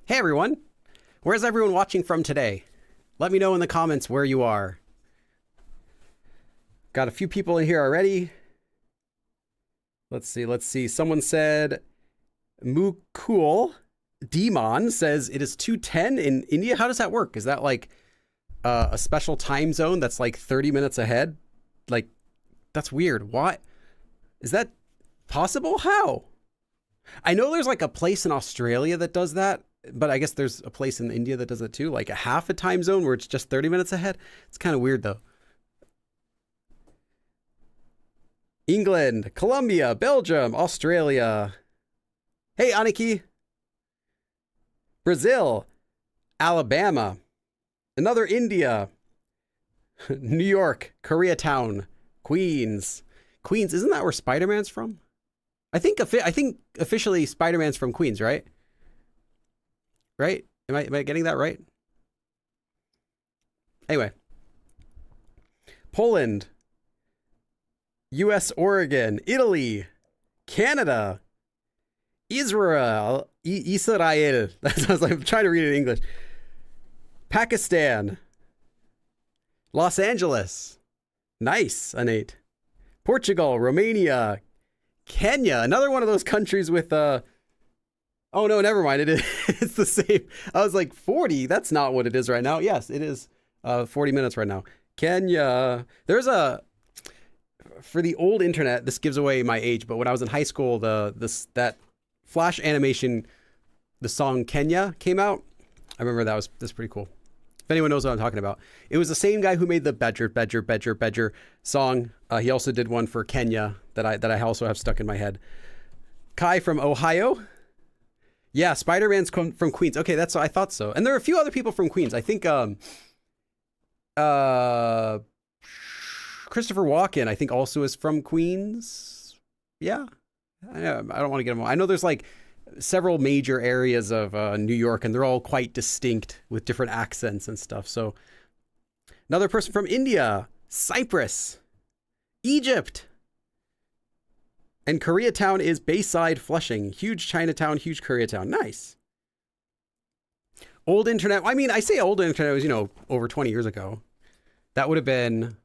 Hey everyone, where's everyone watching from today? Let me know in the comments where you are. Got a few people in here already. Let's see. Someone said Mukul Demon says it is 2:10 in India. How does that work? Is that like a special time zone that's like 30 minutes ahead? Like, that's weird. What? Is that possible? How? I know there's like a place in Australia that does that, but I guess there's a place in India that does it too, like a half a time zone where it's just 30 minutes ahead. It's kind of weird though. England, Colombia, Belgium, Australia. Hey, Aniki. Brazil, Alabama, another India, New York, Koreatown, Queens. Queens, isn't that where Spider-Man's from? I think officially Spider-Man's from Queens, right? Right? Am I getting that right? Anyway. Poland, US, Oregon, Italy, Canada, Israel. Israel. I'm trying to read it in English. Pakistan. Los Angeles. Nice, Anate. Portugal, Romania, Kenya. Another one of those countries with oh no, never mind. It's the same. I was like 40. That's not what it is right now. Yes, it is 40 minutes right now. Kenya. There's for the old internet, this gives away my age, but when I was in high school, that Flash animation, the song Kenya came out. I remember that's pretty cool. If anyone knows what I'm talking about. It was the same guy who made the Bedger song. He also did one for Kenya that I also have stuck in my head. Kai from Ohio. Yeah, Spider-Man's from Queens. Okay, that's I thought so. And there are a few other people from Queens. I think Christopher Walken, I think, also is from Queens. Yeah. I don't want to get them all. I know there's like several major areas of New York, and they're all quite distinct with different accents and stuff. So another person from India, Cyprus, Egypt, and Koreatown is Bayside, Flushing. Huge Chinatown, huge Koreatown. Nice. Old internet. I mean, I say old internet was, over 20 years ago. That would have been,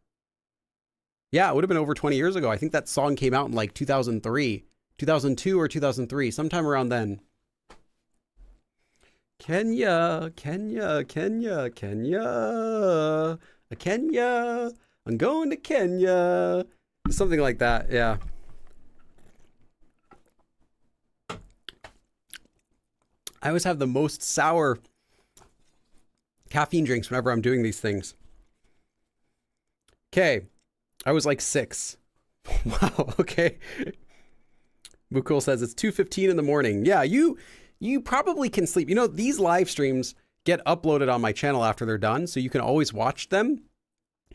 yeah, it would have been over 20 years ago. I think that song came out in like 2003. 2002 or 2003, sometime around then. Kenya. I'm going to Kenya. Something like that, yeah. I always have the most sour caffeine drinks whenever I'm doing these things. Okay, I was like 6. Wow, okay. Mukul says it's 2:15 in the morning. Yeah, you probably can sleep. These live streams get uploaded on my channel after they're done, so you can always watch them.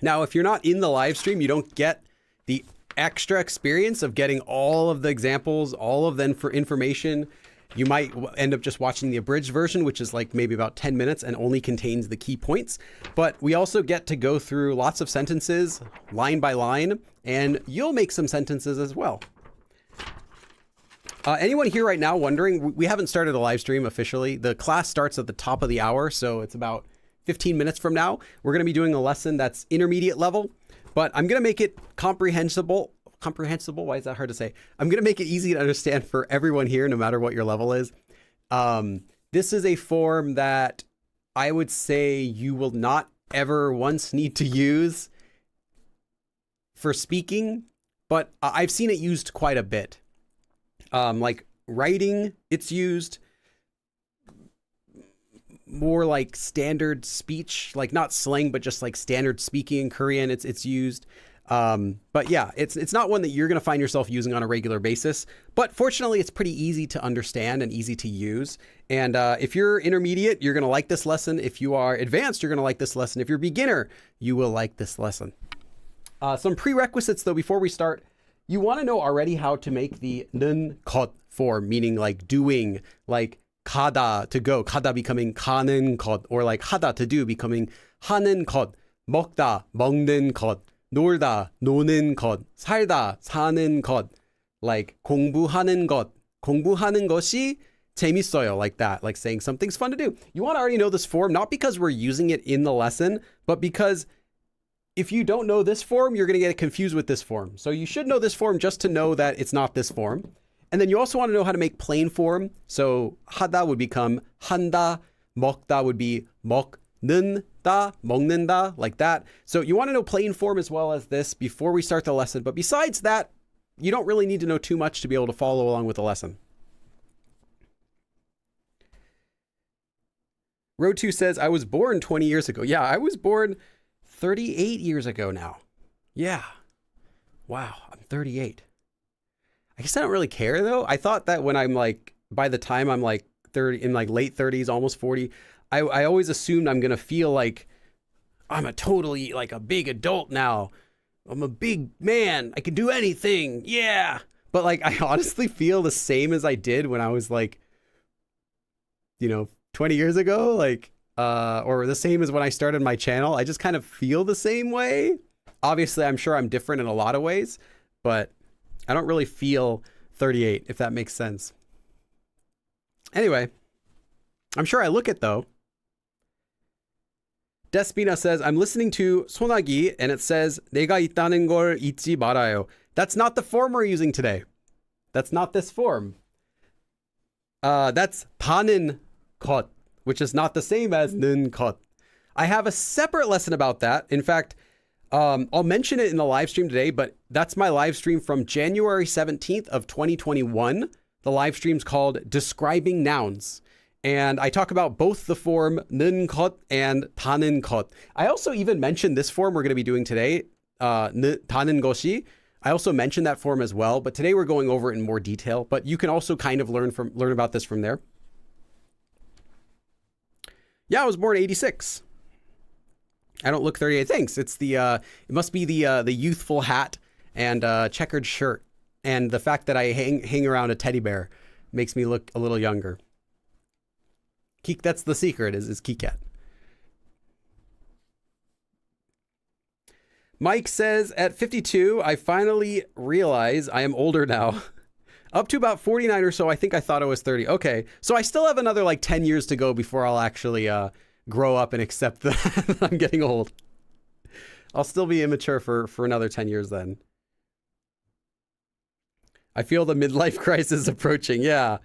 Now, if you're not in the live stream, you don't get the extra experience of getting all of the examples, all of them for information. You might end up just watching the abridged version, which is like maybe about 10 minutes and only contains the key points. But we also get to go through lots of sentences, line by line, and you'll make some sentences as well. Anyone here right now wondering, we haven't started a live stream officially. The class starts at the top of the hour, so it's about 15 minutes from now. We're going to be doing a lesson that's intermediate level, but I'm going to make it comprehensible. Why is that hard to say? I'm going to make it easy to understand for everyone here, no matter what your level is. This is a form that I would say you will not ever once need to use for speaking, but I've seen it used quite a bit. Like writing, it's used more like standard speech, like not slang, but just like standard speaking in Korean. It's used. But yeah, it's not one that you're going to find yourself using on a regular basis, but fortunately it's pretty easy to understand and easy to use. And, if you're intermediate, you're going to like this lesson. If you are advanced, you're going to like this lesson. If you're beginner, you will like this lesson. Some prerequisites though, before we start. You want to know already how to make the 는 것 form, meaning like doing, like 가다 to go, 가다 becoming 가는 것, or like 하다 to do becoming 하는 것, 먹다 먹는 것, 놀다 노는 것, 살다 사는 것, like 공부하는 것, 공부하는 것이 재밌어요, like that, like saying something's fun to do. You want to already know this form, not because we're using it in the lesson, but because if you don't know this form, you're going to get confused with this form. So you should know this form just to know that it's not this form. And then you also want to know how to make plain form. So 하다 would become 한다, 먹다 would be 먹는다, 먹는다, like that. So you want to know plain form as well as this before we start the lesson. But besides that, you don't really need to know too much to be able to follow along with the lesson. Row 2 says, I was born 20 years ago. Yeah, I was born 38 years ago now. Yeah. Wow, I'm 38. I guess I don't really care though. I thought that when I'm like, by the time I'm like 30, in like late 30s, almost 40, I always assumed I'm going to feel like I'm a totally like a big adult now. I'm a big man. I can do anything. Yeah. But like, I honestly feel the same as I did when I was like, 20 years ago, like, or the same as when I started my channel. I just kind of feel the same way. Obviously, I'm sure I'm different in a lot of ways, but I don't really feel 38, if that makes sense. Anyway, I'm sure I look it though. Despina says, I'm listening to 소나기 and it says 내가 있다는 걸 잊지 말아요. That's not the form we're using today. That's not this form. That's 타는 것, which is not the same as 는 것. I have a separate lesson about that. In fact, I'll mention it in the live stream today, but that's my live stream from January 17th of 2021. The live stream's called Describing Nouns. And I talk about both the form 는 것 and 타는 것. I also even mentioned this form we're going to be doing today, 타는 것이. I also mentioned that form as well, but today we're going over it in more detail. But you can also kind of learn about this from there. Yeah, I was born in 86. I don't look 38. Thanks. It's the it must be the youthful hat and checkered shirt, and the fact that I hang around a teddy bear makes me look a little younger. That's the secret. Is Kiket. Mike says, at 52, I finally realize I am older now. Up to about 49 or so, I think I thought I was 30. Okay, so I still have another like 10 years to go before I'll actually grow up and accept that I'm getting old. I'll still be immature for another 10 years then. I feel the midlife crisis approaching. Yeah.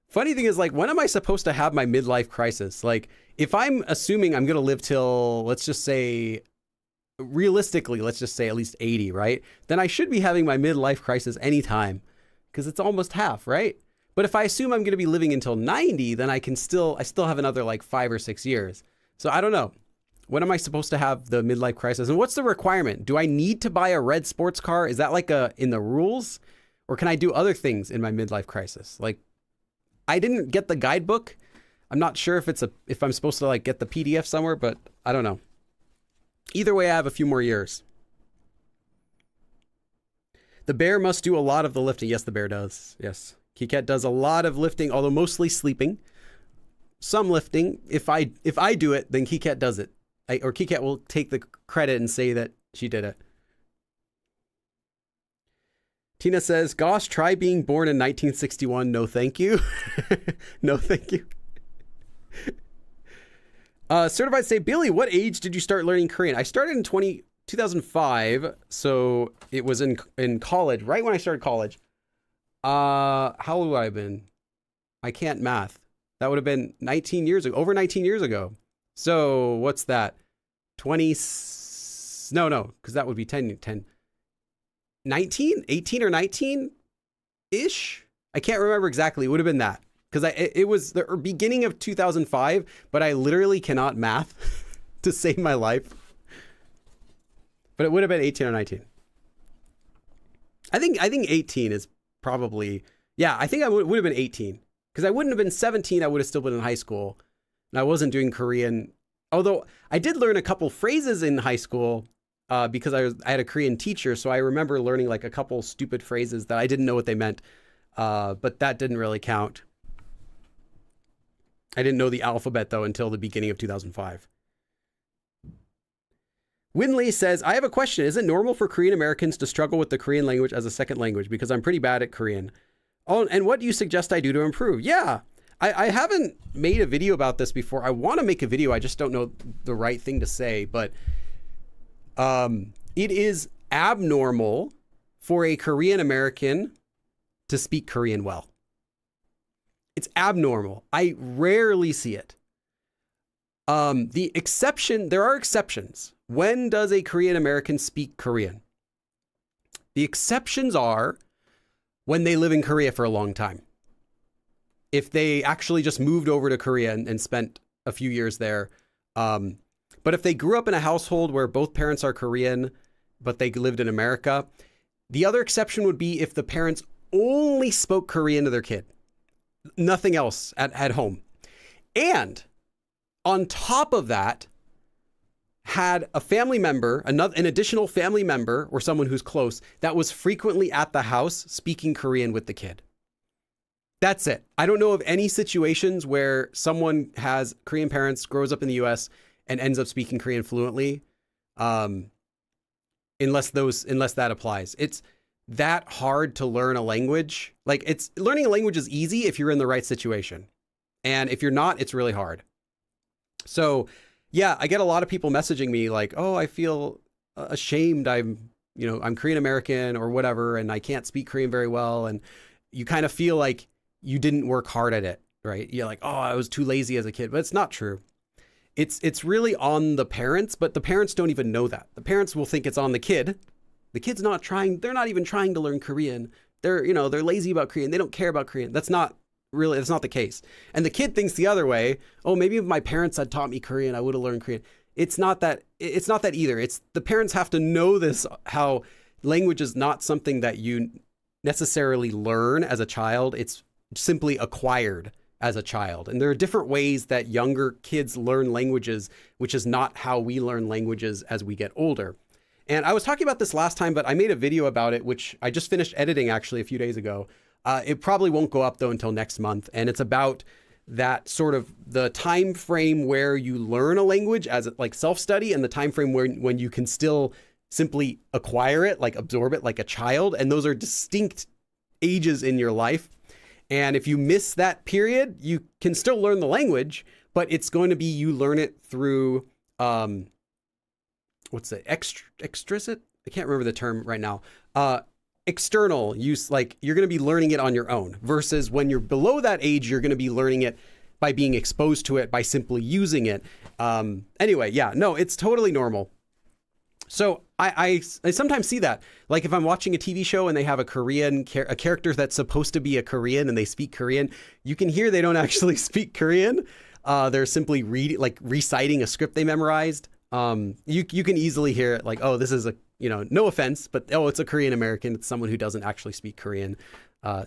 Funny thing is, like, when am I supposed to have my midlife crisis? Like, if I'm assuming I'm going to live till, let's just say, realistically, let's just say at least 80, right? Then I should be having my midlife crisis anytime because it's almost half, right? But if I assume I'm going to be living until 90, then I still have another like 5 or 6 years. So I don't know. When am I supposed to have the midlife crisis? And what's the requirement? Do I need to buy a red sports car? Is that like in the rules? Or can I do other things in my midlife crisis? Like, I didn't get the guidebook. I'm not sure if I'm supposed to like get the PDF somewhere, but I don't know. Either way, I have a few more years. The bear must do a lot of the lifting. Yes, the bear does. Yes. Kiket does a lot of lifting, although mostly sleeping. Some lifting. If I do it, then Kiket does it. Or Kiket will take the credit and say that she did it. Tina says, gosh, try being born in 1961. No, thank you. No, thank you. Certified say, Billy, what age did you start learning Korean? I started in 2005. So it was in college, right when I started college. How old would I have been? I can't math. That would have been 19 years ago, over 19 years ago. So what's that? 20, no, because that would be 10, 19, 18 or 19-ish? I can't remember exactly. It would have been that. Because it was the beginning of 2005, but I literally cannot math to save my life. But it would have been 18 or 19. I think 18 is probably, yeah, I think I would have been 18. Because I wouldn't have been 17, I would have still been in high school. And I wasn't doing Korean. Although I did learn a couple phrases in high school because I had a Korean teacher. So I remember learning like a couple stupid phrases that I didn't know what they meant. But that didn't really count. I didn't know the alphabet, though, until the beginning of 2005. Winley says, I have a question. Is it normal for Korean Americans to struggle with the Korean language as a second language? Because I'm pretty bad at Korean. Oh, and what do you suggest I do to improve? Yeah, I haven't made a video about this before. I want to make a video. I just don't know the right thing to say. But it is abnormal for a Korean American to speak Korean well. It's abnormal. I rarely see it. There are exceptions. When does a Korean American speak Korean? The exceptions are when they live in Korea for a long time. If they actually just moved over to Korea and spent a few years there. But if they grew up in a household where both parents are Korean, but they lived in America, the other exception would be if the parents only spoke Korean to their kid. Nothing else at home. And on top of that, had a family member, an additional family member or someone who's close that was frequently at the house speaking Korean with the kid. That's it. I don't know of any situations where someone has Korean parents, grows up in the US and ends up speaking Korean fluently. Unless that applies. It's that hard to learn a language. Like, learning a language is easy if you're in the right situation. And if you're not, it's really hard. So Yeah, I get a lot of people messaging me like, "Oh, I feel ashamed. I'm Korean American or whatever, and I can't speak Korean very well." And you kind of feel like you didn't work hard at it, right? You're like, "Oh, I was too lazy as a kid," but it's not true. It's really on the parents, but the parents don't even know that. The parents will think it's on the kid. The kid's not trying. They're not even trying to learn Korean. They're lazy about Korean. They don't care about Korean. That's not the case. And the kid thinks the other way. Oh, maybe if my parents had taught me Korean, I would have learned Korean. It's not that either. It's the parents have to know this, how language is not something that you necessarily learn as a child. It's simply acquired as a child. And there are different ways that younger kids learn languages, which is not how we learn languages as we get older. And I was talking about this last time, but I made a video about it, which I just finished editing actually a few days ago. It probably won't go up though until next month. And it's about that sort of the time frame where you learn a language as like self-study, and the time frame when you can still simply acquire it, like absorb it like a child. And those are distinct ages in your life. And if you miss that period, you can still learn the language, but it's going to be, you learn it through, what's it? Extrinsic? I can't remember the term right now. External use, like you're going to be learning it on your own, versus when you're below that age, you're going to be learning it by being exposed to it, by simply using it. Anyway, yeah, no, it's totally normal. So I sometimes see that, like if I'm watching a TV show and they have a character that's supposed to be a Korean and they speak Korean, you can hear they don't actually speak Korean. They're simply reciting a script they memorized. You can easily hear it, like, oh, this is no offense, but it's a Korean American. It's someone who doesn't actually speak Korean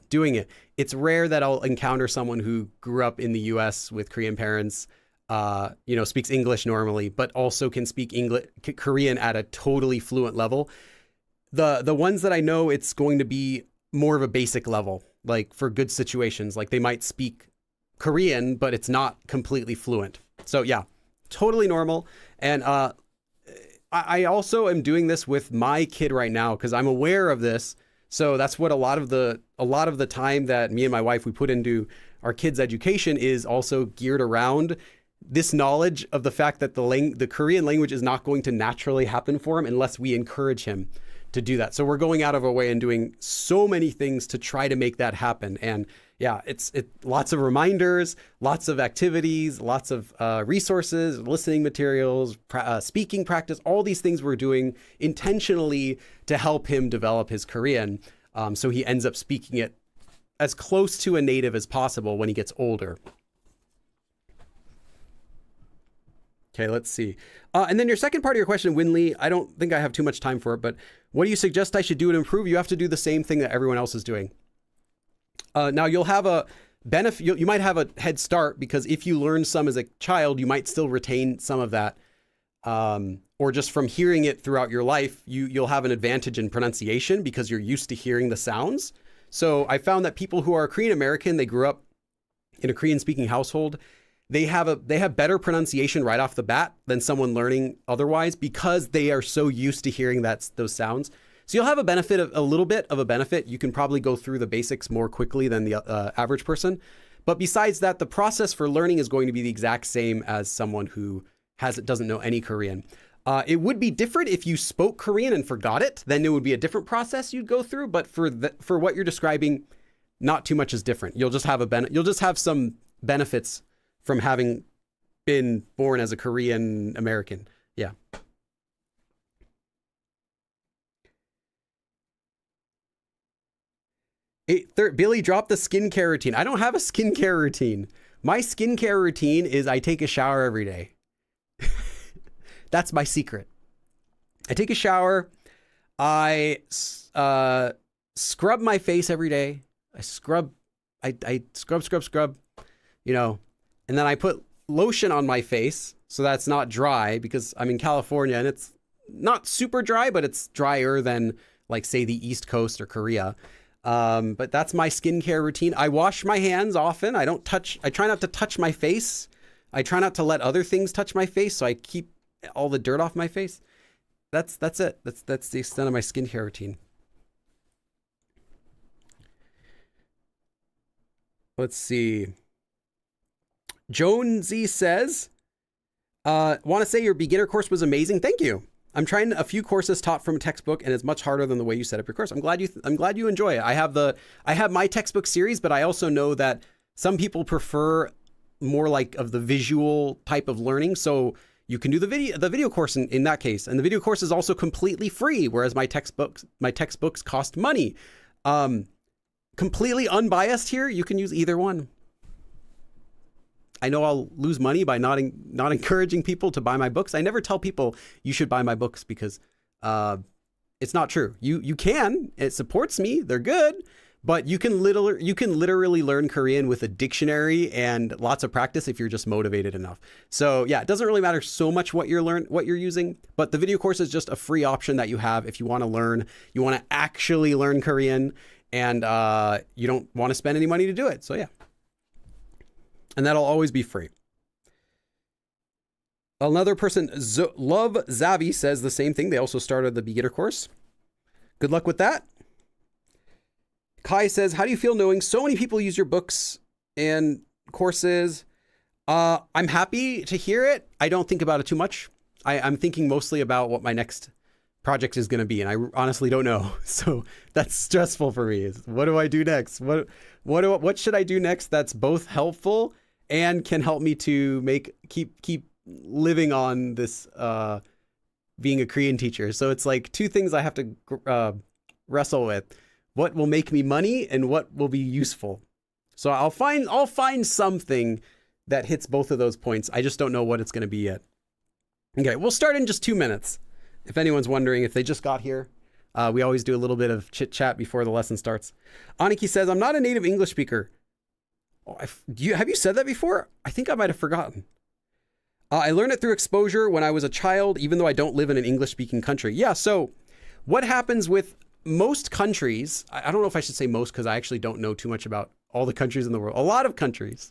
doing it. It's rare that I'll encounter someone who grew up in the US with Korean parents, speaks English normally, but also can speak Korean at a totally fluent level. The ones that I know, it's going to be more of a basic level, like for good situations, like they might speak Korean, but it's not completely fluent. So yeah, totally normal. And I also am doing this with my kid right now because I'm aware of this. So that's what a lot of the time that me and my wife we put into our kids' education is also geared around this knowledge of the fact that the Korean language is not going to naturally happen for him unless we encourage him to do that. So we're going out of our way and doing so many things to try to make that happen. And yeah, it's lots of reminders, lots of activities, lots of resources, listening materials, speaking practice, all these things we're doing intentionally to help him develop his Korean. So he ends up speaking it as close to a native as possible when he gets older. Okay, let's see. And then your second part of your question, Winley, I don't think I have too much time for it, but what do you suggest I should do to improve? You have to do the same thing that everyone else is doing. Now you'll have a benefit. You might have a head start because if you learn some as a child, you might still retain some of that. Or just from hearing it throughout your life, you'll have an advantage in pronunciation because you're used to hearing the sounds. So I found that people who are Korean American, they grew up in a Korean speaking household, they have better pronunciation right off the bat than someone learning otherwise because they are so used to hearing those sounds. So you'll have a little bit of a benefit. You can probably go through the basics more quickly than the average person. But besides that, the process for learning is going to be the exact same as someone who doesn't know any Korean. It would be different if you spoke Korean and forgot it. Then it would be a different process you'd go through. But for what you're describing, not too much is different. You'll just have some benefits from having been born as a Korean American. Yeah. Billy, drop the skincare routine. I don't have a skincare routine. My skincare routine is I take a shower every day. That's my secret. I take a shower. I scrub my face every day. I scrub, and then I put lotion on my face so that's not dry because I'm in California and it's not super dry, but it's drier than like say the East Coast or Korea. But that's my skincare routine. I wash my hands often. I try not to touch my face. I try not to let other things touch my face. So I keep all the dirt off my face. That's it. That's the extent of my skincare routine. Let's see. Jonesy says, Want to say your beginner course was amazing. Thank you. I'm trying a few courses taught from a textbook, and it's much harder than the way you set up your course. I'm glad you enjoy it. I have my textbook series, but I also know that some people prefer more like of the visual type of learning. So you can do the video course in that case. And the video course is also completely free, whereas my textbooks cost money. Completely unbiased here. You can use either one. I know I'll lose money by not encouraging people to buy my books. I never tell people you should buy my books because it's not true. You can. It supports me. They're good. But you can literally learn Korean with a dictionary and lots of practice if you're just motivated enough. So yeah, it doesn't really matter so much what you're using, but the video course is just a free option that you have if you want to actually learn Korean, and you don't want to spend any money to do it. So yeah. And that'll always be free. Another person, Love Zavi, says the same thing. They also started the beginner course. Good luck with that. Kai says, how do you feel knowing so many people use your books and courses? I'm happy to hear it. I don't think about it too much. I'm thinking mostly about what my next project is going to be, and I honestly don't know. So that's stressful for me. What do I do next? What should I do next that's both helpful and can help me to keep living on this being a Korean teacher? So it's like two things I have to wrestle with. What will make me money and what will be useful? So I'll find something that hits both of those points. I just don't know what it's going to be yet. Okay, we'll start in just 2 minutes. If anyone's wondering, if they just got here, we always do a little bit of chit chat before the lesson starts. Aniki says, I'm not a native English speaker. Oh, have you said that before? I think I might have forgotten. I learned it through exposure when I was a child, even though I don't live in an English speaking country. Yeah. So what happens with most countries, I don't know if I should say most, because I actually don't know too much about all the countries in the world. A lot of countries,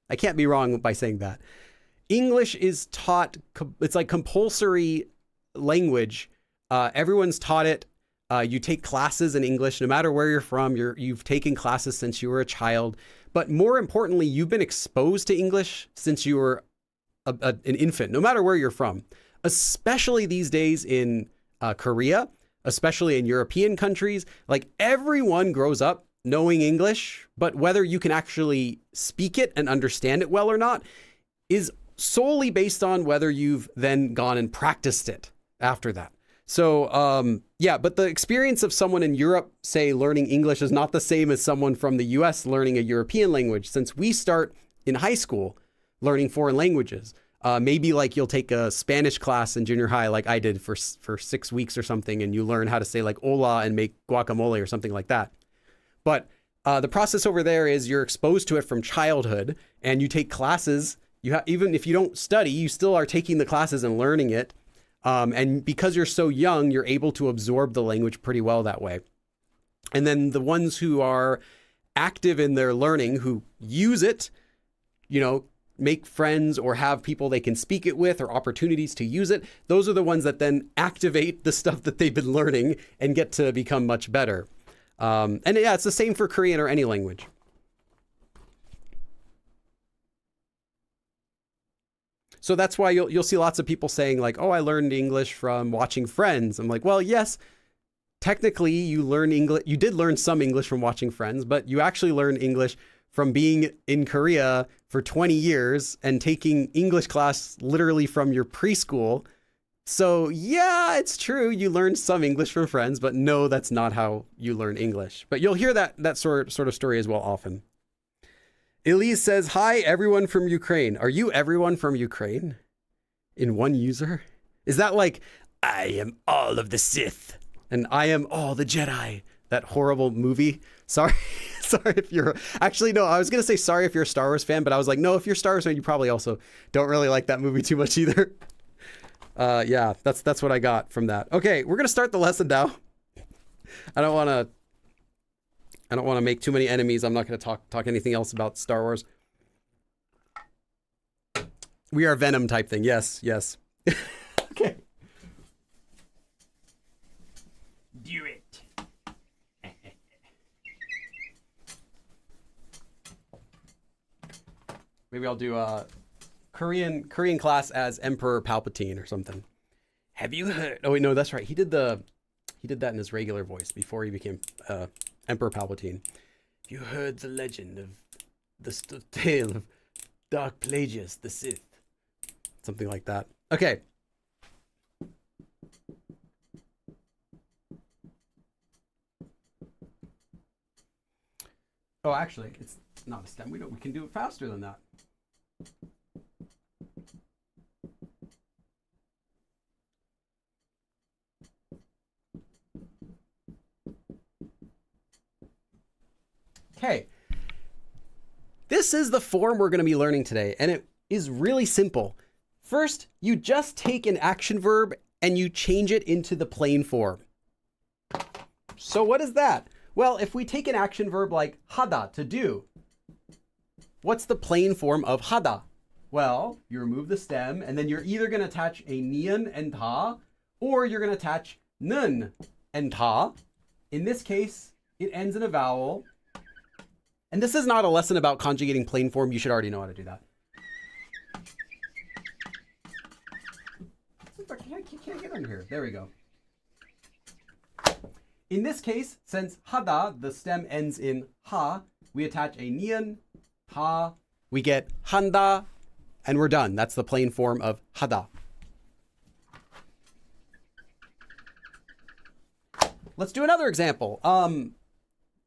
I can't be wrong by saying that. English is taught, it's like compulsory language. Everyone's taught it. You take classes in English, no matter where you're from. You've taken classes since you were a child. But more importantly, you've been exposed to English since you were an infant, no matter where you're from. Especially these days in Korea, especially in European countries. Like, everyone grows up knowing English, but whether you can actually speak it and understand it well or not is solely based on whether you've then gone and practiced it after that. So, yeah, but the experience of someone in Europe, say, learning English is not the same as someone from the US learning a European language, since we start in high school learning foreign languages. Maybe like you'll take a Spanish class in junior high, like I did for 6 weeks or something, and you learn how to say like hola and make guacamole or something like that. But the process over there is you're exposed to it from childhood, and you take classes. Even if you don't study, you still are taking the classes and learning it. And because you're so young, you're able to absorb the language pretty well that way. And then the ones who are active in their learning, who use it, make friends or have people they can speak it with or opportunities to use it, those are the ones that then activate the stuff that they've been learning and get to become much better. And yeah, it's the same for Korean or any language. So that's why you'll see lots of people saying like, oh, I learned English from watching Friends. I'm like, well, yes, technically you did learn some English from watching Friends, but you actually learned English from being in Korea for 20 years and taking English class literally from your preschool. So yeah, it's true. You learned some English from Friends, but no, that's not how you learn English. But you'll hear that sort of story as well often. Elise says, hi, everyone from Ukraine. Are you everyone from Ukraine in one user? Is that like, I am all of the Sith and I am all the Jedi? That horrible movie. Sorry if you're... Actually, no, I was going to say sorry if you're a Star Wars fan, but I was like, no, if you're a Star Wars fan, you probably also don't really like that movie too much either. Yeah, that's what I got from that. Okay, we're going to start the lesson now. I don't want to make too many enemies. I'm not going to talk anything else about Star Wars. We are Venom type thing. Yes. Okay. Do it. Maybe I'll do Korean class as Emperor Palpatine or something. Have you heard? Oh wait, no, that's right. He did that in his regular voice before he became Emperor Palpatine. Have you heard the legend of the tale of Dark Plagueis the Sith? Something like that. Okay. Oh, actually, it's not a stem. We can do it faster than that. Okay. This is the form we're going to be learning today, and it is really simple. First, you just take an action verb and you change it into the plain form. So what is that? Well, if we take an action verb like hada, to do, what's the plain form of hada? Well, you remove the stem, and then you're either going to attach a nian and ta, or you're going to attach nun and ta. In this case, it ends in a vowel. And this is not a lesson about conjugating plain form. You should already know how to do that. I can't get under here. There we go. In this case, since hada, the stem ends in ha, we attach a nian, ta, we get handa, and we're done. That's the plain form of hada. Let's do another example.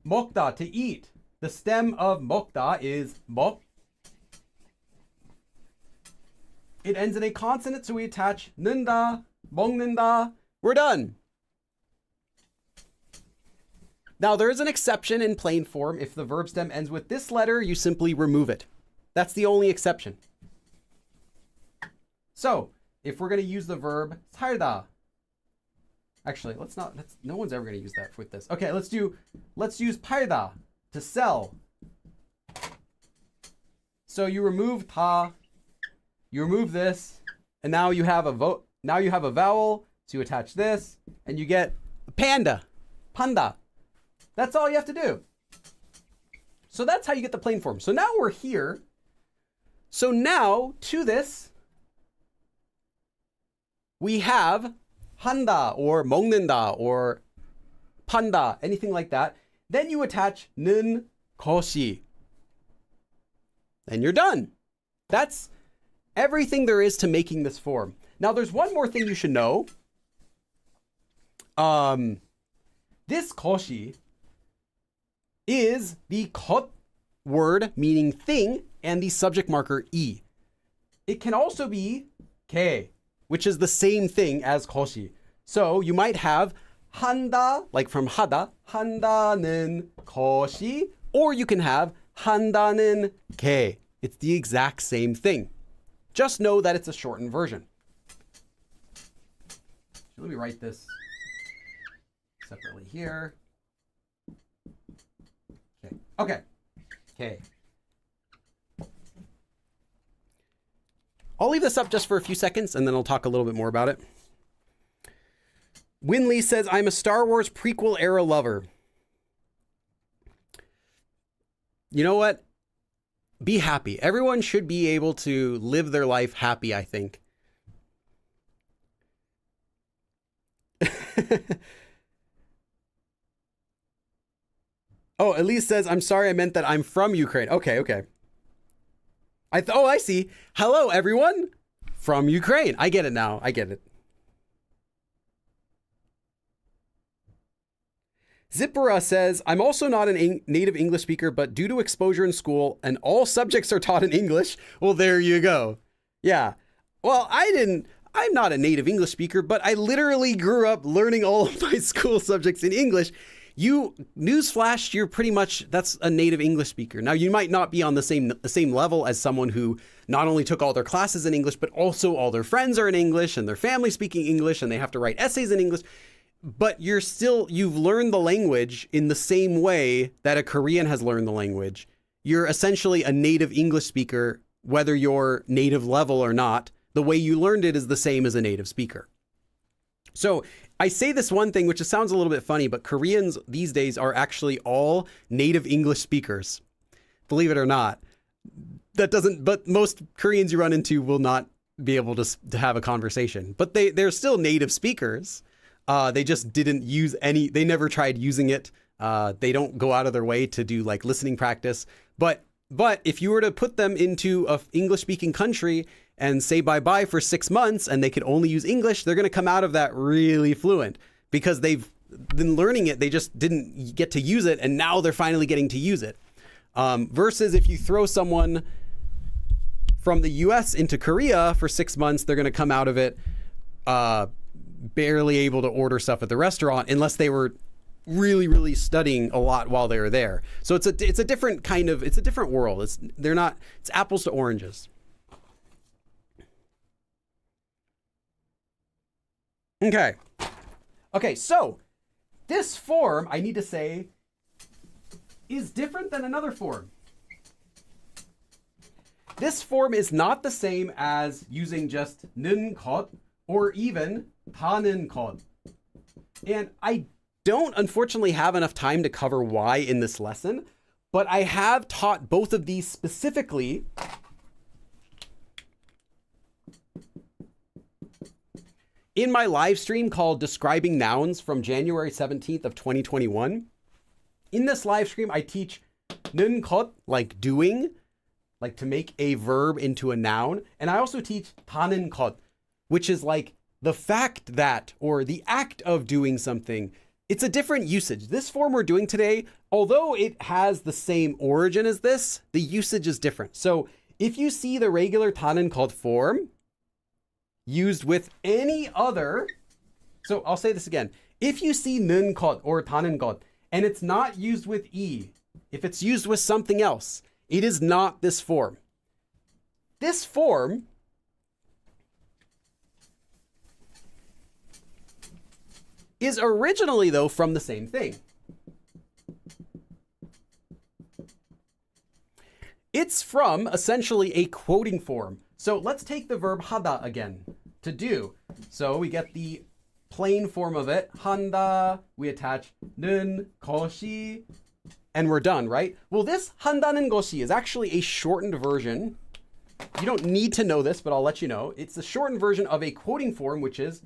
Mokda, to eat. The stem of mokda is mok. It ends in a consonant, so we attach nunda, 먹는다. We're done. Now, there is an exception in plain form. If the verb stem ends with this letter, you simply remove it. That's the only exception. So, if we're going to use the verb 살다. Actually, no one's ever going to use that with this. Okay, let's use 팔다, to sell. So you remove ta, you remove this, and now you have a vowel, so you attach this, and you get panda, panda. That's all you have to do. So that's how you get the plain form. So now we're here. So now to this, we have handa or 먹는다 or panda, anything like that. Then you attach 는 것이. And you're done. That's everything there is to making this form. Now there's one more thing you should know. This 것이 is the 것 word meaning thing and the subject marker 이. It can also be 개, which is the same thing as 것이. So you might have 한다, like from 하다, 한다는 것이, or you can have 한다는 개. It's the exact same thing. Just know that it's a shortened version. So let me write this separately here. Okay. I'll leave this up just for a few seconds and then I'll talk a little bit more about it. Winley says, I'm a Star Wars prequel era lover. You know what? Be happy. Everyone should be able to live their life happy, I think. Oh, Elise says, I'm sorry, I meant that I'm from Ukraine. Okay. I see. Hello, everyone from Ukraine. I get it now. I get it. Zippera says, I'm also not a native English speaker, but due to exposure in school and all subjects are taught in English. Well, there you go. Yeah. Well, I'm not a native English speaker, but I literally grew up learning all of my school subjects in English. Newsflash, you're pretty much, that's a native English speaker. Now, you might not be on the same level as someone who not only took all their classes in English, but also all their friends are in English and their family speaking English and they have to write essays in English. But you've learned the language in the same way that a Korean has learned the language. You're essentially a native English speaker, whether you're native level or not. The way you learned it is the same as a native speaker. So I say this one thing, which sounds a little bit funny, but Koreans these days are actually all native English speakers. Believe it or not. but most Koreans you run into will not be able to have a conversation, but they're still native speakers. They just didn't use they never tried using it. They don't go out of their way to do like listening practice. But if you were to put them into a English speaking country and say bye-bye for 6 months and they could only use English, they're going to come out of that really fluent because they've been learning it. They just didn't get to use it. And now they're finally getting to use it. Versus if you throw someone from the US into Korea for 6 months, they're going to come out of it barely able to order stuff at the restaurant unless they were really studying a lot while they were there. So it's a different kind of, it's a different world. It's apples to oranges. Okay, so this form, I need to say, is different than another form. This form is not the same as using just 는 것 or even 다는 것. And I don't unfortunately have enough time to cover why in this lesson, but I have taught both of these specifically in my live stream called Describing Nouns from January 17th of 2021. In this live stream, I teach 는 것, like doing, like to make a verb into a noun. And I also teach 다는 것, which is like the fact that, or the act of doing something. It's a different usage. This form we're doing today, although it has the same origin as this, the usage is different. So if you see the regular 다는 것 form used with any other, so I'll say this again. If you see 는 것 or 다는 것, and it's not used with E, if it's used with something else, it is not this form. This form is originally, though, from the same thing. It's from essentially a quoting form. So let's take the verb 하다 again, to do. So we get the plain form of it, 한다, we attach 는 것이, and we're done, right? Well, this 한다는 것이 is actually a shortened version. You don't need to know this, but I'll let you know. It's the shortened version of a quoting form, which is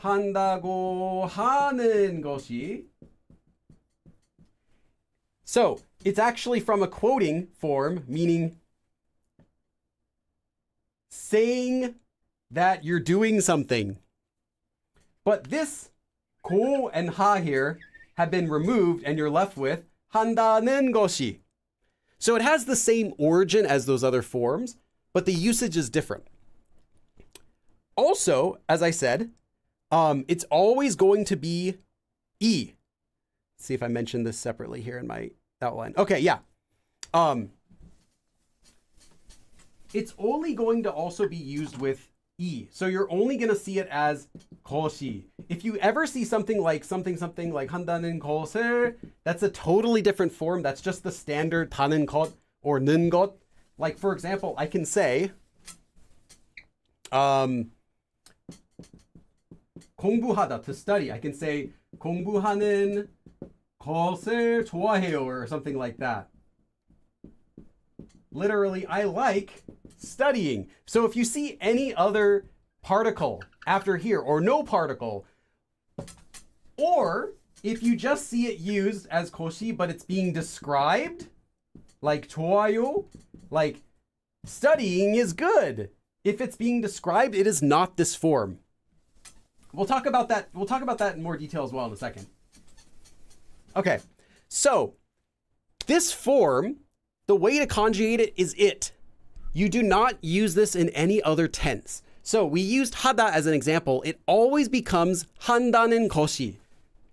한다고 하는 것이. So it's actually from a quoting form, meaning saying that you're doing something. But this 고 and 하 here have been removed and you're left with 한다는 것이. So it has the same origin as those other forms, but the usage is different. Also, as I said, it's always going to be E. Let's see if I mentioned this separately here in my outline. Okay, yeah. It's only going to also be used with E. So you're only going to see it as 것이. If you ever see something like 한다는 것을, that's a totally different form. That's just the standard 다는 것 or 는 것. Like, for example, I can say, 공부하다, to study. I can say 공부하는 것을 좋아해요 or something like that. Literally, I like studying. So if you see any other particle after here or no particle, or if you just see it used as 것이 but it's being described, like 좋아요, like studying is good. If it's being described, it is not this form. We'll talk about that. We'll talk about that in more detail as well in a second. Okay, so this form, the way to conjugate it is it. You do not use this in any other tense. So we used 하다 as an example. It always becomes 한다는 것이.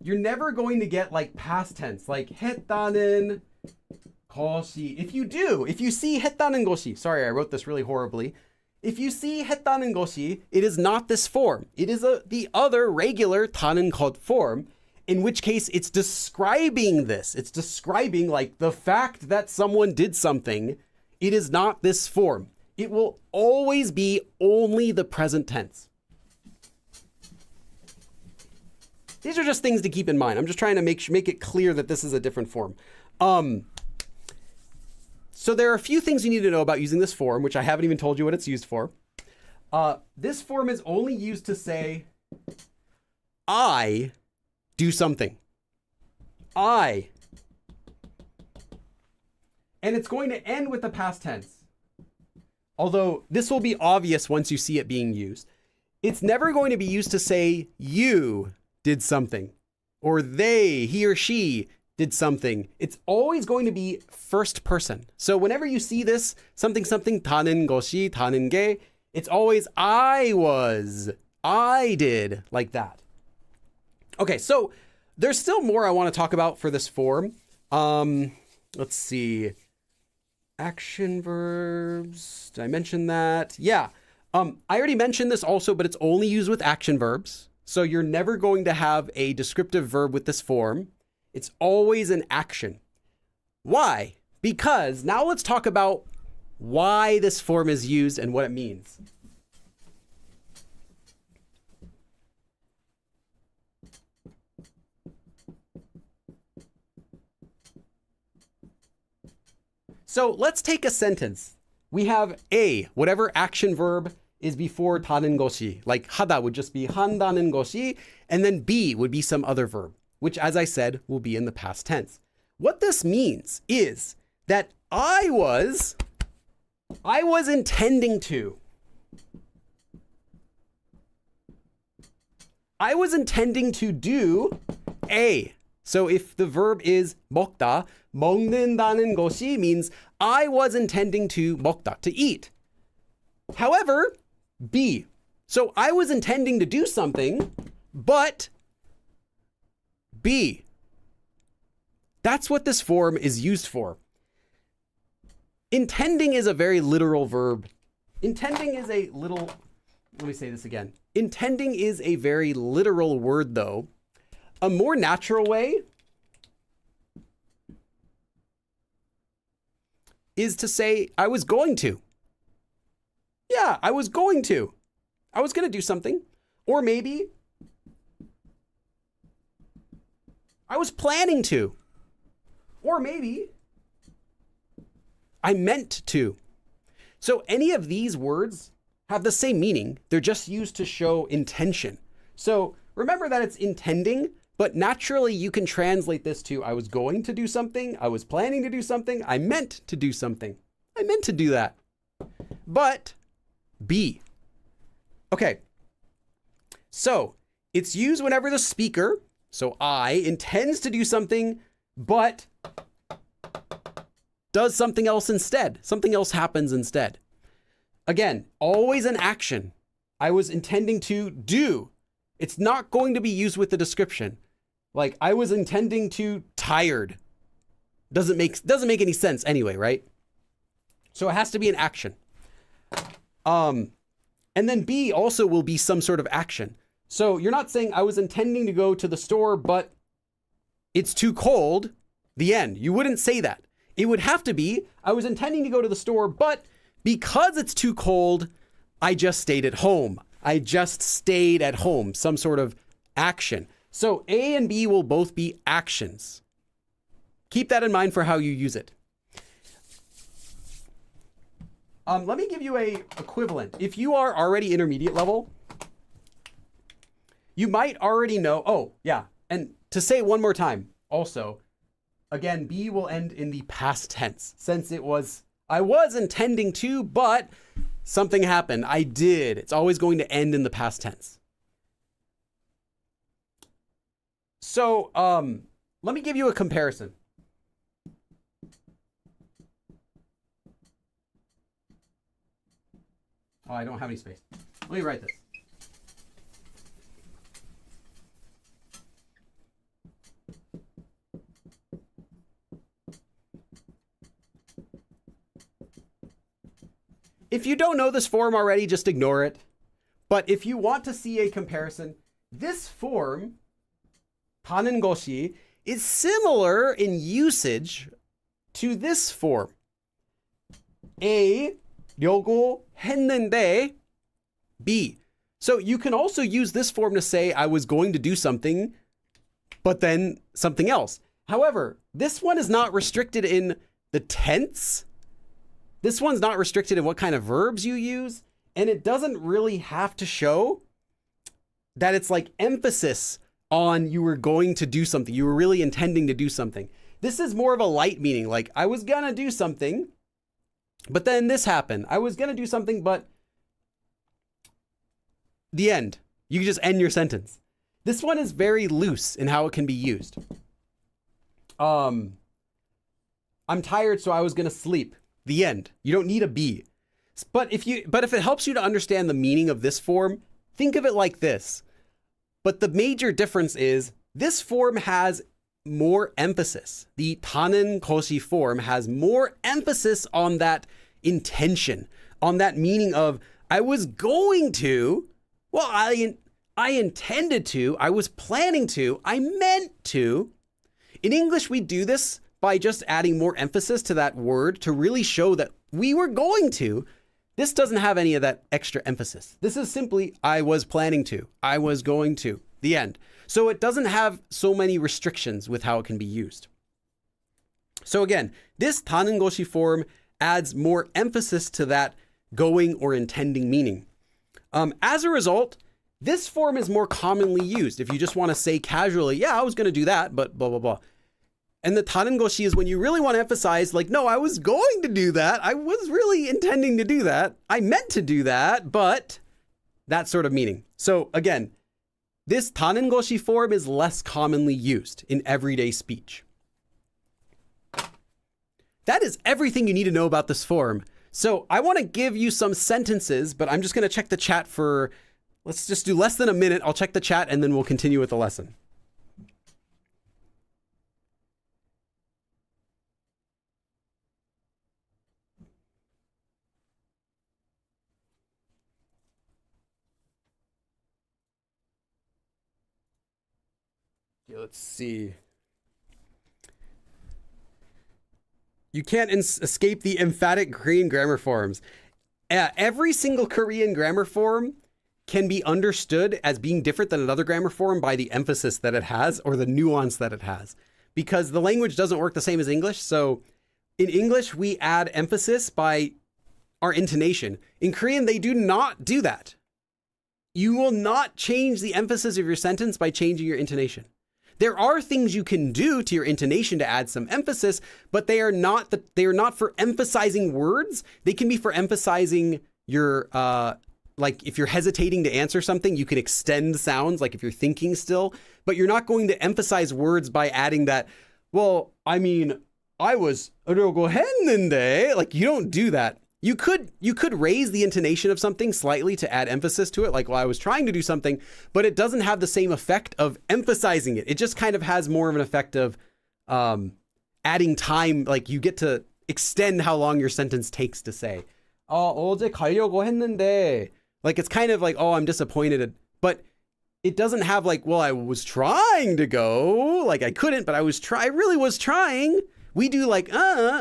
You're never going to get like past tense, like 했다는 것이. If you see 했다는 것이, sorry, I wrote this really horribly. If you see 했다는 것이, it is not this form. It is the other regular 다는 것 form, in which case it's describing this. It's describing like the fact that someone did something. It is not this form. It will always be only the present tense. These are just things to keep in mind. I'm just trying to make it clear that this is a different form. So there are a few things you need to know about using this form, which I haven't even told you what it's used for. This form is only used to say, I do something. I. And it's going to end with the past tense. Although this will be obvious once you see it being used. It's never going to be used to say you did something or they, he or she did something. It's always going to be first person. So whenever you see this, something, 다는 것이, 다는 게, it's always I was, I did, like that. Okay, so there's still more I want to talk about for this form. Let's see. Action verbs. Did I mention that? Yeah. I already mentioned this also, but it's only used with action verbs. So you're never going to have a descriptive verb with this form. It's always an action. Why? Because now let's talk about why this form is used and what it means. So let's take a sentence. We have A, whatever action verb is before 다는 것이, like 하다 would just be 한다는 것이, and then B would be some other verb, which as I said, will be in the past tense. What this means is that I was intending to. I was intending to do A. So if the verb is 먹다, 먹는다는 것이 means I was intending to 먹다, to eat. However, B. So I was intending to do something, but B. That's what this form is used for. Intending is a very literal verb. Intending is a little, let me say this again. Intending is a very literal word though. A more natural way is to say, I was going to. Yeah, I was going to. I was going to do something. Or maybe I was planning to. Or maybe I meant to. So any of these words have the same meaning. They're just used to show intention. So remember that it's intending, but naturally you can translate this to I was going to do something, I was planning to do something, I meant to do something. I meant to do that. But B. Okay. So it's used whenever the speaker, so I, intends to do something, but does something else instead. Something else happens instead. Again, always an action. I was intending to do. It's not going to be used with the description. Like I was intending to tired. Doesn't make any sense anyway, right? So it has to be an action. And then B also will be some sort of action. So you're not saying I was intending to go to the store, but it's too cold. The end. You wouldn't say that. It would have to be, I was intending to go to the store, but because it's too cold, I just stayed at home. I just stayed at home. Some sort of action. So A and B will both be actions. Keep that in mind for how you use it. Let me give you a equivalent. If you are already intermediate level, you might already know, oh yeah, and to say it one more time, also, again, B will end in the past tense, since it was, I was intending to, but something happened, I did. It's always going to end in the past tense. So, let me give you a comparison. Oh, I don't have any space. Let me write this. If you don't know this form already, just ignore it. But if you want to see a comparison, this form, 다는 것이, is similar in usage to this form. A, 려고 했는데, B. So you can also use this form to say I was going to do something, but then something else. However, this one is not restricted in the tense. This one's not restricted in what kind of verbs you use, and it doesn't really have to show that it's like emphasis on you were going to do something. You were really intending to do something. This is more of a light meaning, like I was gonna do something, but then this happened. I was gonna do something, but the end. You can just end your sentence. This one is very loose in how it can be used. I'm tired, so I was gonna sleep. The end. You don't need a be. But if it helps you to understand the meaning of this form, think of it like this. But the major difference is this form has more emphasis. The 타는 것이 form has more emphasis on that intention, on that meaning of I was going to, well, I intended to, I was planning to, I meant to. In English, we do this by just adding more emphasis to that word to really show that we were going to. This doesn't have any of that extra emphasis. This is simply, I was planning to, I was going to, the end. So it doesn't have so many restrictions with how it can be used. So again, this 타는 것이 form adds more emphasis to that going or intending meaning. As a result, this form is more commonly used. If you just want to say casually, yeah, I was going to do that, but blah, blah, blah. And the 타는 것이 is when you really want to emphasize, like, no, I was going to do that. I was really intending to do that. I meant to do that, but that sort of meaning. So again, this 타는 것이 form is less commonly used in everyday speech. That is everything you need to know about this form. So I want to give you some sentences, but I'm just going to check the chat for, let's just do less than a minute. I'll check the chat and then we'll continue with the lesson. Let's see. You can't escape the emphatic Korean grammar forms. Every single Korean grammar form can be understood as being different than another grammar form by the emphasis that it has or the nuance that it has. Because the language doesn't work the same as English. So in English, we add emphasis by our intonation. In Korean, they do not do that. You will not change the emphasis of your sentence by changing your intonation. There are things you can do to your intonation to add some emphasis, but they are not for emphasizing words. They can be for emphasizing your, like if you're hesitating to answer something, you can extend sounds, like if you're thinking still, but you're not going to emphasize words by adding that, well, I mean, I was, like you don't do that. You could raise the intonation of something slightly to add emphasis to it, like, well, I was trying to do something, but it doesn't have the same effect of emphasizing it. It just kind of has more of an effect of adding time, like you get to extend how long your sentence takes to say. 어제 가려고 했는데. Like it's kind of like, oh, I'm disappointed, but it doesn't have like, well, I was trying to go, like I couldn't, but I really was trying. We do like,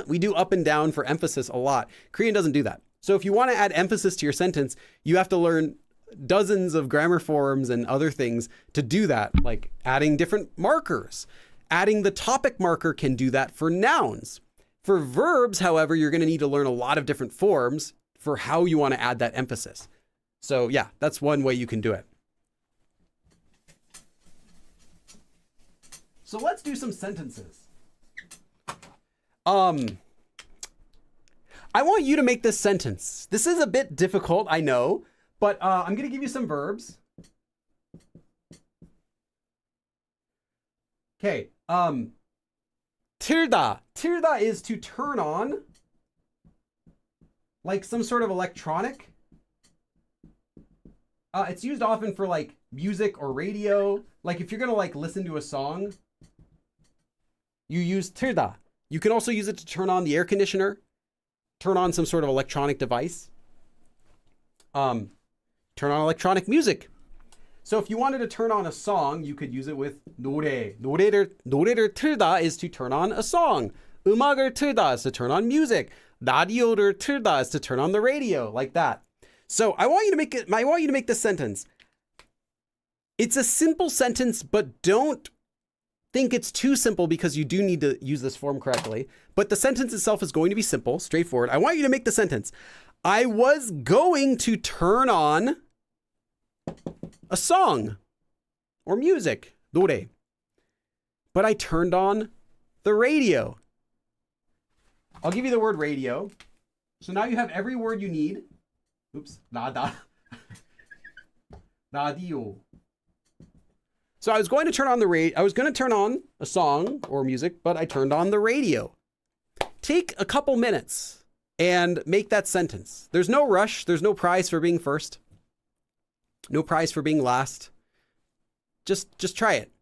we do up and down for emphasis a lot. Korean doesn't do that. So if you want to add emphasis to your sentence, you have to learn dozens of grammar forms and other things to do that, like adding different markers. Adding the topic marker can do that for nouns. For verbs, however, you're going to need to learn a lot of different forms for how you want to add that emphasis. So yeah, that's one way you can do it. So let's do some sentences. I want you to make this sentence. This is a bit difficult, I know, but I'm going to give you some verbs. Okay. 틀다. 틀다 is to turn on, like some sort of electronic. It's used often for like music or radio. Like if you're going to like listen to a song, you use 틀다. You can also use it to turn on the air conditioner, turn on some sort of electronic device, turn on electronic music. So if you wanted to turn on a song, you could use it with 노래. 노래를 틀다 is to turn on a song. 음악을 틀다 is to turn on music. 라디오를 틀다 is to turn on the radio, like that. So I want you to make this sentence. It's a simple sentence, but don't think it's too simple because you do need to use this form correctly. But the sentence itself is going to be simple, straightforward. I want you to make the sentence. I was going to turn on a song or music, 노래. But I turned on the radio. I'll give you the word radio. So now you have every word you need. Oops, nada. Radio. So I was going to turn on I was going to turn on a song or music, but I turned on the radio. Take a couple minutes and make that sentence. There's no rush. There's no prize for being first. No prize for being last. Just try it.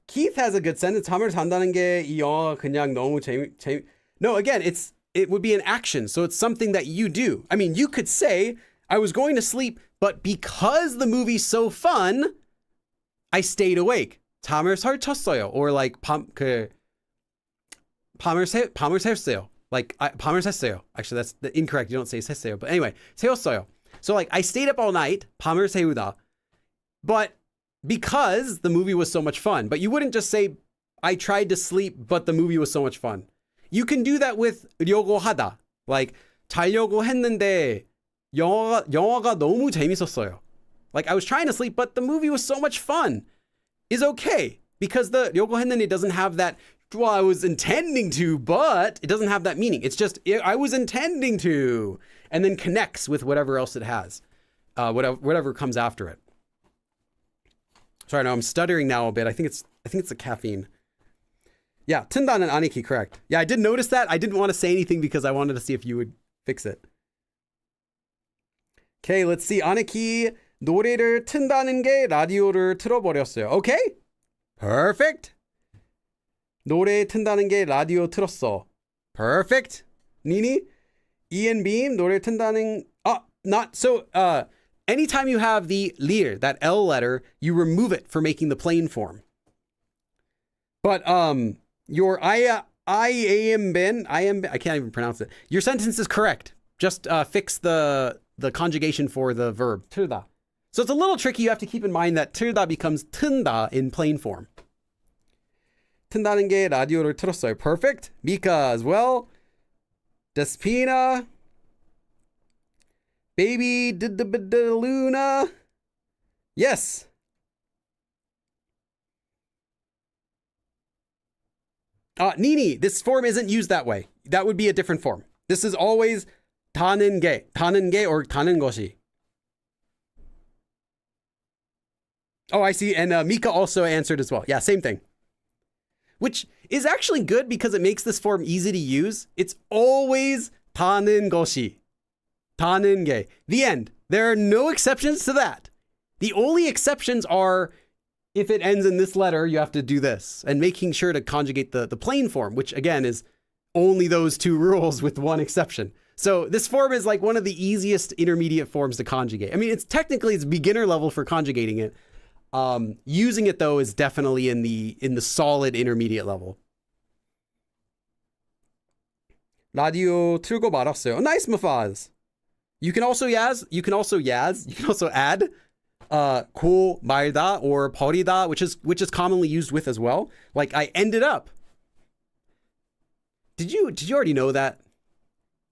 Keith has a good sentence. 잠을 잔다는 게 이 영화가 그냥 너무 재미. No, again, it would be an action. So it's something that you do. I mean, you could say, I was going to sleep, but because the movie's so fun, I stayed awake. 잠을 설쳤어요. Or like 밤을 샜어요. Like 밤을 샜어요. Actually, that's the incorrect. You don't say 샜어요. But anyway, 세웠어요. So like I stayed up all night. 밤을 새우다. But because the movie was so much fun. But you wouldn't just say, I tried to sleep, but the movie was so much fun. You can do that with 려고 하다. Like, 자려고 했는데 영화가 너무 재밌었어요. Like, I was trying to sleep, but the movie was so much fun. Is okay. Because the 려고 했는데 doesn't have that, well, I was intending to, but it doesn't have that meaning. It's just, I was intending to. And then connects with whatever else it has. Whatever comes after it. Sorry, no, I'm stuttering now a bit. I think it's the caffeine. Yeah, 튼다는 아니키, correct. Yeah, I did notice that. I didn't want to say anything because I wanted to see if you would fix it. Okay, let's see. 아니키 노래를 튼다는 게 라디오를 틀어버렸어요. Okay, perfect. 노래 튼다는 게 라디오 틀었어. Perfect. 니니, Ian Beam 노래 튼다는 not so. Anytime you have the lir, that L letter, you remove it for making the plain form. But your I am ben, I can't even pronounce it. Your sentence is correct. Just fix the conjugation for the verb 틀다. So it's a little tricky. You have to keep in mind that 틀다 becomes 튼다 in plain form. 튼다는 게 라디오를 틀었어요. Perfect. Because, well, Despina, baby, Luna. Yes. Nini, this form isn't used that way. That would be a different form. This is always 다는 게 or 다는 것이. Oh, I see. And Mika also answered as well. Yeah, same thing. Which is actually good because it makes this form easy to use. It's always 다는 것이. 다는 게. The end. There are no exceptions to that. The only exceptions are if it ends in this letter, you have to do this. And making sure to conjugate the plain form, which again is only those two rules with one exception. So this form is like one of the easiest intermediate forms to conjugate. I mean, it's beginner level for conjugating it. Using it though is definitely in the solid intermediate level. 라디오 틀고 말았어요. Nice, Mafaz. You can also add 고 말다 or 버리다, which is commonly used with as well. Like I ended up. Did you already know that?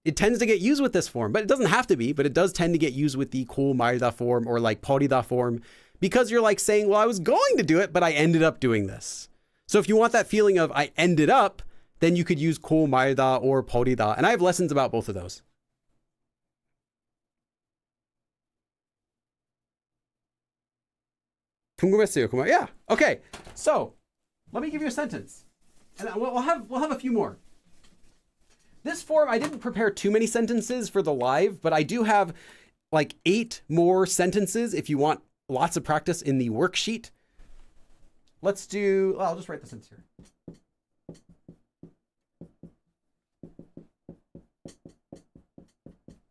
It tends to get used with this form, but it doesn't have to be, but it does tend to get used with the 고 말다 form or like 버리다 form because you're like saying, well, I was going to do it, but I ended up doing this. So if you want that feeling of I ended up, then you could use 고 말다 or 버리다. And I have lessons about both of those. 궁금했어요. Yeah. Okay. So let me give you a sentence, and we'll have a few more. This form, I didn't prepare too many sentences for the live, but I do have like 8 more sentences if you want lots of practice in the worksheet. Let's do. Well, I'll just write the sentence here.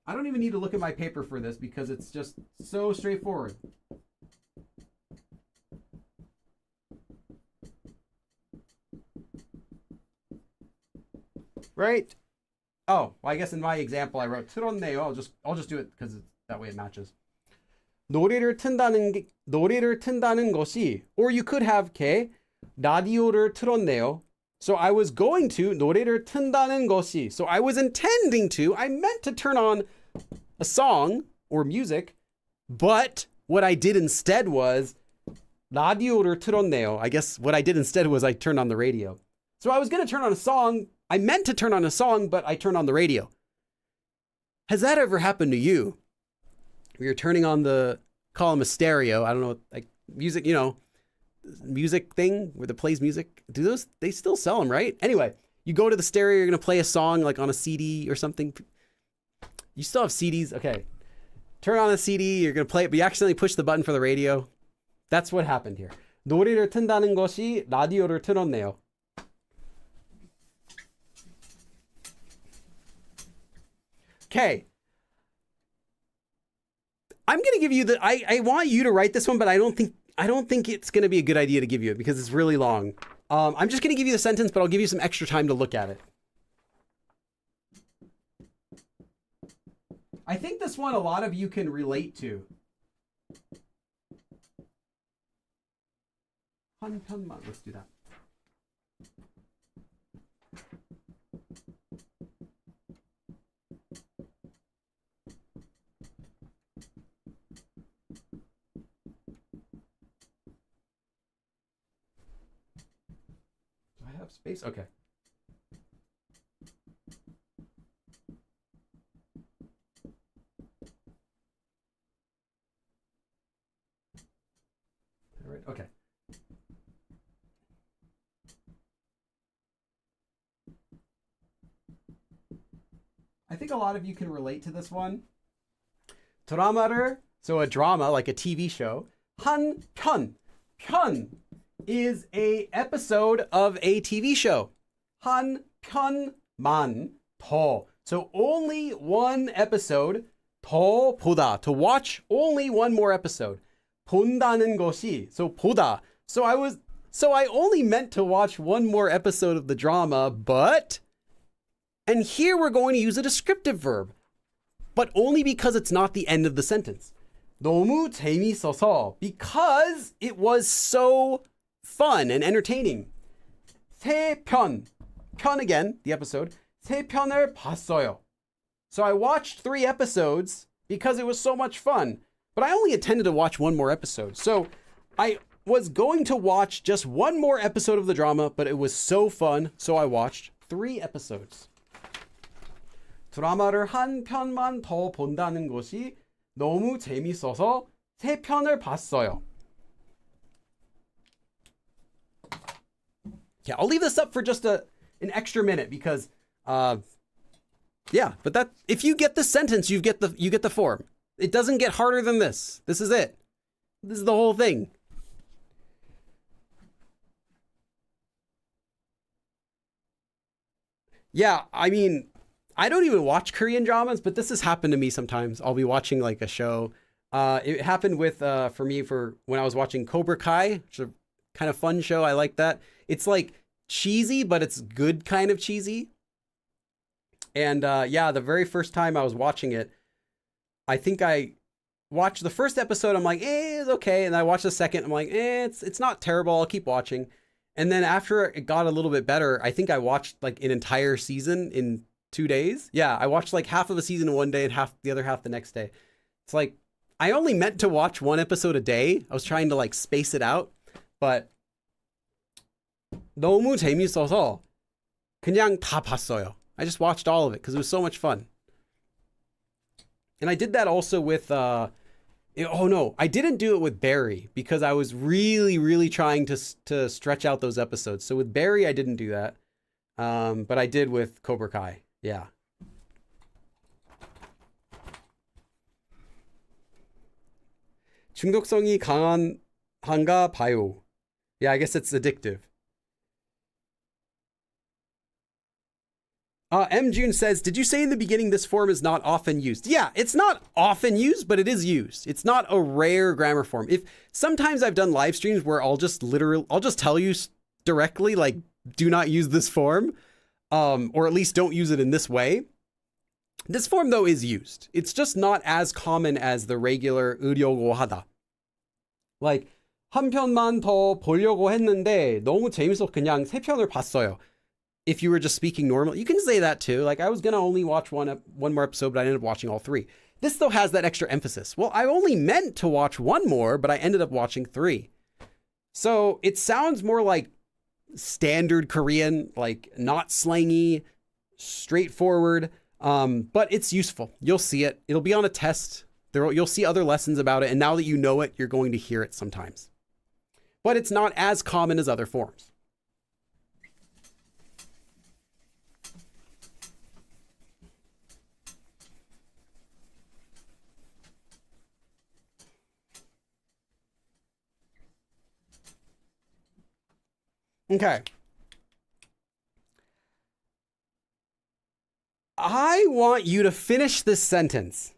I don't even need to look at my paper for this because it's just so straightforward. Right? Oh, well, I guess in my example I wrote 틀었네요. I'll just do it because that way it matches. 노래를 튼다는 것이, or you could have 게 라디오를 틀었네요. So I was going to 노래를 튼다는 것이. So I was intending to, I meant to turn on a song or music, but what I did instead was 라디오를 틀었네요. I guess what I did instead was I turned on the radio. So I was going to turn on a song. I meant to turn on a song, but I turned on the radio. Has that ever happened to you? Where you're turning on call them a stereo. I don't know, like music, music thing where it plays music. They still sell them, right? Anyway, you go to the stereo, you're going to play a song like on a CD or something. You still have CDs. Okay. Turn on a CD, you're going to play it, but you accidentally push the button for the radio. That's what happened here. 노래를 튼다는 것이 라디오를 틀었네요. Okay. I'm going to give you I want you to write this one, but I don't think it's going to be a good idea to give you it because it's really long. I'm just going to give you the sentence, but I'll give you some extra time to look at it. I think this one a lot of you can relate to. Let's do that. Do I have space? Okay. All right. Okay. I think a lot of you can relate to this one. 드라마를, so a drama, like a TV show. 한 편. 편 is a episode of a TV show. 한 편만 더. So only one episode. 더 보다. To watch only one more episode. 본다는 것이. So 보다. So I only meant to watch one more episode of the drama, but... And here we're going to use a descriptive verb, but only because it's not the end of the sentence. 너무 재밌어서, because it was so fun and entertaining. 세 편, 편 again, the episode. 세 편을 봤어요. So I watched 3 episodes because it was so much fun, but I only intended to watch one more episode. So I was going to watch just one more episode of the drama, but it was so fun, so I watched 3 episodes. 드라마를 한 편만 더 본다는 것이 너무 재밌어서 3편을 봤어요. Yeah, I'll leave this up for just an extra minute because, yeah, but that if you get the sentence, you get the form. It doesn't get harder than this. This is it. This is the whole thing. Yeah, I mean, I don't even watch Korean dramas, but this has happened to me sometimes. I'll be watching like a show. It happened with, for me, for when I was watching Cobra Kai, which is a kind of fun show. I like that. It's like cheesy, but it's good kind of cheesy. And yeah, the very first time I was watching it, I think I watched the first episode. I'm like, it's okay. And I watched the second. I'm like, it's not terrible. I'll keep watching. And then after it got a little bit better, I think I watched like an entire season in 2 days. Yeah, I watched like half of a season in one day and the other half the next day. It's like, I only meant to watch 1 episode a day. I was trying to like space it out, but 너무 재밌어서 그냥 다 봤어요. I just watched all of it because it was so much fun. And I did that also with, oh no, I didn't do it with Barry because I was really, really trying to stretch out those episodes. So with Barry, I didn't do that. But I did with Cobra Kai. Yeah. 중독성이 강한가 봐요. Yeah, I guess it's addictive. M. June says, did you say in the beginning this form is not often used? Yeah, it's not often used, but it is used. It's not a rare grammar form. If sometimes I've done live streams where I'll just tell you directly, like, do not use this form, or at least don't use it in this way. This form, though, is used. It's just not as common as the regular 으려고 하다. Like, 한 편만 더 보려고 했는데 너무 재밌어서 그냥 세 편을 봤어요. If you were just speaking normal, you can say that too. Like, I was going to only watch one more episode, but I ended up watching all three. This, though, has that extra emphasis. Well, I only meant to watch one more, but I ended up watching three. So it sounds more like standard Korean, like not slangy, straightforward, but it's useful. You'll see it. It'll be on a test. You'll see other lessons about it. And now that you know it, you're going to hear it sometimes. But it's not as common as other forms. Okay. I want you to finish this sentence.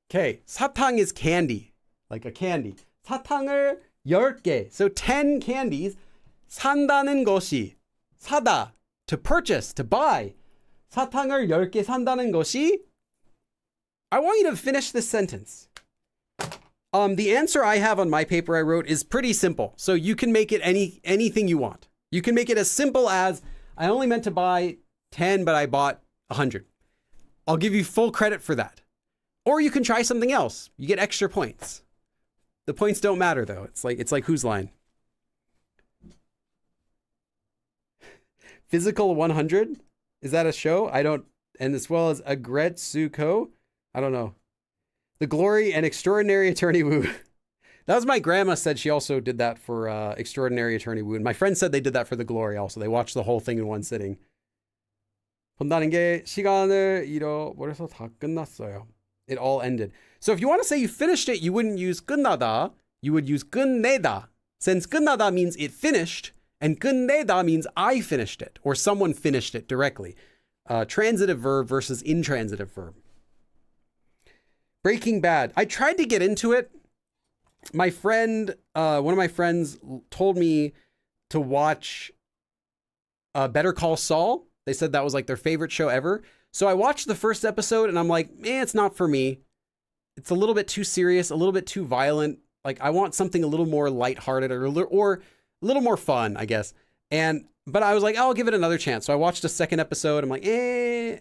Okay, 사탕 is candy, like a candy. 사탕을 10개, so 10 candies. 산다는 것이, 사다, to purchase, to buy. 사탕을 10개 산다는 것이. I want you to finish this sentence. The answer I have on my paper I wrote is pretty simple. So you can make it anything you want. You can make it as simple as, I only meant to buy 10, but I bought 100. I'll give you full credit for that. Or you can try something else. You get extra points. The points don't matter though. It's like Whose Line? Physical 100? Is that a show? I don't, and as well as Agretsuko? I don't know. The Glory and Extraordinary Attorney Woo. That was my grandma said she also did that for Extraordinary Attorney Woo. And my friend said they did that for The Glory also. They watched the whole thing in one sitting. 본다는 게 시간을 잃어버려서 다 끝났어요. It all ended. So if you want to say you finished it, you wouldn't use 끝나다. You would use 끝내다. Since 끝나다 means it finished, and 끝내다 means I finished it, or someone finished it directly. Transitive verb versus intransitive verb. Breaking Bad. I tried to get into it. My friend, one of my friends told me to watch Better Call Saul. They said that was like their favorite show ever. So I watched the first episode and I'm like, it's not for me. It's a little bit too serious, a little bit too violent. Like I want something a little more lighthearted or a little more fun, I guess. But I was like, I'll give it another chance. So I watched a second episode. I'm like,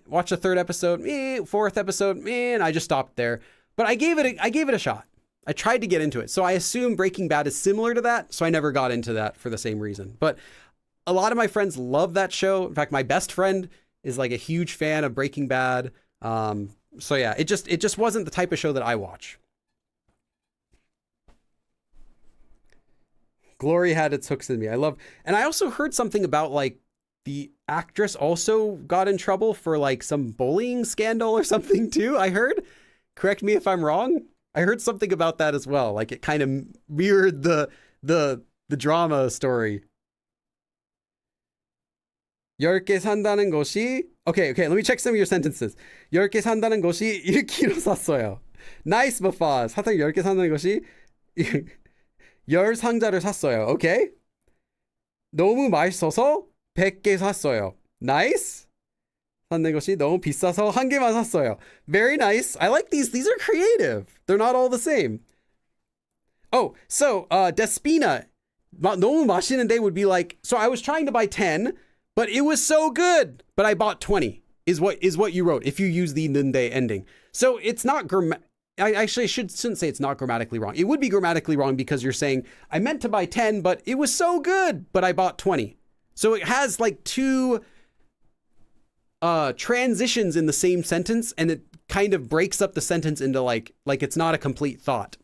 watch a third episode, fourth episode, and I just stopped there. But I gave it a shot. I tried to get into it. So I assume Breaking Bad is similar to that. So I never got into that for the same reason. But a lot of my friends love that show. In fact, my best friend is like a huge fan of Breaking Bad. So yeah, it just wasn't the type of show that I watch. Glory had its hooks in me. And I also heard something about like the actress also got in trouble for like some bullying scandal or something too. I heard, correct me if I'm wrong. I heard something about that as well. Like it kind of mirrored the drama story. 10개 산다는 것이 Okay, let me check some of your sentences. 10개 산다는 것이 1kg 샀어요. Nice, Mafaz. 사탕 10개 산다는 것이 10상자를 샀어요. Okay? 너무 맛있어서 100개 샀어요. Nice. 샀는 것이 너무 비싸서 한 개만 샀어요. Very nice. I like these. These are creative. They're not all the same. Oh, so Despina. 너무 맛있는데 would be like, so I was trying to buy 10, but it was so good, but I bought 20 is what you wrote if you use the nunde ending. So it's not I actually shouldn't say it's not grammatically wrong. It would be grammatically wrong because you're saying I meant to buy 10, but it was so good, but I bought 20. So it has like two transitions in the same sentence, and it kind of breaks up the sentence into like it's not a complete thought.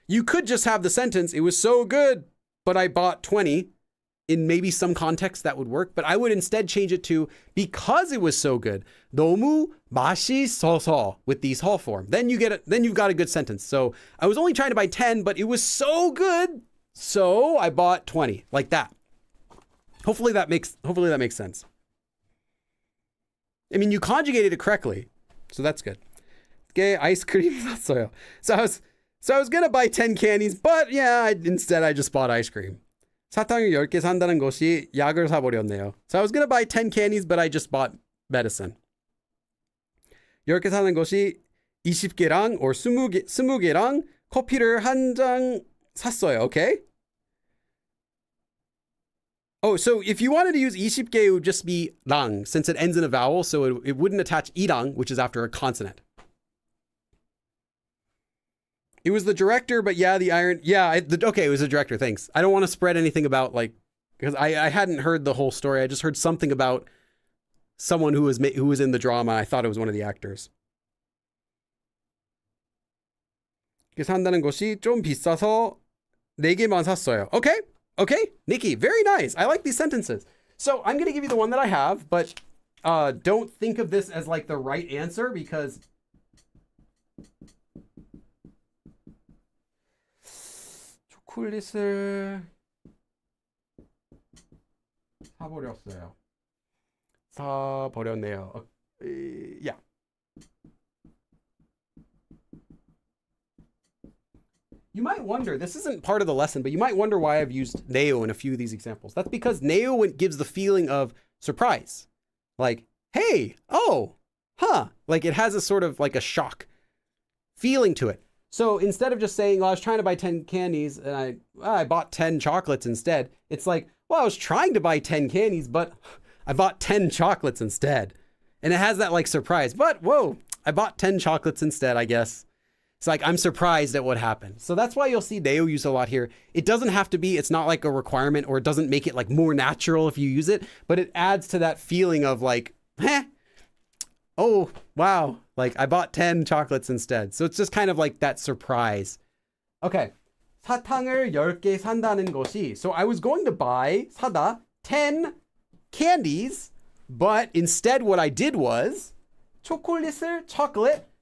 You could just have the sentence, it was so good, but I bought 20. In maybe some context that would work, but I would instead change it to because it was so good. 너무 맛있어서 with these whole form. Then you've got a good sentence. So I was only trying to buy 10, but it was so good, so I bought 20. Like that. Hopefully that makes sense. I mean, you conjugated it correctly, so that's good. Okay, ice cream 샀어요. So I was gonna buy 10 candies, but yeah, instead I just bought ice cream. 사탕을 10개 산다는 것이 약을 사버렸네요. So I was gonna buy 10 candies, but I just bought medicine. 10개 사는 것이 20개랑 or 20개랑 커피를 한 장 샀어요. Okay? Oh, so if you wanted to use 20개, it would just be 랑, since it ends in a vowel, so it wouldn't attach 이랑, which is after a consonant. It was the director, but yeah, the iron. Yeah, okay, it was the director. Thanks. I don't want to spread anything about because I hadn't heard the whole story. I just heard something about someone who was in the drama. I thought it was one of the actors. 산다는 것이 좀 비싸서 4개만 샀어요. Okay, Nikki, very nice. I like these sentences. So I'm gonna give you the one that I have, but don't think of this as like the right answer because. 초콜릿을 사버렸네요. Yeah. You might wonder, this isn't part of the lesson, but you might wonder why I've used neo in a few of these examples. That's because neo gives the feeling of surprise. Like, hey, oh, huh. Like it has a sort of like a shock feeling to it. So instead of just saying, well, I was trying to buy 10 candies and I bought 10 chocolates instead, it's like, well, I was trying to buy 10 candies, but I bought 10 chocolates instead. And it has that like surprise, but whoa, I bought 10 chocolates instead, I guess. It's like, I'm surprised at what happened. So that's why you'll see neo used a lot here. It doesn't have to be, it's not like a requirement or it doesn't make it like more natural if you use it, but it adds to that feeling of like, oh, wow. Like I bought 10 chocolates instead. So it's just kind of like that surprise. Okay. 사탕을 10개 산다는 것이. So I was going to buy, 사다, 10 candies, but instead what I did was chocolate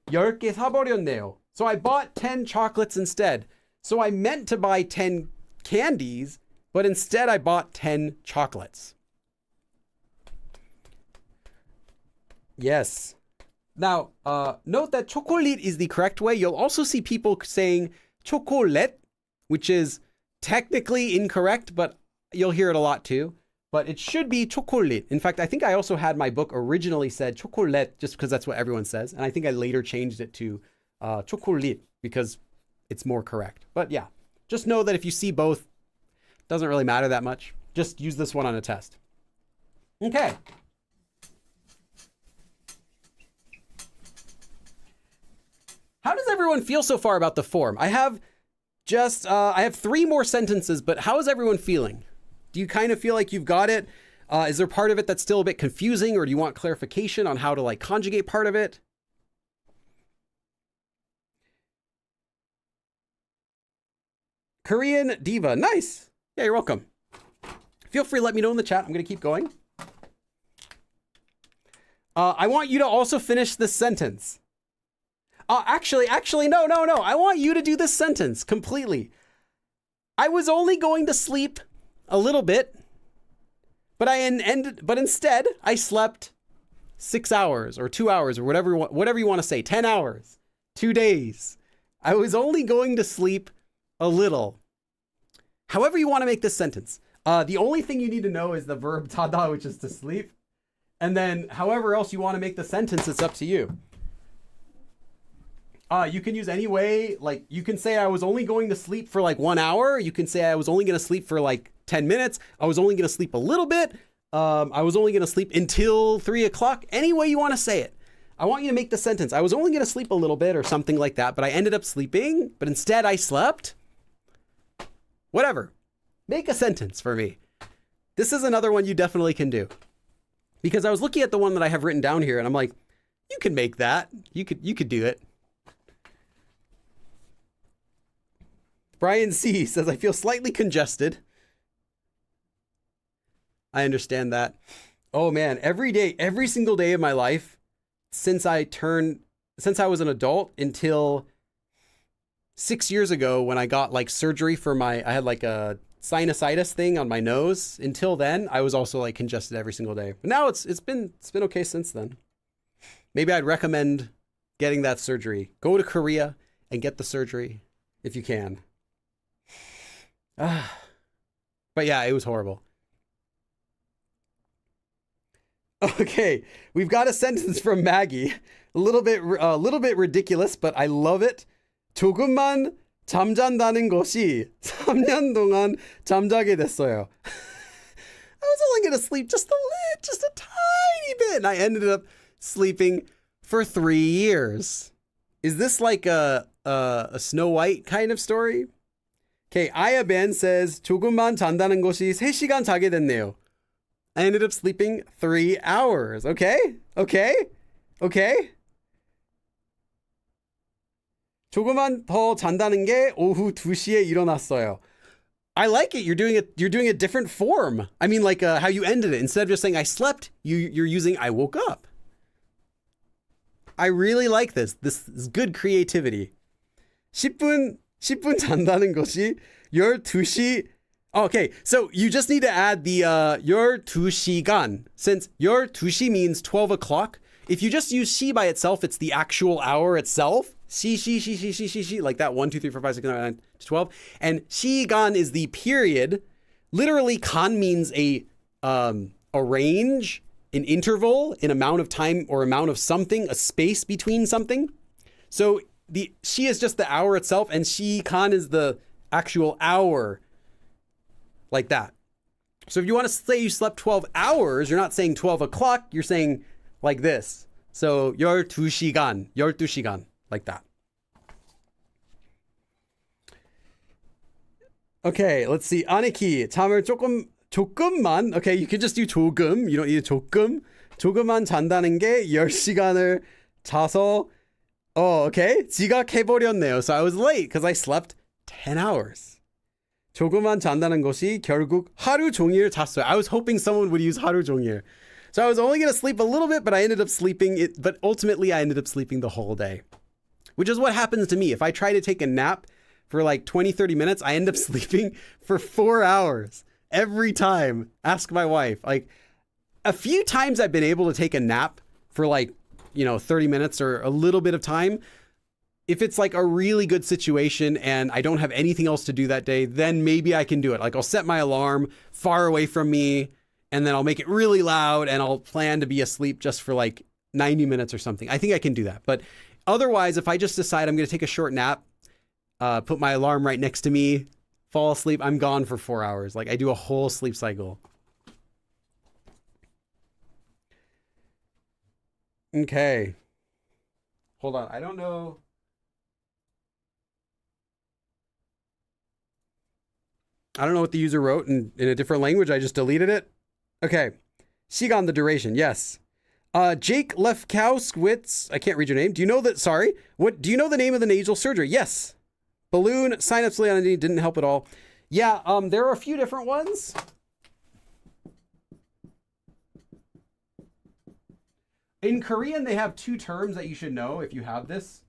10개 사버렸네요. So I bought 10 chocolates instead. So I meant to buy 10 candies, but instead I bought 10 chocolates. Yes. Now, note that chocolate is the correct way. You'll also see people saying chocolate, which is technically incorrect, but you'll hear it a lot too. But it should be chocolate. In fact, I think I also had my book originally said chocolate, just because that's what everyone says. And I think I later changed it to chocolate because it's more correct. But yeah, just know that if you see both, it doesn't really matter that much. Just use this one on a test. Okay. How does everyone feel so far about the form? I have 3 more sentences, but how is everyone feeling? Do you kind of feel like you've got it? Is there part of it that's still a bit confusing, or do you want clarification on how to like conjugate part of it? Korean diva, nice. Yeah, you're welcome. Feel free to let me know in the chat. I'm going to keep going. I want you to also finish this sentence. Actually, no. I want you to do this sentence completely. I was only going to sleep a little bit, but instead I slept 6 hours or 2 hours or whatever you want to say, 10 hours, 2 days. I was only going to sleep a little. However you want to make this sentence. The only thing you need to know is the verb tada, which is to sleep. And then however else you want to make the sentence, it's up to you. You can use any way, like you can say I was only going to sleep for like 1 hour. You can say I was only going to sleep for like 10 minutes. I was only going to sleep a little bit. I was only going to sleep until 3 o'clock. Any way you want to say it. I want you to make the sentence. I was only going to sleep a little bit or something like that, but I ended up sleeping, but instead I slept. Whatever. Make a sentence for me. This is another one you definitely can do. Because I was looking at the one that I have written down here and I'm like, you can make that. You could do it. Brian C says, I feel slightly congested. I understand that. Oh man, every single day of my life, since I was an adult until 6 years ago when I got like surgery I had like a sinusitis thing on my nose. Until then, I was also like congested every single day. But now it's been okay since then. maybe I'd recommend getting that surgery. Go to Korea and get the surgery if you can. But yeah, it was horrible. Okay, we've got a sentence from Maggie. A little bit ridiculous, but I love it. 조금만 잠잔다는 것이 3년 동안 잠자게 됐어요. I was only going to sleep just a tiny bit, and I ended up sleeping for 3 years. Is this like a Snow White kind of story? Okay, Aya Ben says 조금만 잔다는 것이 3시간 자게 됐네요. I ended up sleeping 3 hours. Okay. 조금만 더 잔다는 게 오후 2시에 일어났어요. I like it. You're doing a different form. I mean, like how you ended it. Instead of just saying I slept, you're using I woke up. I really like this. This is good creativity. 10분 잔다는 것이 12시. Okay, so you just need to add the 12시간. Since 12시 means 12 o'clock, if you just use 시 by itself, it's the actual hour itself. 시, like that. 1, 2, 3, 4, 5, 6, 7, 8, 9, 12. And 시간 is the period. Literally, 간 means a range, an interval, an amount of time or amount of something, a space between something. So the 시 is just the hour itself, and 시간 is the actual hour, like that. So if you want to say you slept 12 hours, you're not saying 12 o'clock, you're saying like this. So 12시간, like that. Okay, let's see. Aniki, 잠을 조금만. Okay, you can just do 조금. You don't need 조금. 조금만 잔다는 게 10시간을 자서. Oh, okay. 지각해버렸네요. So I was late because I slept 10 hours. 조금만 잔다는 것이 결국 하루 종일 잤어요. I was hoping someone would use 하루 종일. So I was only going to sleep a little bit, but I ended up sleeping it. But ultimately, I ended up sleeping the whole day, which is what happens to me. If I try to take a nap for like 20, 30 minutes, I end up sleeping for 4 hours every time. Ask my wife. Like a few times I've been able to take a nap for like, 30 minutes or a little bit of time. If it's like a really good situation and I don't have anything else to do that day, then maybe I can do it. Like I'll set my alarm far away from me, and then I'll make it really loud, and I'll plan to be asleep just for like 90 minutes or something. I think I can do that. But otherwise, if I just decide I'm going to take a short nap, put my alarm right next to me, fall asleep, I'm gone for 4 hours. Like I do a whole sleep cycle. Okay. Hold on. I don't know. I don't know what the user wrote in a different language. I just deleted it. Okay. 시간, the duration. Yes. Jake Lefkowitz. I can't read your name. Do you know that? Sorry. What? Do you know the name of the nasal surgery? Yes. Balloon, synapse leonity didn't help at all. Yeah. There are a few different ones. In Korean, they have 2 terms that you should know if you have this.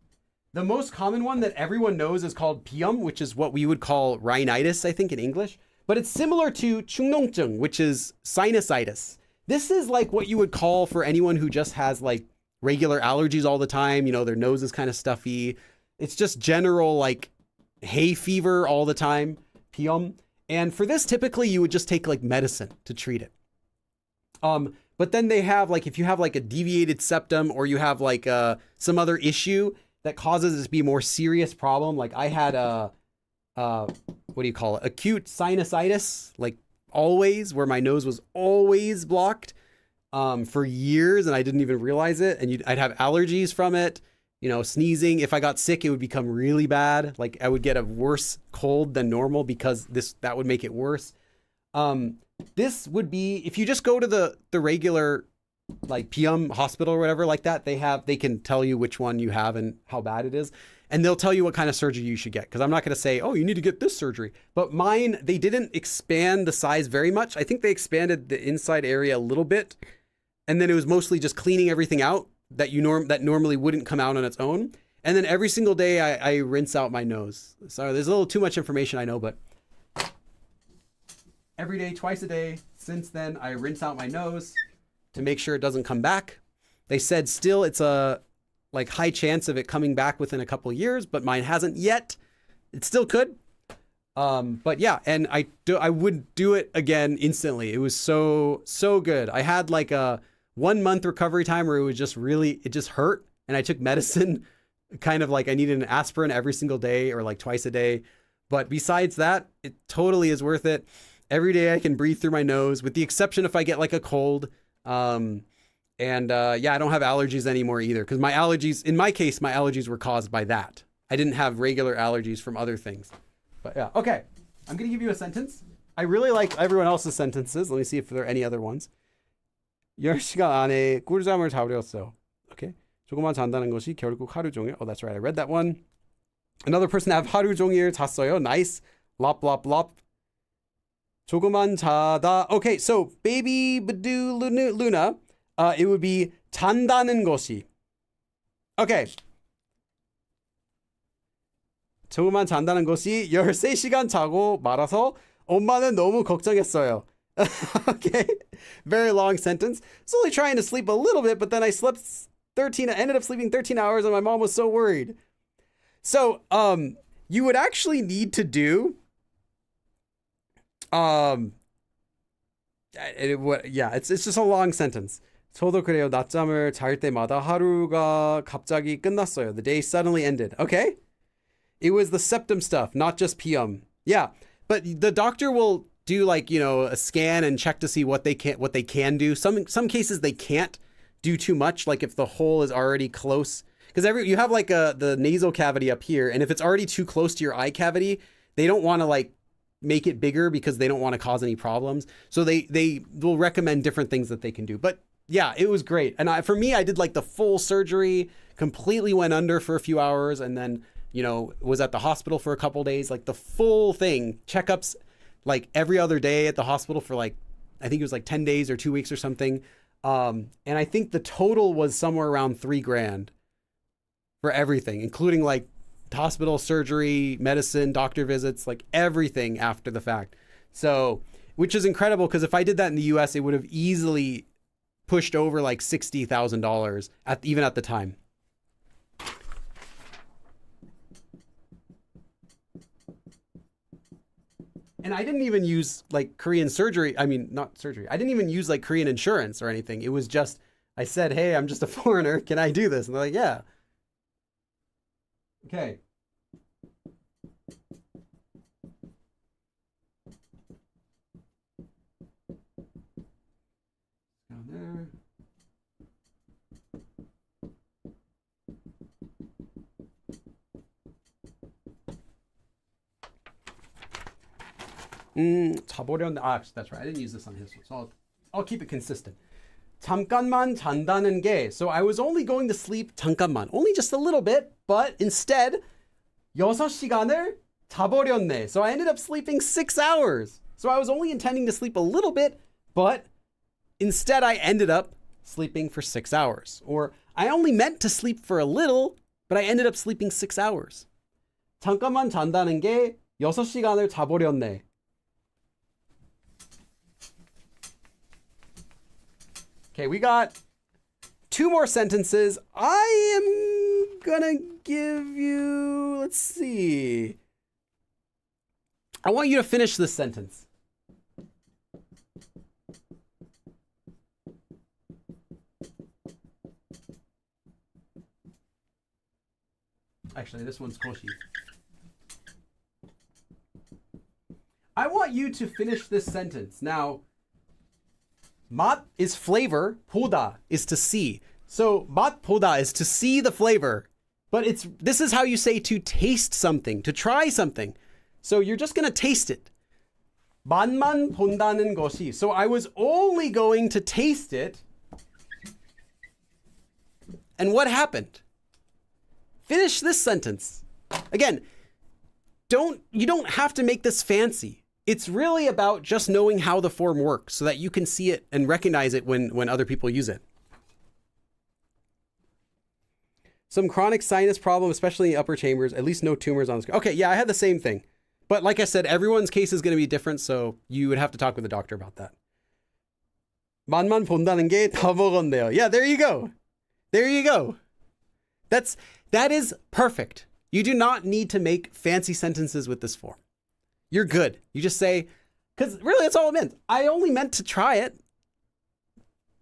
The most common one that everyone knows is called 비염, which is what we would call rhinitis, I think, in English. But it's similar to 충농증, which is sinusitis. This is like what you would call for anyone who just has like regular allergies all the time. Their nose is kind of stuffy. It's just general like hay fever all the time, 비염. And for this, typically you would just take like medicine to treat it. But then they have like, if you have like a deviated septum or you have like some other issue that causes it to be a more serious problem. Like I had what do you call it? Acute sinusitis, like always, where my nose was always blocked for years and I didn't even realize it. And I'd have allergies from it, sneezing. If I got sick, it would become really bad. Like I would get a worse cold than normal because that would make it worse. This would be, if you just go to the regular like PM hospital or whatever like that, they can tell you which one you have and how bad it is. And they'll tell you what kind of surgery you should get. Because I'm not going to say, oh, you need to get this surgery. But mine, they didn't expand the size very much. I think they expanded the inside area a little bit. And then it was mostly just cleaning everything out that that normally wouldn't come out on its own. And then every single day I rinse out my nose. Sorry, there's a little too much information, I know, but every day, twice a day, since then, I rinse out my nose to make sure it doesn't come back. They said still it's a like high chance of it coming back within a couple of years, but mine hasn't yet. It still could. But yeah, and I would do it again instantly. It was so good. I had like a 1 month recovery time where it just hurt. And I took medicine kind of like I needed an aspirin every single day or like twice a day. But besides that, it totally is worth it. Every day I can breathe through my nose, with the exception if I get like a cold. Yeah, I don't have allergies anymore either, because my allergies, in my case, my allergies were caused by that. I didn't have regular allergies from other things. But yeah, okay. I'm going to give you a sentence. I really like everyone else's sentences. Let me see if there are any other ones. 10시간 안에 꿀잠을 자버렸어. Okay. 조금만 잔다는 것이 결국 하루 종일. Oh, that's right. I read that one. Another person have 하루 종일 잤어요. Nice. Lop, lop, lop. 조금만 자다. Okay, so baby Badoo Luna, it would be 잔다는 것이. Okay. 조금만 잔다는 것이 13시간 자고 말아서 엄마는 너무 걱정했어요. Okay. Very long sentence. I was only trying to sleep a little bit, but then I ended up sleeping 13 hours and my mom was so worried. So, you would actually need to do, it's just a long sentence. 저도 그래요. 낮잠을 잘 때마다 하루가 갑자기 끝났어요. The day suddenly ended. Okay. It was the septum stuff, not just PM. Yeah. But the doctor will do like, a scan and check to see what they can do. Some cases they can't do too much. Like if the hole is already close, because you have like the nasal cavity up here. And if it's already too close to your eye cavity, they don't want to like make it bigger because they don't want to cause any problems. So they will recommend different things that they can do. But yeah, it was great. And for me, I did like the full surgery, completely went under for a few hours, and then, was at the hospital for a couple days, like the full thing, checkups like every other day at the hospital for like, I think it was like 10 days or 2 weeks or something. And I think the total was somewhere around $3,000 for everything, including like hospital, surgery, medicine, doctor visits, like everything after the fact. So, which is incredible, because if I did that in the US, it would have easily pushed over like $60,000 even at the time. And I didn't even use like Korean surgery. I mean, not surgery. I didn't even use like Korean insurance or anything. It was just, I said, hey, I'm just a foreigner. Can I do this? And they're like, yeah. Okay. Down there. That's right. I didn't use this on his one, so I'll keep it consistent. 잠깐만 잔다는 게. So I was only going to sleep 잠깐만, only just a little bit, but instead 6시간을 자버렸네. So I ended up sleeping 6 hours. So I was only intending to sleep a little bit, but instead I ended up sleeping for 6 hours. Or I only meant to sleep for a little, but I ended up sleeping 6 hours. 잠깐만 잔다는 게 6시간을 자버렸네. Okay, we got 2 more sentences. I am gonna give you, let's see. I want you to finish this sentence. Actually, this one's Koshi. I want you to finish this sentence. Now, 맛 is flavor, 보다 is to see. So 맛 보다 is to see the flavor, but this is how you say to taste something, to try something. So you're just gonna taste it. 맛만 본다는 것이. So I was only going to taste it. And what happened? Finish this sentence. Again, you don't have to make this fancy. It's really about just knowing how the form works so that you can see it and recognize it when other people use it. Some chronic sinus problem, especially in upper chambers, at least no tumors on the screen. Okay, yeah, I had the same thing. But like I said, everyone's case is going to be different, so you would have to talk with the doctor about that. 맛만 본다는 게 다 먹었네요. Yeah, there you go. There you go. That is perfect. You do not need to make fancy sentences with this form. You're good. You just say, because really that's all it meant. I only meant to try it.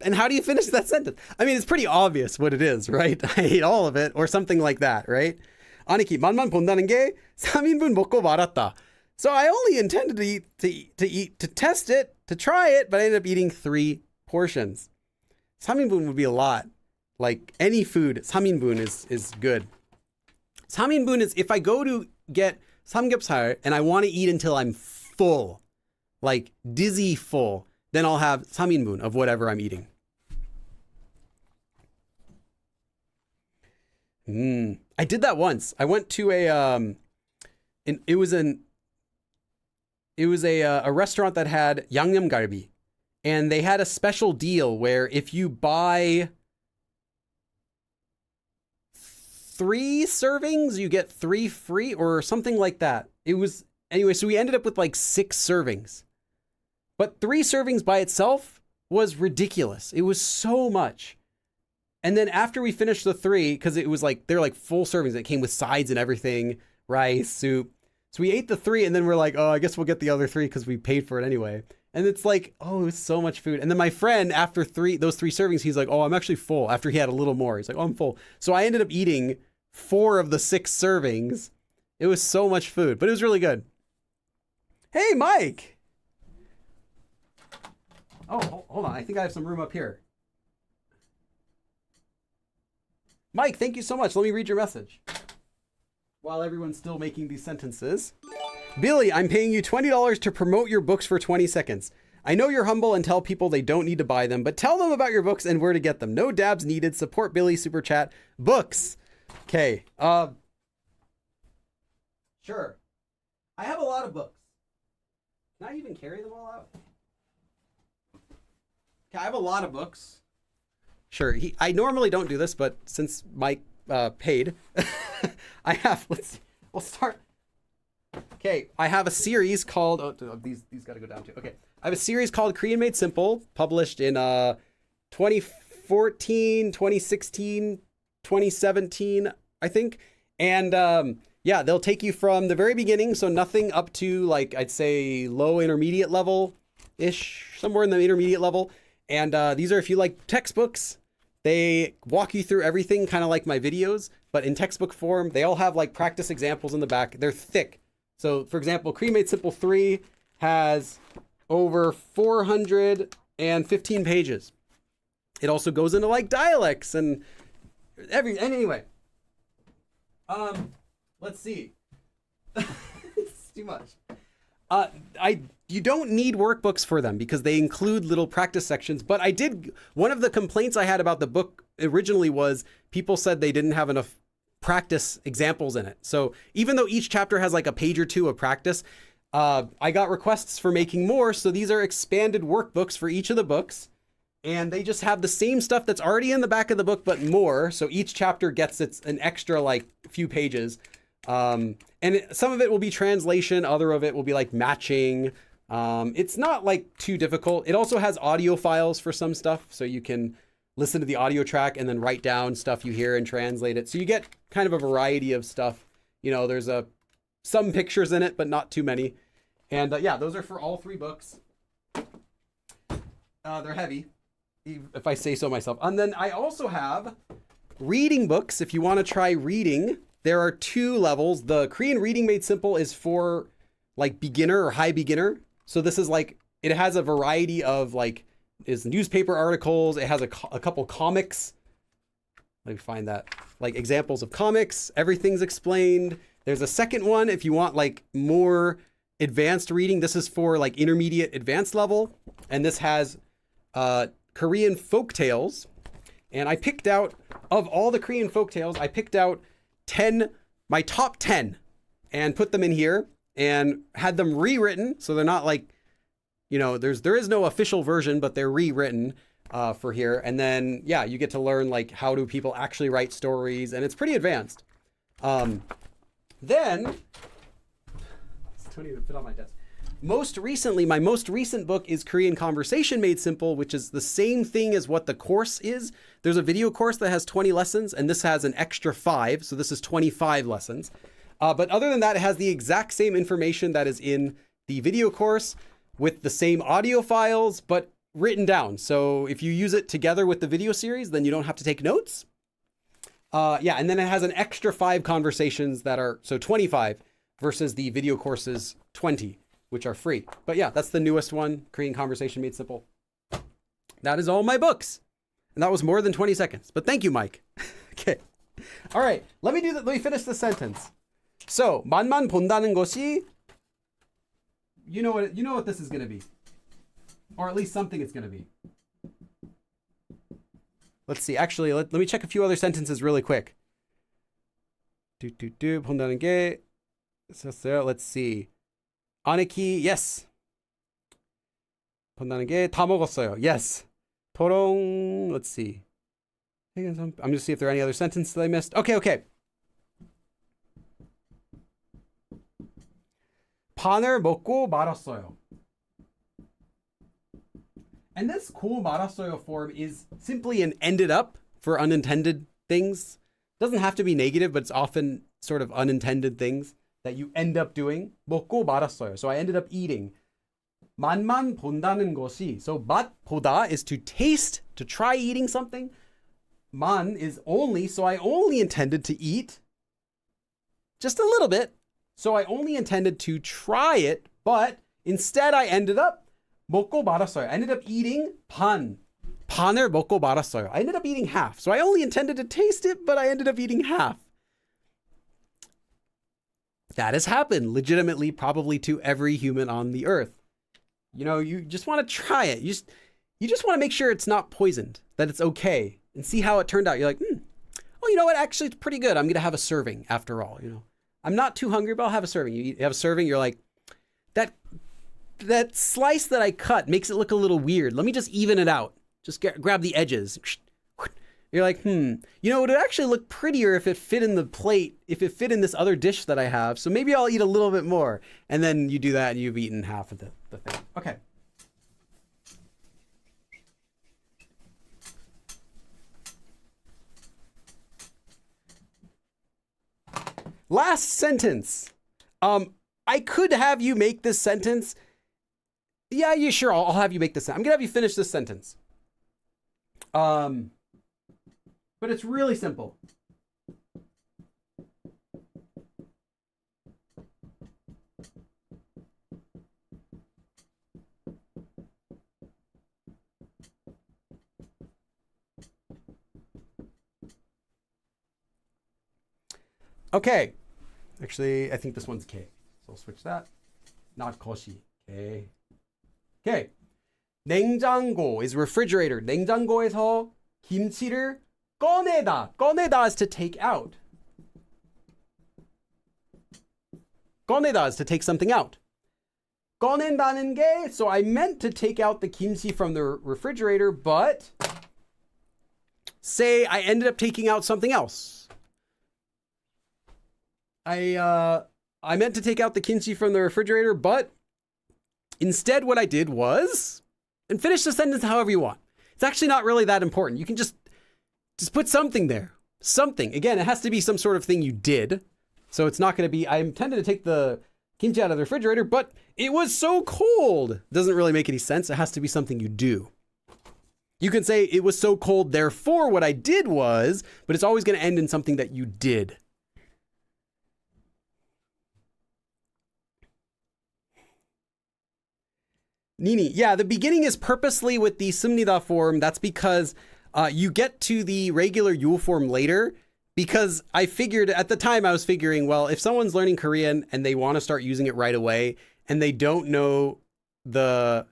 And how do you finish that sentence? I mean, it's pretty obvious what it is, right? I ate all of it or something like that, right? 아니키 맛만 본다는 게 3인분 먹고 말았다. So I only intended to test it, to try it, but I ended up eating 3 portions. 3인분 would be a lot. Like any food, 3인분 is good. 3인분 is if I go to get samgyeopsal and I want to eat until I'm full, like dizzy full, then I'll have 3인분 of whatever I'm eating. I did that once. I went to a restaurant that had 양념 갈비, and they had a special deal where if you buy 3 servings, you get 3 free or something like that. Anyway, so we ended up with like 6 servings. But 3 servings by itself was ridiculous. It was so much. And then after we finished the 3, because it was like, they're like full servings. It came with sides and everything, rice, soup. So we ate the 3 and then we're like, oh, I guess we'll get the other 3 because we paid for it anyway. And it's like, oh, it was so much food. And then my friend, after those 3 servings, he's like, oh, I'm actually full. After he had a little more, he's like, oh, I'm full. So I ended up eating 4 of the 6 servings. It was so much food, but it was really good. Hey, Mike. Oh, hold on. I think I have some room up here. Mike, thank you so much. Let me read your message while everyone's still making these sentences. Billy, I'm paying you $20 to promote your books for 20 seconds. I know you're humble and tell people they don't need to buy them, but tell them about your books and where to get them. No dabs needed. Support Billy Super Chat. Books. Okay. Sure. I have a lot of books. Can I even carry them all out? Okay, I have a lot of books. Sure. I normally don't do this, but since Mike paid, I have. We'll start. Okay, I have a series called. Oh, these got to go down too. Okay, I have a series called Korean Made Simple, published in 2014, 2016, 2017, I think. And yeah, they'll take you from the very beginning, so nothing up to like I'd say low intermediate level ish, somewhere in the intermediate level. And these are if you like textbooks. They walk you through everything, kind of like my videos, but in textbook form. They all have like practice examples in the back. They're thick. So, for example, Korean Made Simple 3 has over 415 pages. It also goes into like dialects and anyway. Let's see. It's too much. You don't need workbooks for them because they include little practice sections. But one of the complaints I had about the book originally was people said they didn't have enough practice examples in it. So even though each chapter has like a page or 2 of practice, I got requests for making more. So these are expanded workbooks for each of the books. And they just have the same stuff that's already in the back of the book, but more. So each chapter gets an extra like few pages. And some of it will be translation. Other of it will be like matching. It's not like too difficult. It also has audio files for some stuff. So you can listen to the audio track and then write down stuff you hear and translate it. So you get kind of a variety of stuff. You know, there's some pictures in it, but not too many. And yeah, those are for all 3 books. They're heavy, if I say so myself. And then I also have reading books. If you want to try reading, there are 2 levels. The Korean Reading Made Simple is for like beginner or high beginner. So this is like, it has a variety of like, is newspaper articles. It has a couple comics. Let me find that. Like examples of comics. Everything's explained. There's a second one if you want like more advanced reading. This is for like intermediate advanced level. And this has Korean folk tales. And I picked out, of all the Korean folk tales, I picked out my top 10 and put them in here and had them rewritten. So they're not like, you know, there is no official version, but they're rewritten for here. And then, yeah, you get to learn like how do people actually write stories, and it's pretty advanced. Then, don't even fit on my desk. My most recent book is Korean Conversation Made Simple, which is the same thing as what the course is, There's a video course that has 20 lessons, and this has an extra 5. So this is 25 lessons. But other than that, it has the exact same information that is in the video course with the same audio files, but written down. So if you use it together with the video series, then you don't have to take notes. And then it has an extra 5 conversations that are, so 25 versus the video courses 20, which are free. But yeah, that's the newest one, Korean Conversation Made Simple. That is all my books. And that was more than 20 seconds. But thank you, Mike. Okay. All right. Let me finish the sentence. So, 만만 본다는 것이, you know what this is going to be. Or at least something it's going to be. Let's see. Actually, let me check a few other sentences really quick. 본다는 게 있었어요. Let's see. 아내키, yes. 본다는 게 다 먹었어요. Yes. 토롱, let's see. I'm going to see if there are any other sentences that I missed. Okay. 반을 먹고 말았어요. And this 고 말았어요 form is simply an ended up for unintended things. Doesn't have to be negative, but it's often sort of unintended things that you end up doing. 먹고 말았어요. So I ended up eating. 맛만 본다는 것이, so 맛 보다 is to taste, to try eating something. 만 is only, so I only intended to eat just a little bit. So I only intended to try it, but instead I ended up 먹고 말았어요. I ended up eating 반을 먹고 말았어요. I ended up eating half. So I only intended to taste it, but I ended up eating half. That has happened legitimately, probably to every human on the earth. You know, you just want to try it. You just want to make sure it's not poisoned, that it's okay, and see how it turned out. You're like, oh, you know what? Actually, it's pretty good. I'm going to have a serving after all. You know, I'm not too hungry, but I'll have a serving. You have a serving. You're like, that slice that I cut makes it look a little weird. Let me just even it out. Just grab the edges. You're like, you know, it would actually look prettier if it fit in the plate, if it fit in this other dish that I have. So maybe I'll eat a little bit more. And then you do that and you've eaten half of the thing. Okay. Last sentence. I could have you make this sentence. Yeah, sure. I'll have you make this. I'm going to have you finish this sentence. But it's really simple. Okay. Actually, I think this one's K. So I'll switch that. Not koshi. K. Okay. 냉장고 is refrigerator. 냉장고에서 김치를 꺼내다. 꺼내다 is to take out. 꺼내다 is to take something out. 꺼낸다는 게, so I meant to take out the kimchi from the refrigerator, but say I ended up taking out something else. I meant to take out the kimchi from the refrigerator, but instead what I did was, and finish the sentence however you want. It's actually not really that important. You can just put something there. Something. Again, it has to be some sort of thing you did. So it's not going to be, I intended to take the kimchi out of the refrigerator, but it was so cold. Doesn't really make any sense. It has to be something you do. You can say it was so cold, therefore what I did was, but it's always going to end in something that you did. Nini, yeah, the beginning is purposely with the 씁니다 form. That's because you get to the regular Yule form later, because I figured at the time I was figuring, well, if someone's learning Korean and they want to start using it right away and they don't know the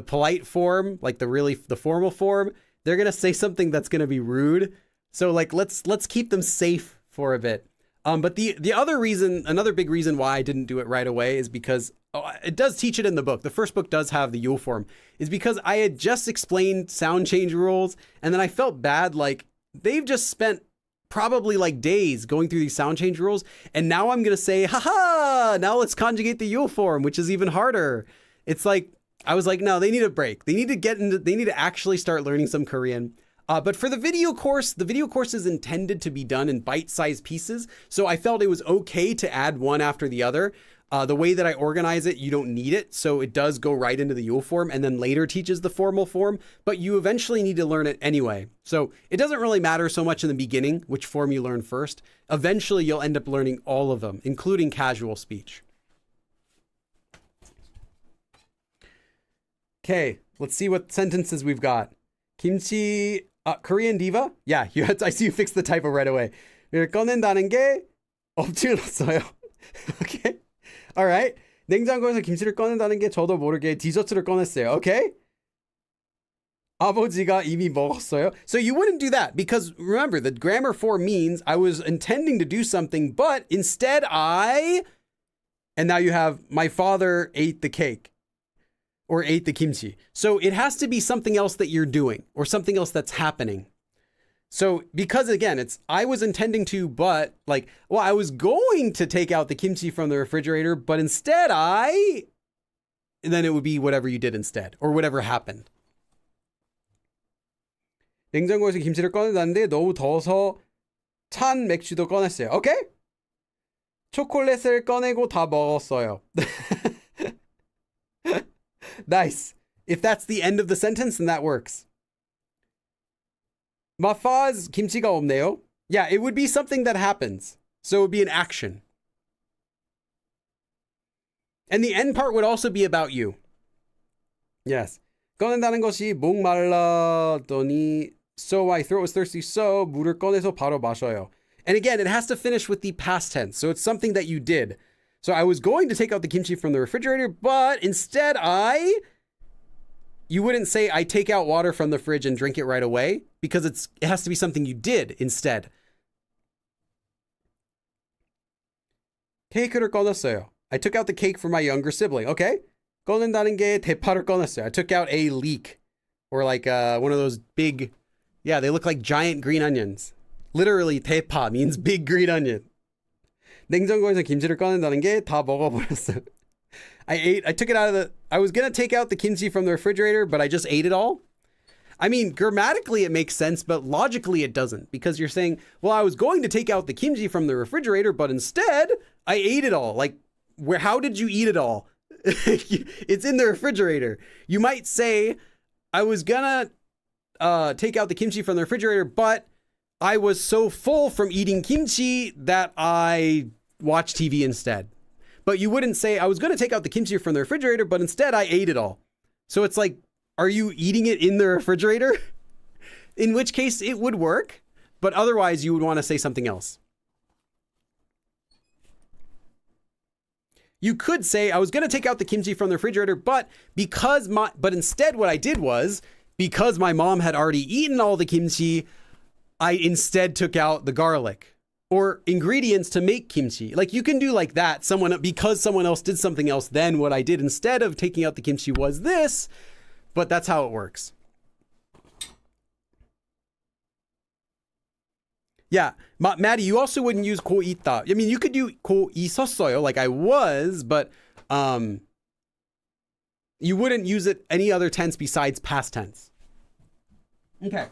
polite form, like the formal form, they're going to say something that's going to be rude. So like, let's keep them safe for a bit. But the other reason, another big reason why I didn't do it right away is because it does teach it in the book. The first book does have the Yule form. Is because I had just explained sound change rules, and then I felt bad. Like they've just spent probably like days going through these sound change rules, and now I'm gonna say, haha, now let's conjugate the Yule form, which is even harder. It's like I was like, no, they need a break. They need to actually start learning some Korean. But for the video course is intended to be done in bite-sized pieces. So I felt it was okay to add one after the other. The way that I organize it, you don't need it. So it does go right into the Yule form and then later teaches the formal form, but you eventually need to learn it anyway. So it doesn't really matter so much in the beginning, which form you learn first. Eventually you'll end up learning all of them, including casual speech. Okay, let's see what sentences we've got. Kimchi, Korean diva? Yeah, I see you fixed the typo right away. 꺼낸다는 게 엎질렀어요. Okay. All right. 냉장고에서 김치를 꺼낸다는 게 저도 모르게 디저트를 꺼냈어요. Okay. 아버지가 이미 먹었어요. So you wouldn't do that because remember the grammar form means I was intending to do something, but instead and now you have my father ate the cake or ate the kimchi. So it has to be something else that you're doing or something else that's happening. So because again, it's I was intending to, but like, well, I was going to take out the kimchi from the refrigerator, but instead and then it would be whatever you did instead or whatever happened. 냉장고에서 김치를 꺼내놨는데 너무 더워서 찬 맥주도 꺼냈어요. Okay? 초콜릿을 꺼내고 다 먹었어요. Nice. If that's the end of the sentence, then that works. 마파's 김치가 없네요. Yeah, it would be something that happens. So it would be an action. And the end part would also be about you. Yes. 꺼낸다는 것이 목말랐더니 so my throat was thirsty so 물을 꺼내서 바로 마셔요. And again, it has to finish with the past tense. So it's something that you did. So I was going to take out the kimchi from the refrigerator, but instead you wouldn't say I take out water from the fridge and drink it right away because it has to be something you did instead. 케이크를 꺼냈어요. I took out the cake for my younger sibling. Okay. 꺼낸다는 게 대파를 꺼냈어요. I took out a leek or like one of those big, yeah, they look like giant green onions. Literally 대파 means big green onion. 냉장고에서 김치를 꺼낸다는 게 다 먹어버렸어요. I took it out of I was going to take out the kimchi from the refrigerator, but I just ate it all. I mean, grammatically it makes sense, but logically it doesn't because you're saying, well, I was going to take out the kimchi from the refrigerator, but instead I ate it all. Like, how did you eat it all? It's in the refrigerator. You might say, I was going to take out the kimchi from the refrigerator, but I was so full from eating kimchi that I watched TV instead. But you wouldn't say, I was going to take out the kimchi from the refrigerator, but instead I ate it all. So it's like, are you eating it in the refrigerator? In which case it would work, but otherwise you would want to say something else. You could say, I was going to take out the kimchi from the refrigerator, but instead what I did was, because my mom had already eaten all the kimchi, I instead took out the garlic. Or ingredients to make kimchi. Like you can do like that. Because someone else did something else, then what I did instead of taking out the kimchi was this, but that's how it works. Yeah, Maddie, you also wouldn't use 고 있다. I mean, you could do 고 있었어요, like I was, but you wouldn't use it any other tense besides past tense. Okay.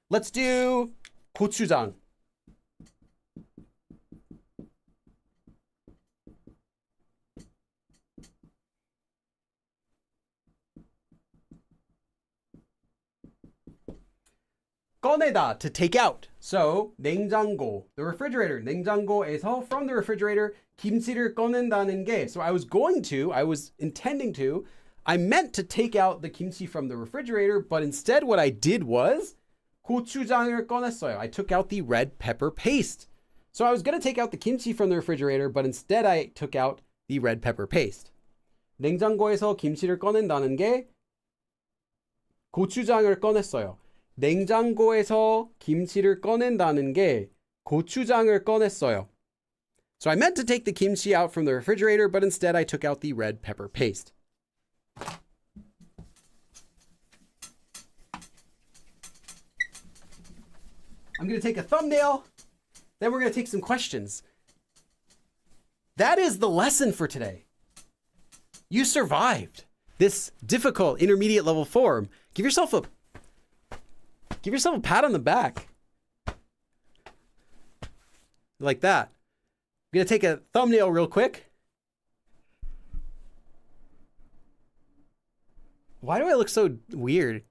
Let's do 고추장. 꺼내다, to take out. So 냉장고, the refrigerator. 냉장고에서, from the refrigerator, 김치를 꺼낸다는 게. So I was intending to, I meant to take out the kimchi from the refrigerator, but instead what I did was 고추장을 꺼냈어요. I took out the red pepper paste. So I was going to take out the kimchi from the refrigerator, but instead I took out the red pepper paste. 냉장고에서 김치를 꺼낸다는 게 고추장을 꺼냈어요. 냉장고에서 김치를 꺼낸다는 게 고추장을 꺼냈어요. So I meant to take the kimchi out from the refrigerator, but instead I took out the red pepper paste. I'm going to take a thumbnail, then we're going to take some questions. That is the lesson for today. You survived. this difficult intermediate level form. Give yourself a pat on the back. Like that. I'm going to take a thumbnail real quick. Why do I look so weird?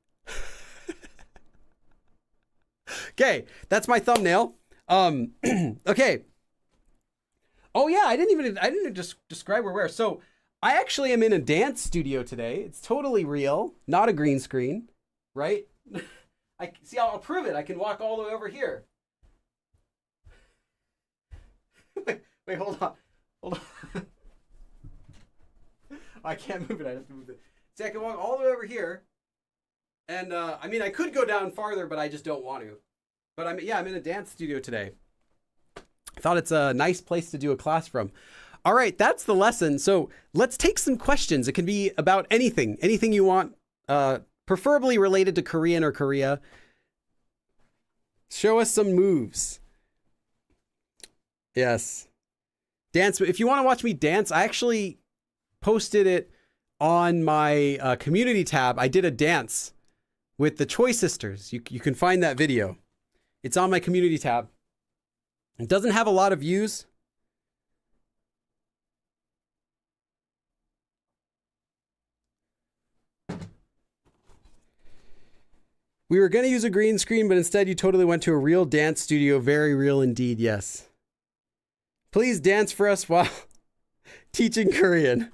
Okay, that's my thumbnail. Okay. Oh yeah, I didn't just describe where. So I actually am in a dance studio today. It's totally real, not a green screen, right? I'll prove it. I can walk all the way over here. Wait, hold on. I can't move it. I have to move it. See, I can walk all the way over here. And I mean, I could go down farther, but I just don't want to. But I'm in a dance studio today. I thought it's a nice place to do a class from. All right, that's the lesson. So let's take some questions. It can be about anything you want, preferably related to Korean or Korea. Show us some moves. Yes. Dance. If you want to watch me dance, I actually posted it on my community tab. I did a dance with the Choi sisters. You can find that video. It's on my community tab. It doesn't have a lot of views. We were going to use a green screen, but instead you totally went to a real dance studio. Very real indeed, yes. Please dance for us while teaching Korean.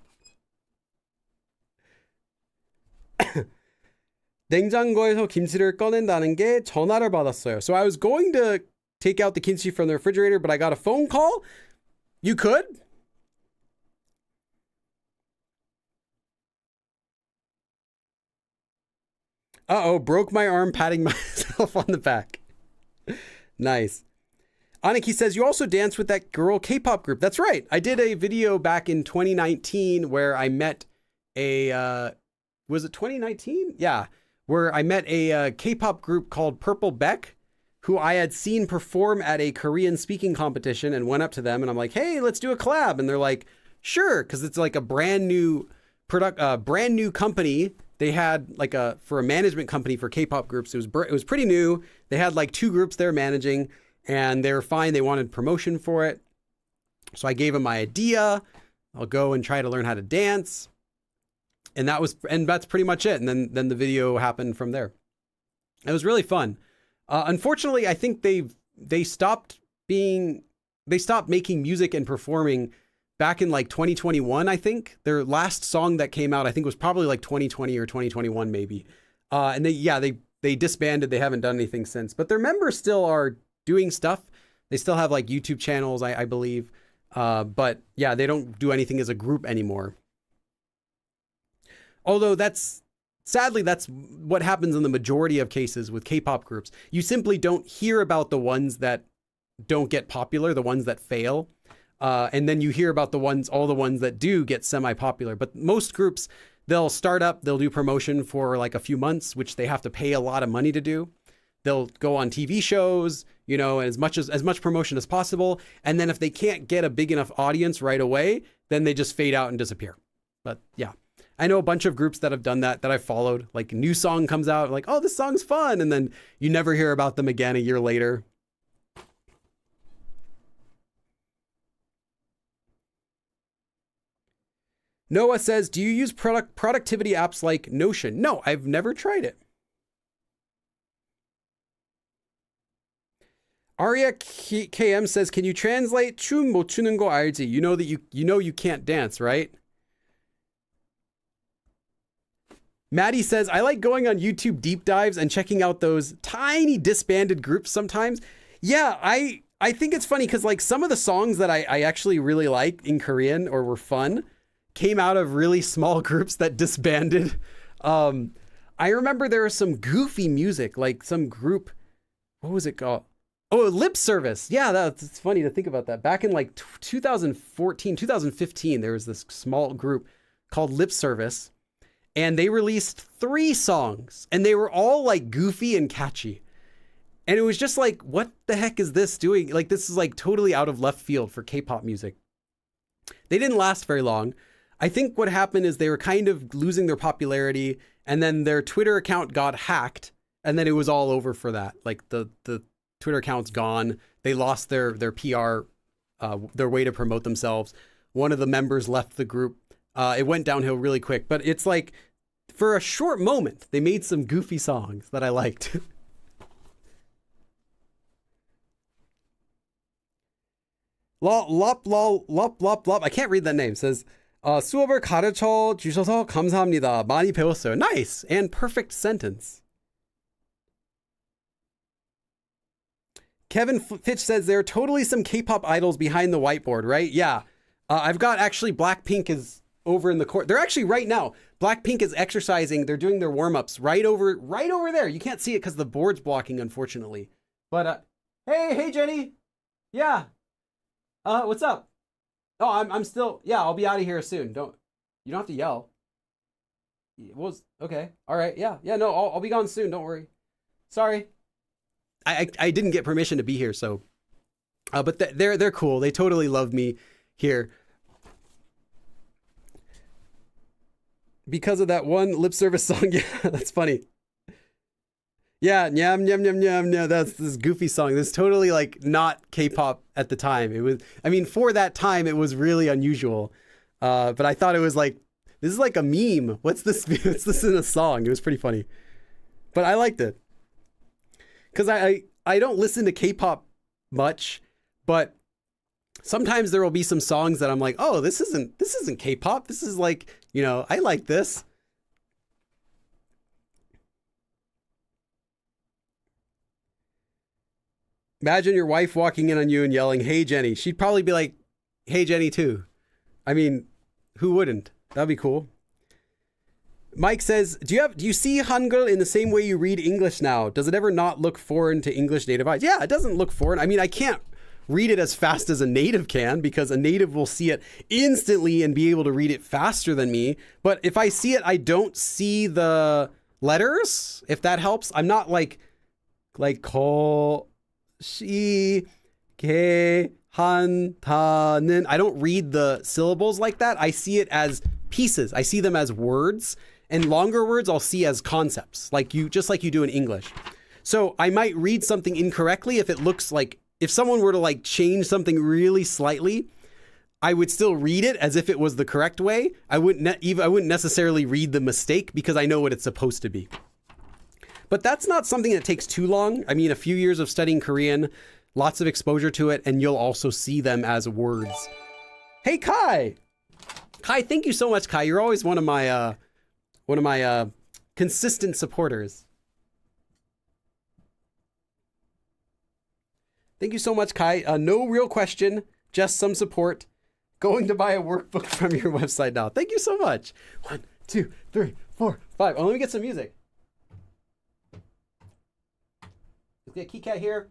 냉장고에서 김치를 꺼낸다는 게 전화를 받았어요. So I was going to take out the kimchi from the refrigerator, but I got a phone call. You could. Uh-oh, broke my arm patting myself on the back. Nice. Aniki says, you also danced with that girl K-pop group. That's right. I did a video back in 2019 where I met was it 2019? Yeah. Where I met a K-pop group called Purple Beck, who I had seen perform at a Korean speaking competition, and went up to them and I'm like, hey, let's do a collab. And they're like, sure. Cause it's like a brand new company. They had like for a management company for K-pop groups. It was pretty new. They had like 2 groups they're managing, and they were fine. They wanted promotion for it. So I gave them my idea. I'll go and try to learn how to dance. And that's pretty much it. And then the video happened from there. It was really fun. Unfortunately, I think they stopped making music and performing back in like 2021. I think their last song that came out, I think was probably like 2020 or 2021 maybe. And they disbanded. They haven't done anything since, but their members still are doing stuff. They still have like YouTube channels, I believe. But yeah, they don't do anything as a group anymore. Although sadly, that's what happens in the majority of cases with K-pop groups. You simply don't hear about the ones that don't get popular, the ones that fail. And then you hear about all the ones that do get semi-popular. But most groups, they'll start up, they'll do promotion for like a few months, which they have to pay a lot of money to do. They'll go on TV shows, as much promotion as possible. And then if they can't get a big enough audience right away, then they just fade out and disappear. But yeah. I know a bunch of groups that have done that I've followed. Like a new song comes out, like, oh, this song's fun. And then you never hear about them again a year later. Noah says, do you use productivity apps like Notion? No, I've never tried it. Arya KM says, can you translate 춤 못 추는 거 알지? You know that you can't dance, right? Maddie says, I like going on YouTube deep dives and checking out those tiny disbanded groups sometimes. Yeah, I think it's funny because like some of the songs that I actually really like in Korean or were fun came out of really small groups that disbanded. I remember there was some goofy music, like some group, what was it called? Oh, Lip Service. Yeah, it's funny to think about that. Back in like 2014, 2015, there was this small group called Lip Service. And they released 3 songs, and they were all like goofy and catchy. And it was just like, what the heck is this doing? Like, this is like totally out of left field for K-pop music. They didn't last very long. I think what happened is they were kind of losing their popularity, and then their Twitter account got hacked, and then it was all over for that. Like the Twitter account's gone. They lost their PR, their way to promote themselves. One of the members left the group. It went downhill really quick, but it's like for a short moment, they made some goofy songs that I liked. lop. I can't read that name. It says, 수업을 가르쳐 주셔서 감사합니다. 많이 배웠어요. Nice and perfect sentence. Kevin Fitch says there are totally some K-pop idols behind the whiteboard, right? Yeah. I've got actually Blackpink is over in the court. They're actually right now. Blackpink is exercising. They're doing their warm-ups right over there. You can't see it because the board's blocking, unfortunately. But hey, Jenny. Yeah. What's up? Oh, I'm still. Yeah, I'll be out of here soon. You don't have to yell. Okay. All right. Yeah. No, I'll be gone soon. Don't worry. Sorry. I didn't get permission to be here, so. But they're cool. They totally love me here. Because of that one lip service song. Yeah, that's funny. Yeah, nyam, nyam, nyam, nyam, nyam. That's this goofy song. This is totally like not K-pop at the time. It was, I mean, for that time, it was really unusual. But I thought it was like, this is like a meme. What's this? What's this in a song? It was pretty funny. But I liked it. Because I don't listen to K-pop much, but sometimes there will be some songs that I'm like, oh, this isn't K-pop. This is like, I like this. Imagine your wife walking in on you and yelling, "Hey, Jenny." She'd probably be like, "Hey, Jenny," too. I mean, who wouldn't? That'd be cool. Mike says, do you see Hangul in the same way you read English now? Does it ever not look foreign to English native eyes? Yeah, it doesn't look foreign. I mean, I can't read it as fast as a native can because a native will see it instantly and be able to read it faster than me. But if I see it, I don't see the letters, if that helps. I'm not like ko, shi, ke, han, ta, nin. I don't read the syllables like that. I see it as pieces. I see them as words, and longer words I'll see as concepts, just like you do in English. So I might read something incorrectly if it looks like, if someone were to like change something really slightly, I would still read it as if it was the correct way. I wouldn't necessarily read the mistake because I know what it's supposed to be. But that's not something that takes too long. I mean, a few years of studying Korean, lots of exposure to it, and you'll also see them as words. Hey, Kai! Kai, thank you so much, Kai. You're always one of my consistent supporters. Thank you so much, Kai. No real question, just some support. Going to buy a workbook from your website now. Thank you so much. 1, 2, 3, 4, 5. Oh, let me get some music. Let's get Key Cat here.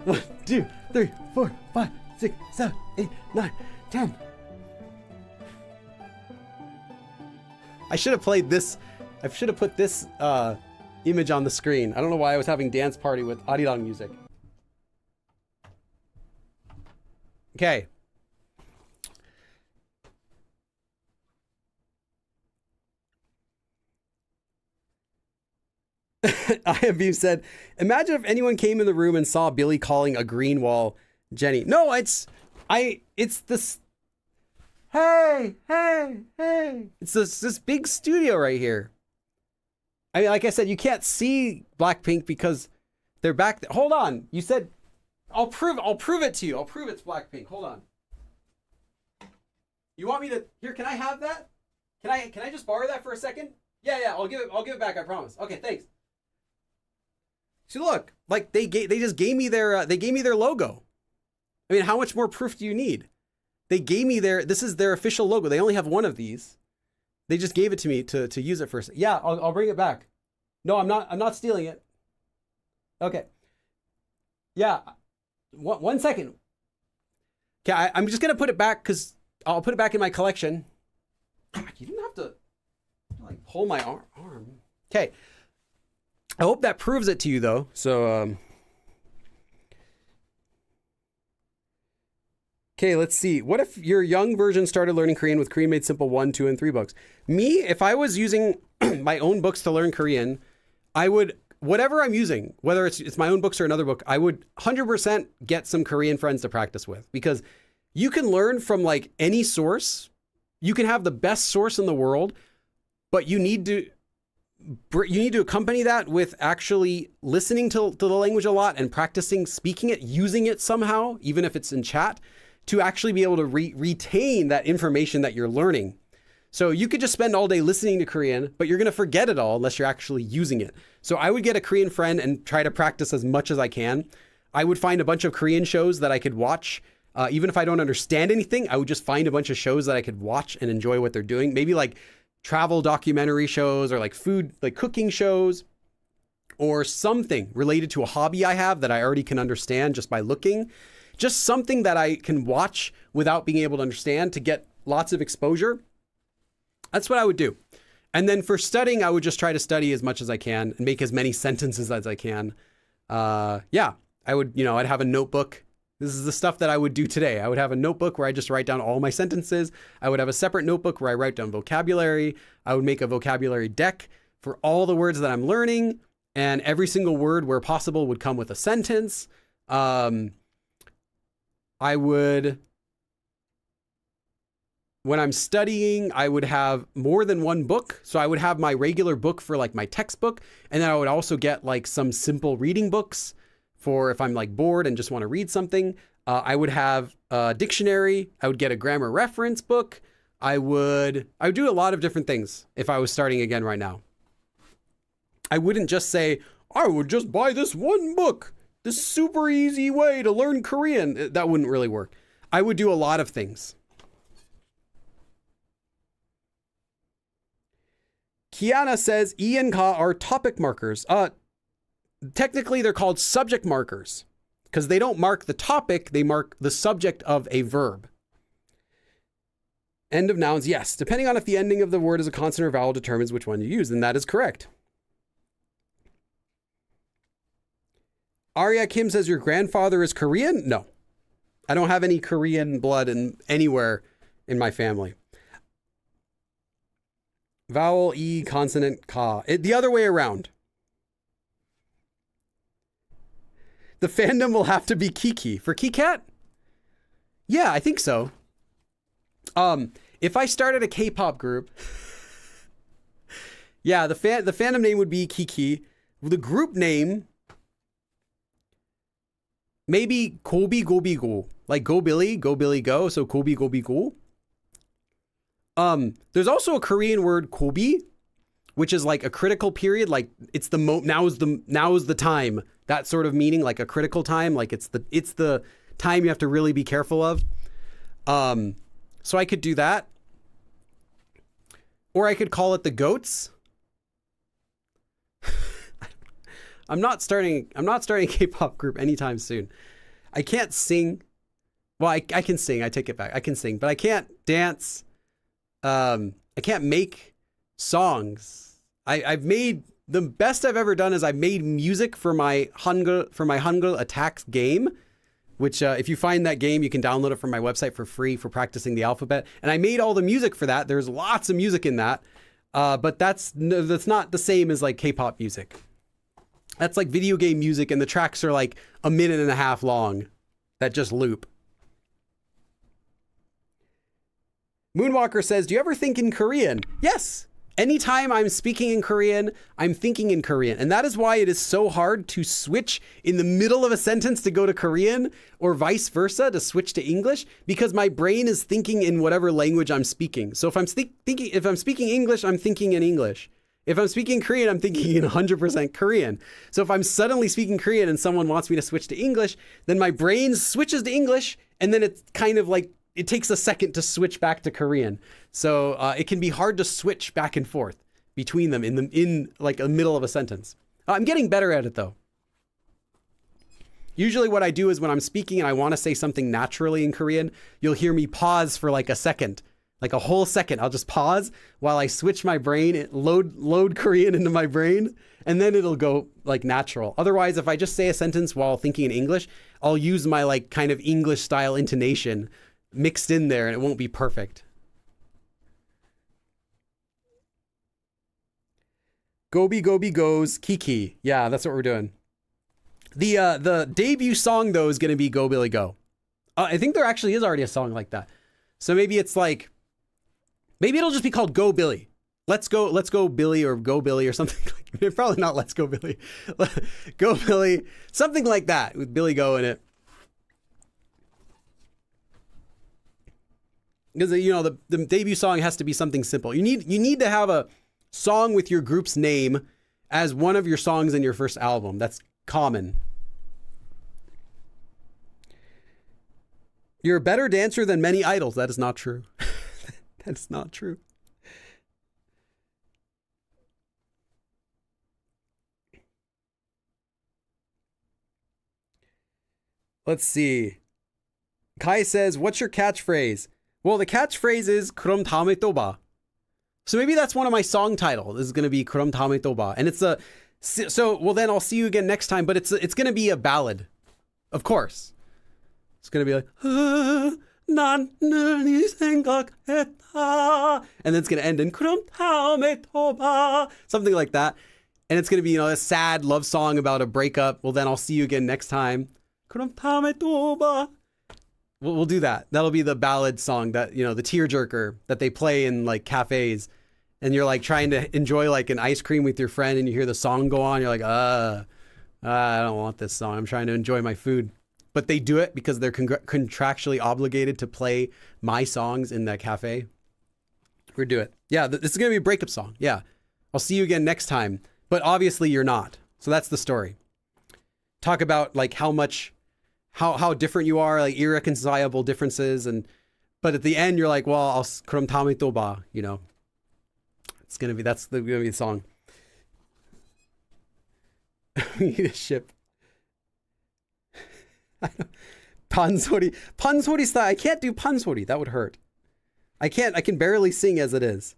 1, 2, 3, 4, 5, 6, 7, 8, 9, 10. I should have played this. I should have put this image on the screen. I don't know why I was having dance party with Arirang music. Okay. IMV said, imagine if anyone came in the room and saw Billy calling a green wall Jenny. No, it's this. Hey. It's this big studio right here. I mean, like I said, you can't see Blackpink because they're back there. Hold on. You said, I'll prove it to you. I'll prove it's Blackpink. Hold on. You want me to, here, can I have that? Can I just borrow that for a second? Yeah, I'll give it back, I promise. Okay, thanks. See, look, like they just gave me their logo. I mean, how much more proof do you need? They gave me this is their official logo. They only have one of these. They just gave it to me to use it for a second. Yeah, I'll bring it back. No, I'm not stealing it. Okay. Yeah. One second. Okay, I'm just gonna put it back because I'll put it back in my collection. You didn't have to like pull my arm. Okay. I hope that proves it to you though. So Okay, let's see. What if your young version started learning Korean with Korean Made Simple 1, 2, and 3 books? Me, if I was using my own books to learn Korean, I would, whatever I'm using, whether it's my own books or another book, I would 100% get some Korean friends to practice with, because you can learn from like any source. You can have the best source in the world, but you need to accompany that with actually listening to the language a lot and practicing speaking it, using it somehow, even if it's in chat, to actually be able to retain that information that you're learning. So you could just spend all day listening to Korean, but you're going to forget it all unless you're actually using it. So I would get a Korean friend and try to practice as much as I can. I would find a bunch of Korean shows that I could watch. Even if I don't understand anything, I would just find a bunch of shows that I could watch and enjoy what they're doing. Maybe like travel documentary shows or like food, like cooking shows, or something related to a hobby I have that I already can understand just by looking. Just something that I can watch without being able to understand to get lots of exposure. That's what I would do. And then for studying, I would just try to study as much as I can and make as many sentences as I can. Yeah, I would, I'd have a notebook. This is the stuff that I would do today. I would have a notebook where I just write down all my sentences. I would have a separate notebook where I write down vocabulary. I would make a vocabulary deck for all the words that I'm learning, and every single word where possible would come with a sentence. I would, when I'm studying, I would have more than one book. So I would have my regular book for like my textbook. And then I would also get like some simple reading books for if I'm like bored and just want to read something. I would have a dictionary. I would get a grammar reference book. I would do a lot of different things if I was starting again right now. I wouldn't just say, I would just buy this one book, this super easy way to learn Korean. That wouldn't really work. I would do a lot of things. Kiana says E and Ka are topic markers. Technically, they're called subject markers because they don't mark the topic, they mark the subject of a verb. End of nouns, yes. Depending on if the ending of the word is a consonant or vowel determines which one you use, and that is correct. Arya Kim says, your grandfather is Korean? No. I don't have any Korean blood anywhere in my family. Vowel E, consonant Ka. The other way around. The fandom will have to be Kiki. For KiKat? Yeah, I think so. If I started a K-pop group, yeah, the fandom name would be Kiki. The group name, maybe Gobi Gobi Go. Like Go Billy Go. So Gobi Gobi Go. There's also a Korean word Gobi, which is like a critical period. Like it's now is the time. That sort of meaning, like a critical time. Like it's the time you have to really be careful of. So I could do that. Or I could call it the goats. I'm not starting a K-pop group anytime soon. I can't sing. Well, I can sing. I take it back. I can sing, but I can't dance. I can't make songs. I've made the best I've ever done is I've made music for my Hangul Attacks game, which if you find that game, you can download it from my website for free for practicing the alphabet. And I made all the music for that. There's lots of music in that, but that's not the same as like K-pop music. That's like video game music, and the tracks are like a minute and a half long that just loop. Moonwalker says, do you ever think in Korean? Yes. Anytime I'm speaking in Korean, I'm thinking in Korean. And that is why it is so hard to switch in the middle of a sentence to go to Korean, or vice versa to switch to English, because my brain is thinking in whatever language I'm speaking. So if I'm speaking English, I'm thinking in English. If I'm speaking Korean, I'm thinking in 100% Korean. So if I'm suddenly speaking Korean and someone wants me to switch to English, then my brain switches to English, and then it's kind of like, it takes a second to switch back to Korean. So it can be hard to switch back and forth between them in like the middle of a sentence. I'm getting better at it though. Usually what I do is when I'm speaking and I want to say something naturally in Korean, you'll hear me pause for like a second, like a whole second. I'll just pause while I switch my brain, load Korean into my brain, and then it'll go like natural. Otherwise, if I just say a sentence while thinking in English, I'll use my like kind of English style intonation mixed in there and it won't be perfect. Gobi Gobi goes Kiki. Yeah, that's what we're doing. The debut song though is going to be Go Billy Go. I think there actually is already a song like that. So maybe it's like, maybe it'll just be called Go Billy. Let's go Billy or Go Billy or something. Probably not Let's Go Billy. Go Billy, something like that with Billy Go in it. Because you know the debut song has to be something simple. You need to have a song with your group's name as one of your songs in your first album. That's common. You're a better dancer than many idols. That is not true. That is not true. Let's see. Kai says, what's your catchphrase? Well, the catchphrase is 그럼 다음에 또 봐. So maybe that's one of my song titles. This is going to be 그럼 다음에 또 봐. And it's well then I'll see you again next time, but it's going to be a ballad. Of course. It's going to be like 난 늘 네 생각했다. And then it's going to end in 그럼 다음에 또 봐. Something like that. And it's going to be, a sad love song about a breakup. Well then I'll see you again next time. 그럼 다음에 또 봐. We'll do that. That'll be the ballad song that, the tearjerker that they play in like cafes. And you're like trying to enjoy like an ice cream with your friend and you hear the song go on. You're like, I don't want this song. I'm trying to enjoy my food. But they do it because they're contractually obligated to play my songs in that cafe. We'll do it. Yeah, this is going to be a breakup song. Yeah. I'll see you again next time. But obviously you're not. So that's the story. Talk about like how different you are, like irreconcilable differences. But at the end, you're like, well, 그럼 다음에 또 봐, That's gonna be the song. We need a ship. 판소리 style. I can't do 판소리. That would hurt. I can barely sing as it is.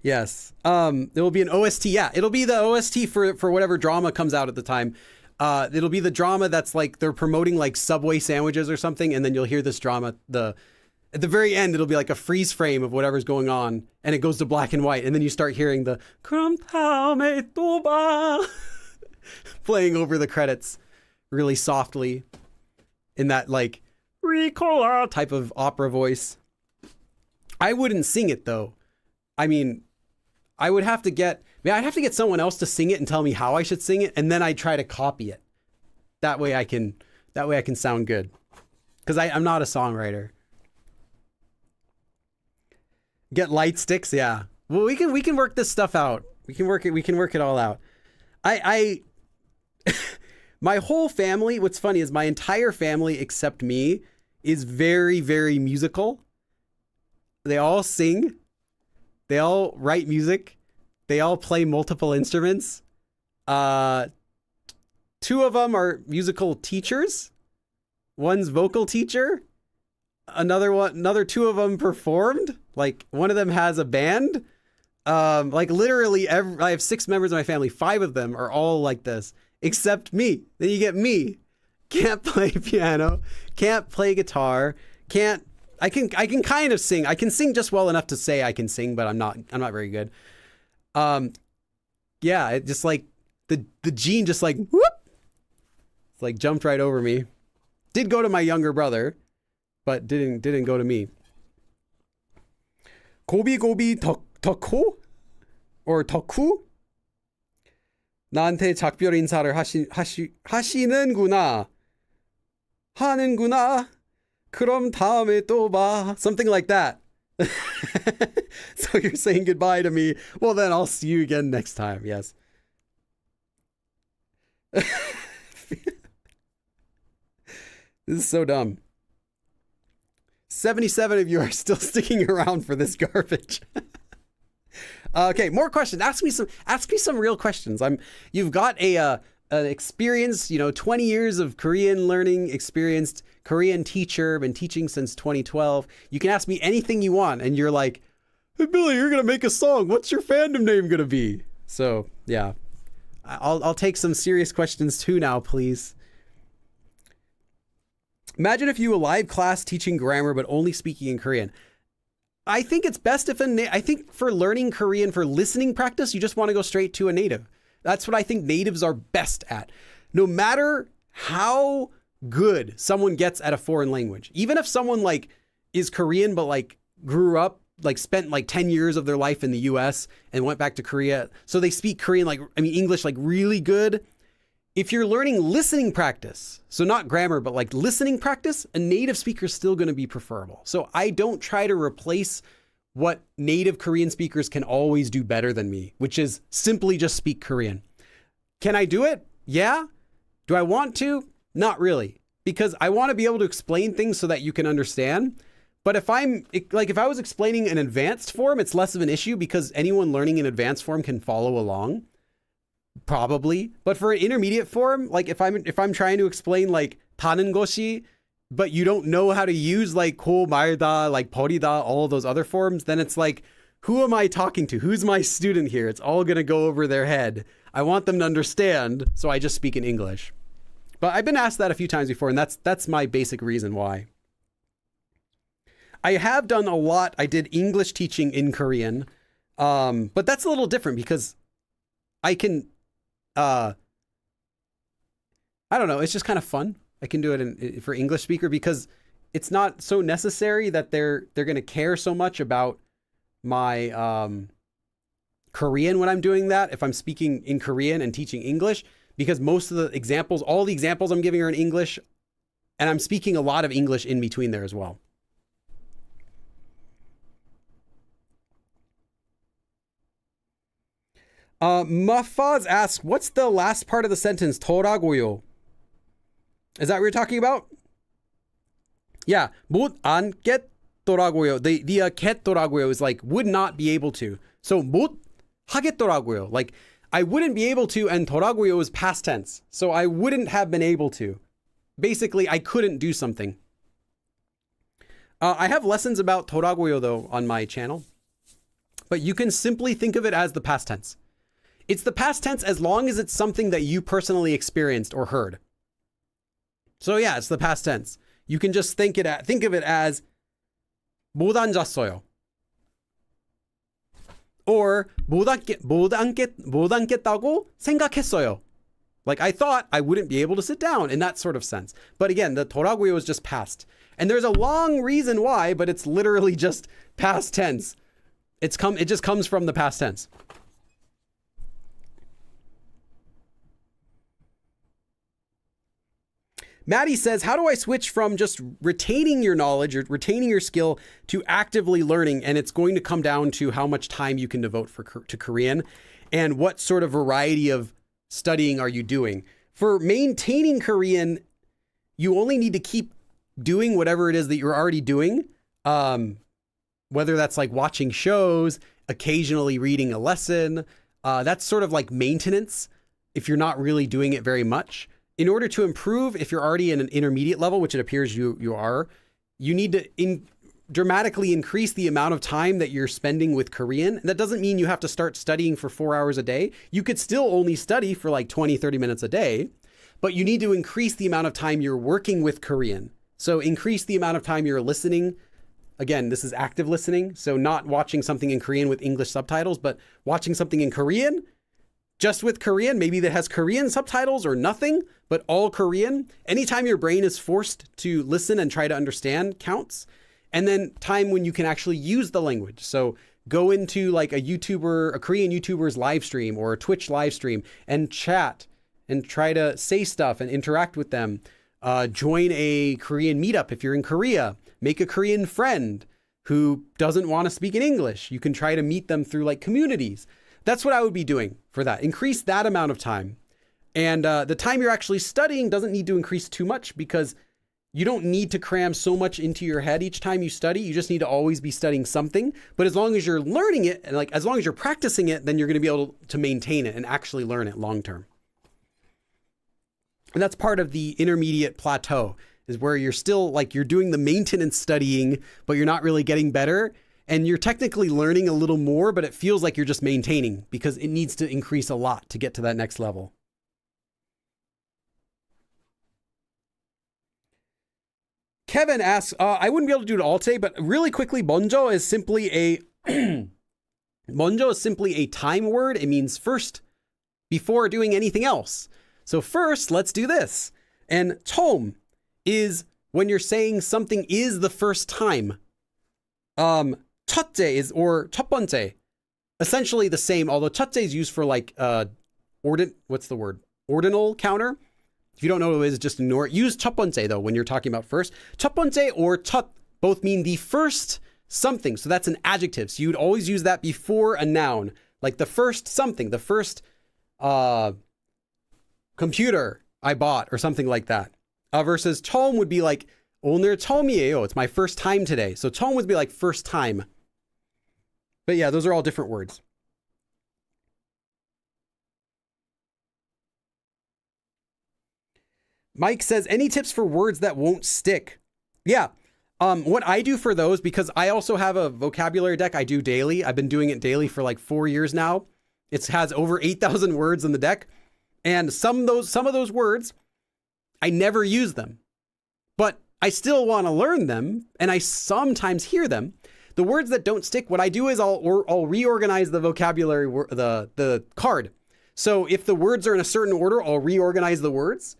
Yes. It will be an OST. Yeah, it'll be the OST for whatever drama comes out at the time. It'll be the drama that's like they're promoting like Subway sandwiches or something, and then you'll hear this drama. At the very end, it'll be like a freeze frame of whatever's going on, and it goes to black and white, and then you start hearing the 그럼 다음에 또 봐 playing over the credits really softly in that like Ricola type of opera voice. I wouldn't sing it though. I mean, I'd have to get someone else to sing it and tell me how I should sing it, and then I try to copy it. That way I can sound good. Because I'm not a songwriter. Get light sticks, yeah. Well, we can work this stuff out. We can work it all out. My whole family, what's funny is my entire family except me is very, very musical. They all sing. They all write music. They all play multiple instruments. Two of them are musical teachers. One's vocal teacher. Another two of them performed. Like one of them has a band. Like literally I have 6 members of my family. 5 of them are all like this, except me. Then you get me. Can't play piano. Can't play guitar. I can kind of sing. I can sing just well enough to say I can sing, but I'm not very good. Yeah, it just like the gene just like whoop. It's like jumped right over me. Did go to my younger brother, but didn't go to me. 고비 덕후? or 덕후? 나한테 작별 인사를 하시는구나. 하는구나. 그럼 다음에 또 봐. Something like that. So you're saying goodbye to me. Well, then I'll see you again next time. Yes. This is so dumb. 77 of you are still sticking around for this garbage. Okay, more questions. Ask me some real questions. You've got an experience, 20 years of Korean learning, experienced Korean teacher, been teaching since 2012. You can ask me anything you want, and you're like, hey, Billy, you're gonna make a song. What's your fandom name gonna be? So yeah, I'll take some serious questions too now, please. Imagine if you a live class teaching grammar but only speaking in Korean. I think it's best if I think for learning Korean, for listening practice, you just want to go straight to a native. That's what I think natives are best at. No matter how good someone gets at a foreign language, even if someone like is Korean but like grew up, like spent like 10 years of their life in the US and went back to Korea, so they speak Korean English like really good. If you're learning listening practice, so not grammar, but like listening practice, a native speaker is still going to be preferable. So I don't try to replace what native Korean speakers can always do better than me, which is simply just speak Korean. Can I do it? Yeah. Do I want to? Not really, because I want to be able to explain things so that you can understand. But if I was explaining an advanced form, it's less of an issue because anyone learning an advanced form can follow along. Probably. But for an intermediate form, like if I'm trying to explain like 타는 것이, but you don't know how to use like 고 말다, like 버리다, all of those other forms, then it's like, who am I talking to? Who's my student here? It's all going to go over their head. I want them to understand, so I just speak in English. But I've been asked that a few times before, and that's my basic reason why. I have done a lot. I did English teaching in Korean, but that's a little different because I can, I don't know. It's just kind of fun. I can do it for English speaker because it's not so necessary that they're going to care so much about my Korean when I'm doing that. If I'm speaking in Korean and teaching English, because most of the examples, all the examples I'm giving are in English, and I'm speaking a lot of English in between there as well. Muffaz asks, what's the last part of the sentence? 더라고요. Is that what you're talking about? Yeah. 못 안겠더라고요. The 겠더라고요 is like would not be able to. So 못 하겠더라고요. Like I wouldn't be able to, and 더라고요 is past tense. So I wouldn't have been able to. Basically, I couldn't do something. I have lessons about 더라고요 though on my channel. But you can simply think of it as the past tense. It's the past tense as long as it's something that you personally experienced or heard. So yeah, it's the past tense. You can just think of it as 못 앉았어요. Or 못 앉겠다고 생각했어요. Like I thought I wouldn't be able to sit down in that sort of sense. But again, the 더라고요 is just past. And there's a long reason why, but it's literally just past tense. It just comes from the past tense. Maddie says, how do I switch from just retaining your knowledge or retaining your skill to actively learning? And it's going to come down to how much time you can devote to Korean and what sort of variety of studying are you doing. For maintaining Korean, you only need to keep doing whatever it is that you're already doing. Whether that's like watching shows, occasionally reading a lesson, that's sort of like maintenance if you're not really doing it very much. In order to improve, if you're already in an intermediate level, which it appears you are, you need to dramatically increase the amount of time that you're spending with Korean. And that doesn't mean you have to start studying for 4 hours a day. You could still only study for like 20, 30 minutes a day, but you need to increase the amount of time you're working with Korean. So increase the amount of time you're listening. Again, this is active listening. So not watching something in Korean with English subtitles, but watching something in Korean, just with Korean, maybe that has Korean subtitles or nothing, but all Korean. Anytime your brain is forced to listen and try to understand counts. And then time when you can actually use the language. So go into like a Korean YouTuber's live stream or a Twitch live stream and chat and try to say stuff and interact with them. Join a Korean meetup if you're in Korea. Make a Korean friend who doesn't want to speak in English. You can try to meet them through like communities. That's what I would be doing for that. Increase that amount of time. And the time you're actually studying doesn't need to increase too much because you don't need to cram so much into your head each time you study. You just need to always be studying something. But as long as you're learning it, and like as long as you're practicing it, then you're going to be able to maintain it and actually learn it long term. And that's part of the intermediate plateau, is where you're still like you're doing the maintenance studying, but you're not really getting better. And you're technically learning a little more, but it feels like you're just maintaining because it needs to increase a lot to get to that next level. Kevin asks, I wouldn't be able to do it all today, but really quickly, 먼저 is simply a 먼저 is simply a time word. It means first, before doing anything else. So first, let's do this. And 처음 is when you're saying something is the first time. 첫째 is, or 첫 번째, essentially the same, although 첫째 is used for like, what's the word? Ordinal counter. If you don't know what it is, just ignore it. Use 첫 번째 though when you're talking about first. 첫 번째 or 첫 both mean the first something. So that's an adjective. So you'd always use that before a noun, like the first something, the first computer I bought or something like that. Versus 처음 would be like 오늘 처음이에요. It's my first time today. So 처음 would be like first time. But yeah, those are all different words. Mike says, any tips for words that won't stick? Yeah. What I do for those, because I also have a vocabulary deck I do daily. I've been doing it daily for like 4 years now. It has over 8,000 words in the deck. And some of those words, I never use them. But I still want to learn them, and I sometimes hear them. The words that don't stick, what I do is I'll reorganize the vocabulary, the card. So if the words are in a certain order, I'll reorganize the words.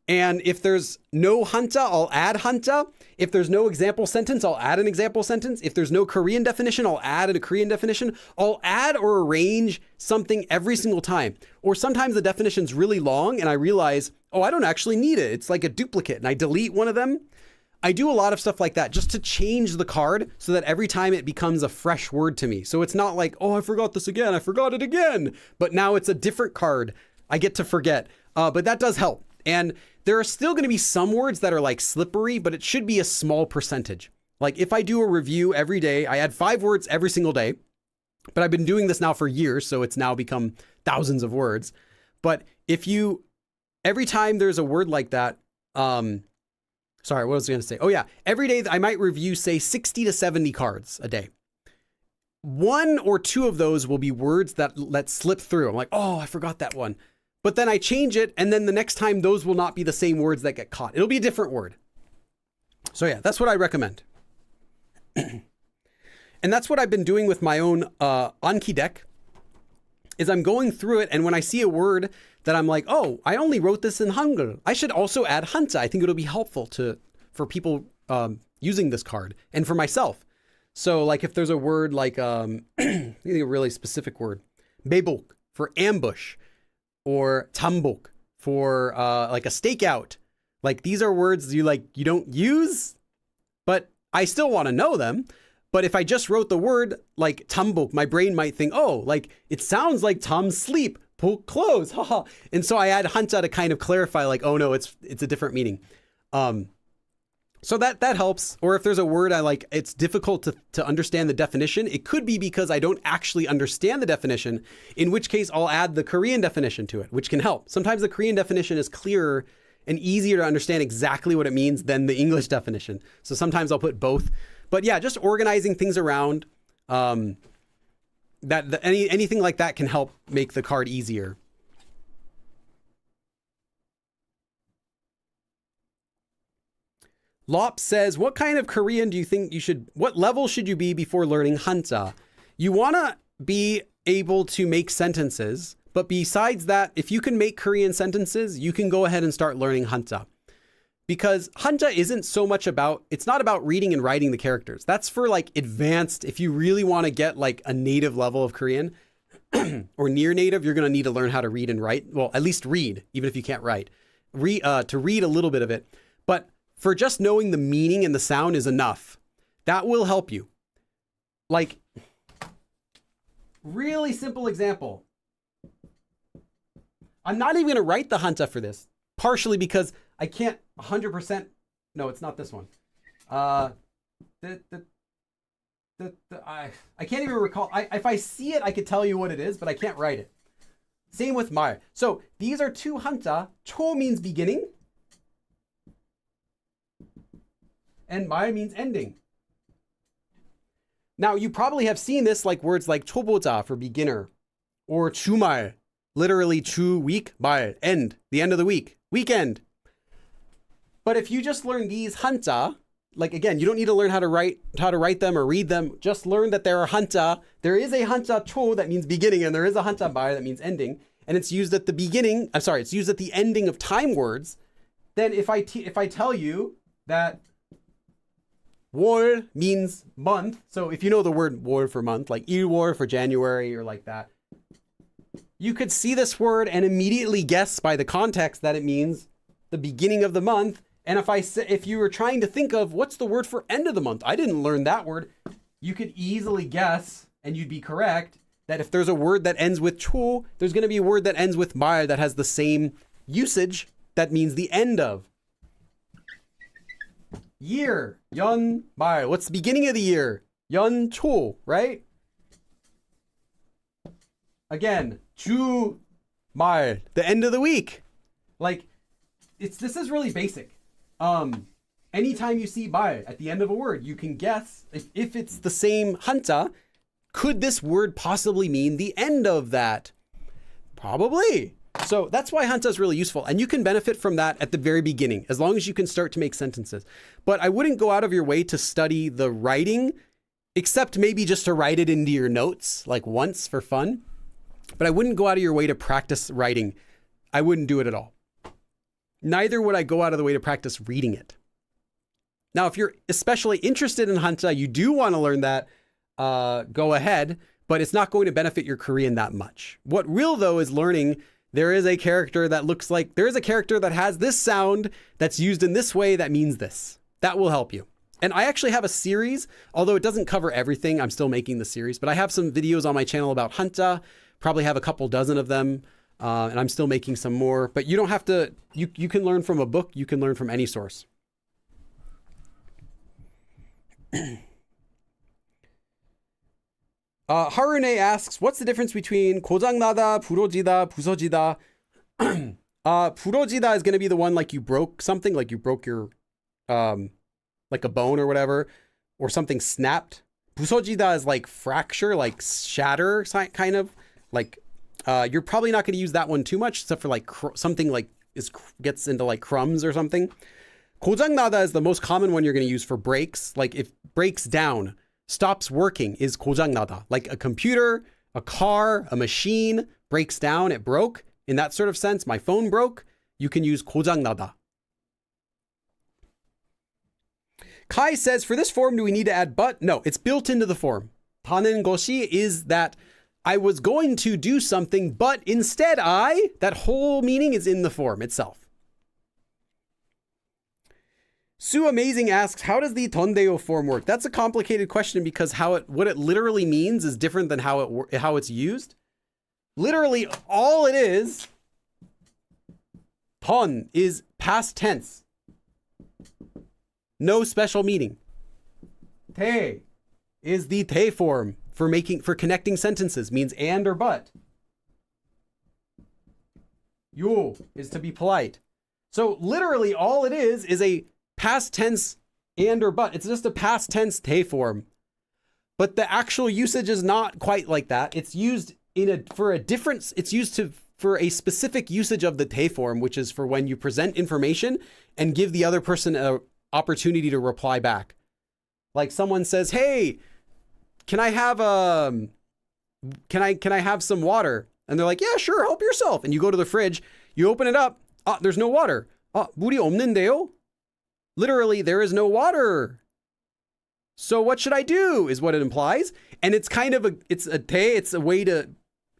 And if there's no hanja, I'll add hanja. If there's no example sentence, I'll add an example sentence. If there's no Korean definition, I'll add a Korean definition. I'll add or arrange something every single time. Or sometimes the definition's really long and I realize, oh, I don't actually need it. It's like a duplicate and I delete one of them. I do a lot of stuff like that just to change the card so that every time it becomes a fresh word to me. So it's not like, oh, I forgot this again. I forgot it again. But now it's a different card I get to forget. But that does help. And there are still going to be some words that are like slippery, but it should be a small percentage. Like if I do a review every day, I add 5 words every single day, but I've been doing this now for years. So it's now become thousands of words. But if you, every time there's a word like that, sorry, what was I going to say? Oh yeah. Every day I might review, say 60 to 70 cards a day. 1 or 2 of those will be words that let slip through. I'm like, oh, I forgot that one. But then I change it, and then the next time those will not be the same words that get caught. It'll be a different word. So yeah, that's what I recommend. And that's what I've been doing with my own Anki deck, is I'm going through it, and when I see a word that I'm like, oh, I only wrote this in Hangul, I should also add hanja. I think it'll be helpful for people using this card, and for myself. So like if there's a word like, I think a really specific word, 매복 for ambush, or tambok for like a stakeout. Like these are words you don't use, but I still want to know them. But if I just wrote the word like tambok, my brain might think, oh, like it sounds like Tom's sleep, bok clothes, haha. And so I add hanja to kind of clarify like, oh no, it's a different meaning. So that helps. Or if there's a word I like, it's difficult to understand the definition. It could be because I don't actually understand the definition, in which case I'll add the Korean definition to it, which can help. Sometimes the Korean definition is clearer and easier to understand exactly what it means than the English definition. So sometimes I'll put both. But yeah, just organizing things around, anything like that can help make the card easier. Lop says, what kind of Korean do you think what level should you be before learning hanja? You want to be able to make sentences, but besides that, if you can make Korean sentences, you can go ahead and start learning hanja. Because hanja isn't so much it's not about reading and writing the characters. That's for like advanced, if you really want to get like a native level of Korean or near native, you're going to need to learn how to read and write. Well, at least read, even if you can't write. To read a little bit of it. But for just knowing the meaning and the sound is enough. That will help you. Like, really simple example. I'm not even going to write the hanja for this, partially because I can't 100%. No, it's not this one. I can't even recall. If I see it, I could tell you what it is, but I can't write it. Same with 말. So these are 2 hanja. 초 means beginning. And 말 means ending. Now, you probably have seen this like words like 초보자 for beginner, or 주말, literally 주 week, 말, end, the end of the week, weekend. But if you just learn these hanja, like, again, you don't need to learn how to write them or read them. Just learn that there are hanja. There is a hanja cho that means beginning, and there is a hanja bar that means ending. And it's used at the beginning. It's used at the ending of time words. Then if I tell you that 월 means month, so if you know the word 월 for month, like 일월 for January or like that, you could see this word and immediately guess by the context that it means the beginning of the month. And if you were trying to think of what's the word for end of the month, I didn't learn that word, you could easily guess, and you'd be correct, that if there's a word that ends with cho, there's going to be a word that ends with 말 that has the same usage that means the end of. Year, 연 말. What's the beginning of the year? 연 초, right? Again, 주 말, the end of the week. Like, this is really basic. Anytime you see 말 at the end of a word, you can guess if it's the same hanja, could this word possibly mean the end of that? Probably. So that's why hanja is really useful. And you can benefit from that at the very beginning, as long as you can start to make sentences. But I wouldn't go out of your way to study the writing, except maybe just to write it into your notes, like once for fun. But I wouldn't go out of your way to practice writing. I wouldn't do it at all. Neither would I go out of the way to practice reading it. Now, if you're especially interested in hanja, you do want to learn that, go ahead, but it's not going to benefit your Korean that much. What real, though, is learning there is a character that has this sound that's used in this way that means this. That will help you. And I actually have a series, although it doesn't cover everything. I'm still making the series, but I have some videos on my channel about hanja, probably have a couple dozen of them. And I'm still making some more, but you don't have to, you can learn from a book. You can learn from any source. Harune asks, what's the difference between 고장나다, 부러지다, 부서지다? 부러지다 is going to be the one like you broke something, like you broke your, like a bone or whatever, or something snapped. 부서지다 is like fracture, like shatter, kind of like, you're probably not going to use that one too much, except for like something like gets into like crumbs or something. 고장나다 is the most common one you're going to use for breaks. Like if breaks down, stops working is 고장나다. Like a computer, a car, a machine breaks down, it broke. In that sort of sense, my phone broke, you can use 고장나다. Kai says, for this form, do we need to add but? No, it's built into the form. 하는 것이 is that I was going to do something, but instead that whole meaning is in the form itself. Sue Amazing asks, how does the 던데요 form work? That's a complicated question because what it literally means is different than how it's used. Literally, all it is, 던 is past tense. No special meaning. 대 is the 대 form for connecting sentences, means and or but. 요 is to be polite. So literally all it is a past tense and or but. It's just a past tense 대 form. But the actual usage is not quite like that. It's used for a specific usage of the 대 form, which is for when you present information and give the other person an opportunity to reply back. Like someone says, "Hey, can I have some water?" And they're like, "Yeah, sure, help yourself." And you go to the fridge, you open it up, there's no water. 물이 없는데요? Literally, there is no water. So what should I do is what it implies. And it's kind of it's a way to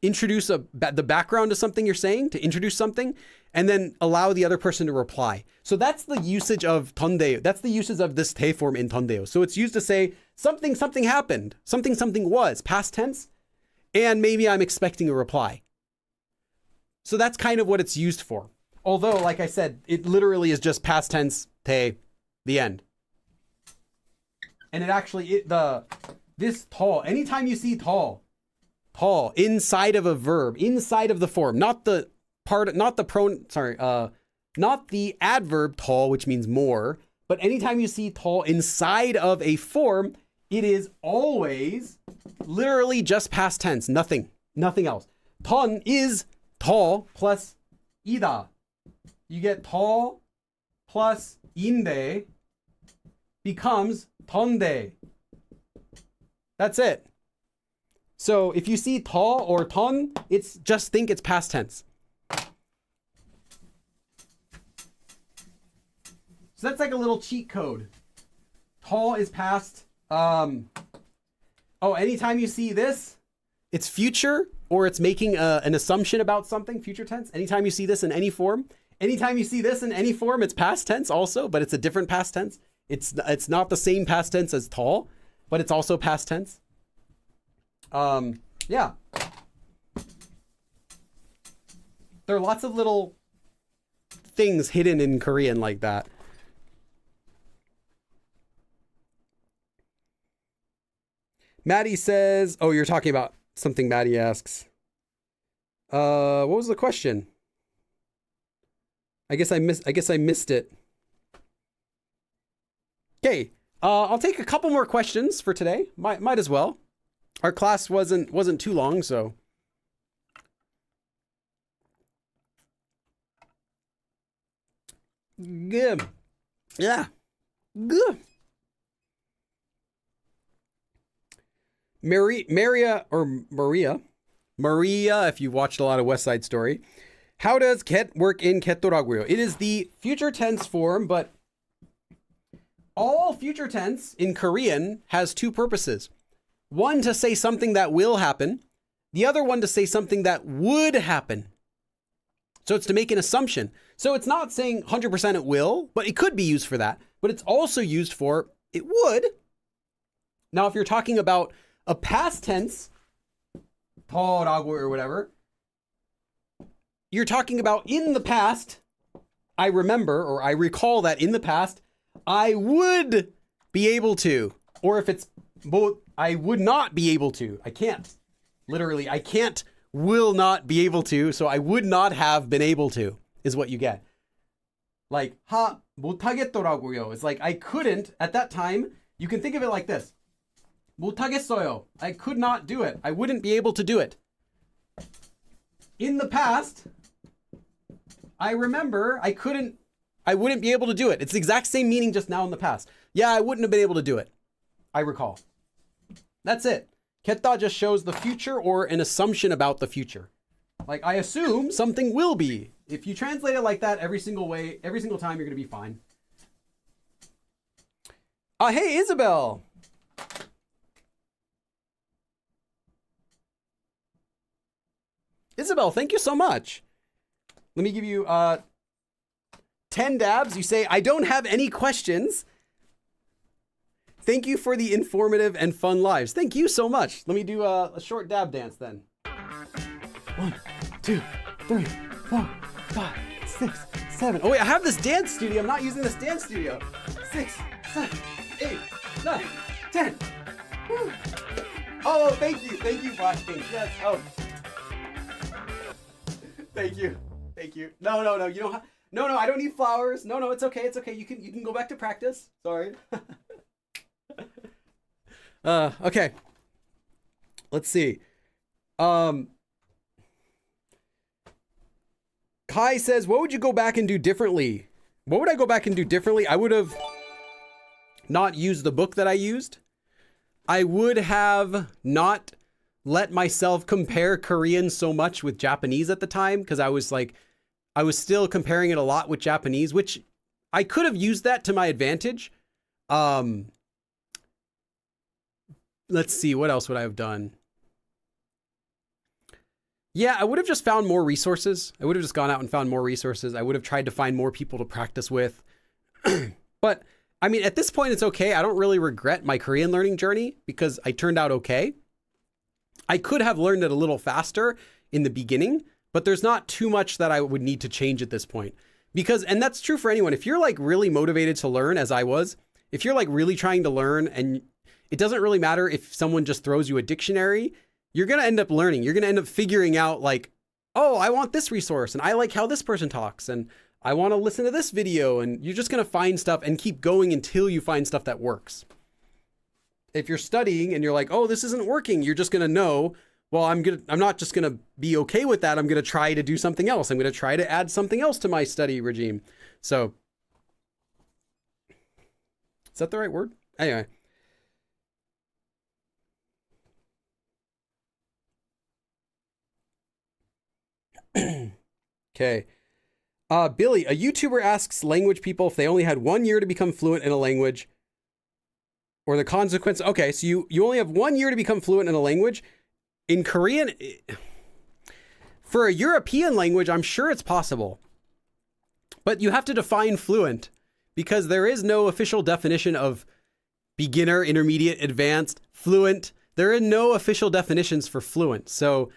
introduce the background to something you're saying, to introduce something, and then allow the other person to reply. So that's the usage of 던데요. That's the usage of this 대 form in 던데요. So it's used to say something happened, something was, past tense, and maybe I'm expecting a reply. So that's kind of what it's used for. Although, like I said, it literally is just past tense, 대, the end. And it actually, this 더, anytime you see 더 inside of a verb, inside of the form, not the adverb 더, which means more, but anytime you see 더 inside of a form, it is always literally just past tense, nothing else. 던 is 더 plus 이다. You get 더 plus 인데, becomes tonde. That's it. So if you see to or ton, it's just think it's past tense. So that's like a little cheat code. To is past. Anytime you see this, it's future, or it's making an assumption about something, future tense. Anytime you see this in any form, it's past tense also, but it's a different past tense. It's not the same past tense as to, but it's also past tense. Yeah. There are lots of little things hidden in Korean like that. Maddie says, oh, you're talking about something Maddie asks. What was the question? I guess I missed it. Okay. I'll take a couple more questions for today. Might as well. Our class wasn't too long, so. Good. Yeah. Good. Maria, if you watched a lot of West Side Story. How does ket work in kettoraguyo? It is the future tense form, but all future tense in Korean has two purposes. One to say something that will happen. The other one to say something that would happen. So it's to make an assumption. So it's not saying 100% it will, but it could be used for that. But it's also used for it would. Now, if you're talking about a past tense, 더라고 or whatever, you're talking about in the past, I remember or I recall that in the past, I would be able to. Or if it's both, I would not be able to. I can't. Literally, I can't, will not be able to. So I would not have been able to is what you get. Like, 못하겠더라고요. It's like, I couldn't at that time. You can think of it like this. 못하겠어요. I could not do it. I wouldn't be able to do it. In the past, I remember I wouldn't be able to do it. It's the exact same meaning just now in the past. Yeah, I wouldn't have been able to do it. I recall. That's it. 겠다 just shows the future or an assumption about the future. Like, I assume something will be. If you translate it like that every single time, you're going to be fine. Hey, Isabel. Isabel, thank you so much. Let me give you 10 dabs. You say, I don't have any questions. Thank you for the informative and fun lives. Thank you so much. Let me do a short dab dance then. 1, 2, 3, 4, 5, 6, 7. Oh wait, I have this dance studio. I'm not using this dance studio. 6, 7, 8, 9, 10. Woo. Oh, thank you. Thank you, Blackpink. Yes. Oh. Thank you. Thank you. No. You don't have. No. I don't need flowers. No. It's okay. It's okay. You can go back to practice. Sorry. Okay. Let's see. Kai says, what would you go back and do differently? What would I go back and do differently? I would have not used the book that I used. I would have not let myself compare Korean so much with Japanese at the time, because I was still comparing it a lot with Japanese, which I could have used that to my advantage. Let's see, what else would I have done? Yeah, I would have just found more resources. I would have just gone out and found more resources. I would have tried to find more people to practice with. But I mean, at this point, it's okay. I don't really regret my Korean learning journey because I turned out okay. I could have learned it a little faster in the beginning, but there's not too much that I would need to change at this point. Because, and that's true for anyone, if you're like really motivated to learn, as I was, if you're like really trying to learn, and it doesn't really matter if someone just throws you a dictionary, you're going to end up learning. You're going to end up figuring out like, oh, I want this resource and I like how this person talks and I want to listen to this video, and you're just going to find stuff and keep going until you find stuff that works. If you're studying and you're like, oh, this isn't working, you're just going to know, well, I'm not just going to be okay with that. I'm going to try to do something else. I'm going to try to add something else to my study regime. So Is that the right word? Anyway. Okay. Billy, a YouTuber asks language people if they only had 1 year to become fluent in a language or the consequence. Okay, so you only have 1 year to become fluent in a language. In Korean, for a European language, I'm sure it's possible. But you have to define fluent because there is no official definition of beginner, intermediate, advanced, fluent. There are no official definitions for fluent. So,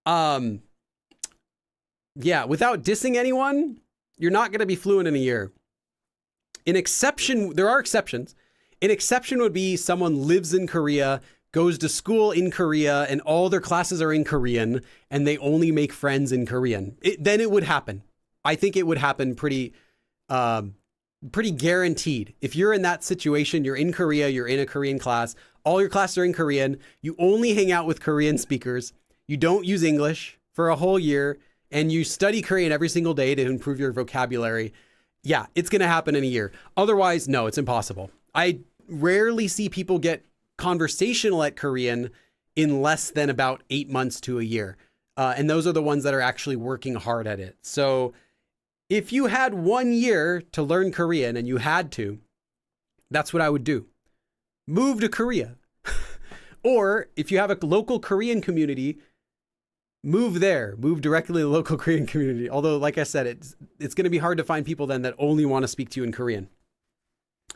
yeah, without dissing anyone, you're not going to be fluent in a year. An exception, there are exceptions. An exception would be someone lives in Korea, goes to school in Korea, and all their classes are in Korean, and they only make friends in Korean. Then it would happen. I think it would happen pretty guaranteed. If you're in that situation, you're in Korea, you're in a Korean class, all your classes are in Korean, you only hang out with Korean speakers, you don't use English for a whole year, and you study Korean every single day to improve your vocabulary, yeah, it's going to happen in a year. Otherwise, no, it's impossible. I rarely see people get conversational at Korean in less than about 8 months to a year. And those are the ones that are actually working hard at it. So if you had 1 year to learn Korean and you had to, that's what I would do. Move to Korea. Or if you have a local Korean community, move there. Move directly to the local Korean community. Although, like I said, it's going to be hard to find people then that only want to speak to you in Korean.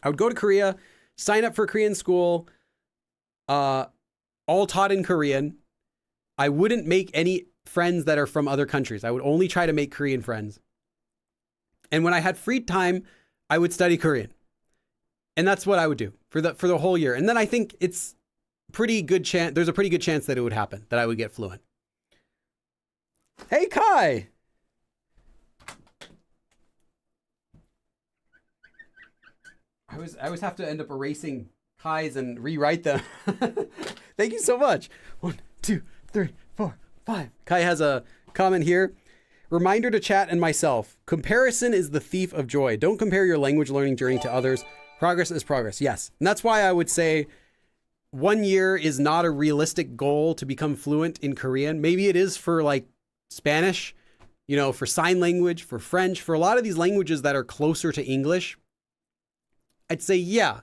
I would go to Korea, sign up for Korean school, all taught in Korean. I wouldn't make any friends that are from other countries. I would only try to make Korean friends. And when I had free time, I would study Korean. And that's what I would do for the whole year. And then I think it's pretty good chance, there's a pretty good chance that it would happen, that I would get fluent. Hey, Kai. I always have to end up erasing Kai's and rewrite them. Thank you so much. 1, 2, 3, 4, 5. Kai has a comment here. Reminder to chat and myself. Comparison is the thief of joy. Don't compare your language learning journey to others. Progress is progress. Yes. And that's why I would say 1 year is not a realistic goal to become fluent in Korean. Maybe it is for like Spanish, for sign language, for French, for a lot of these languages that are closer to English. I'd say, yeah,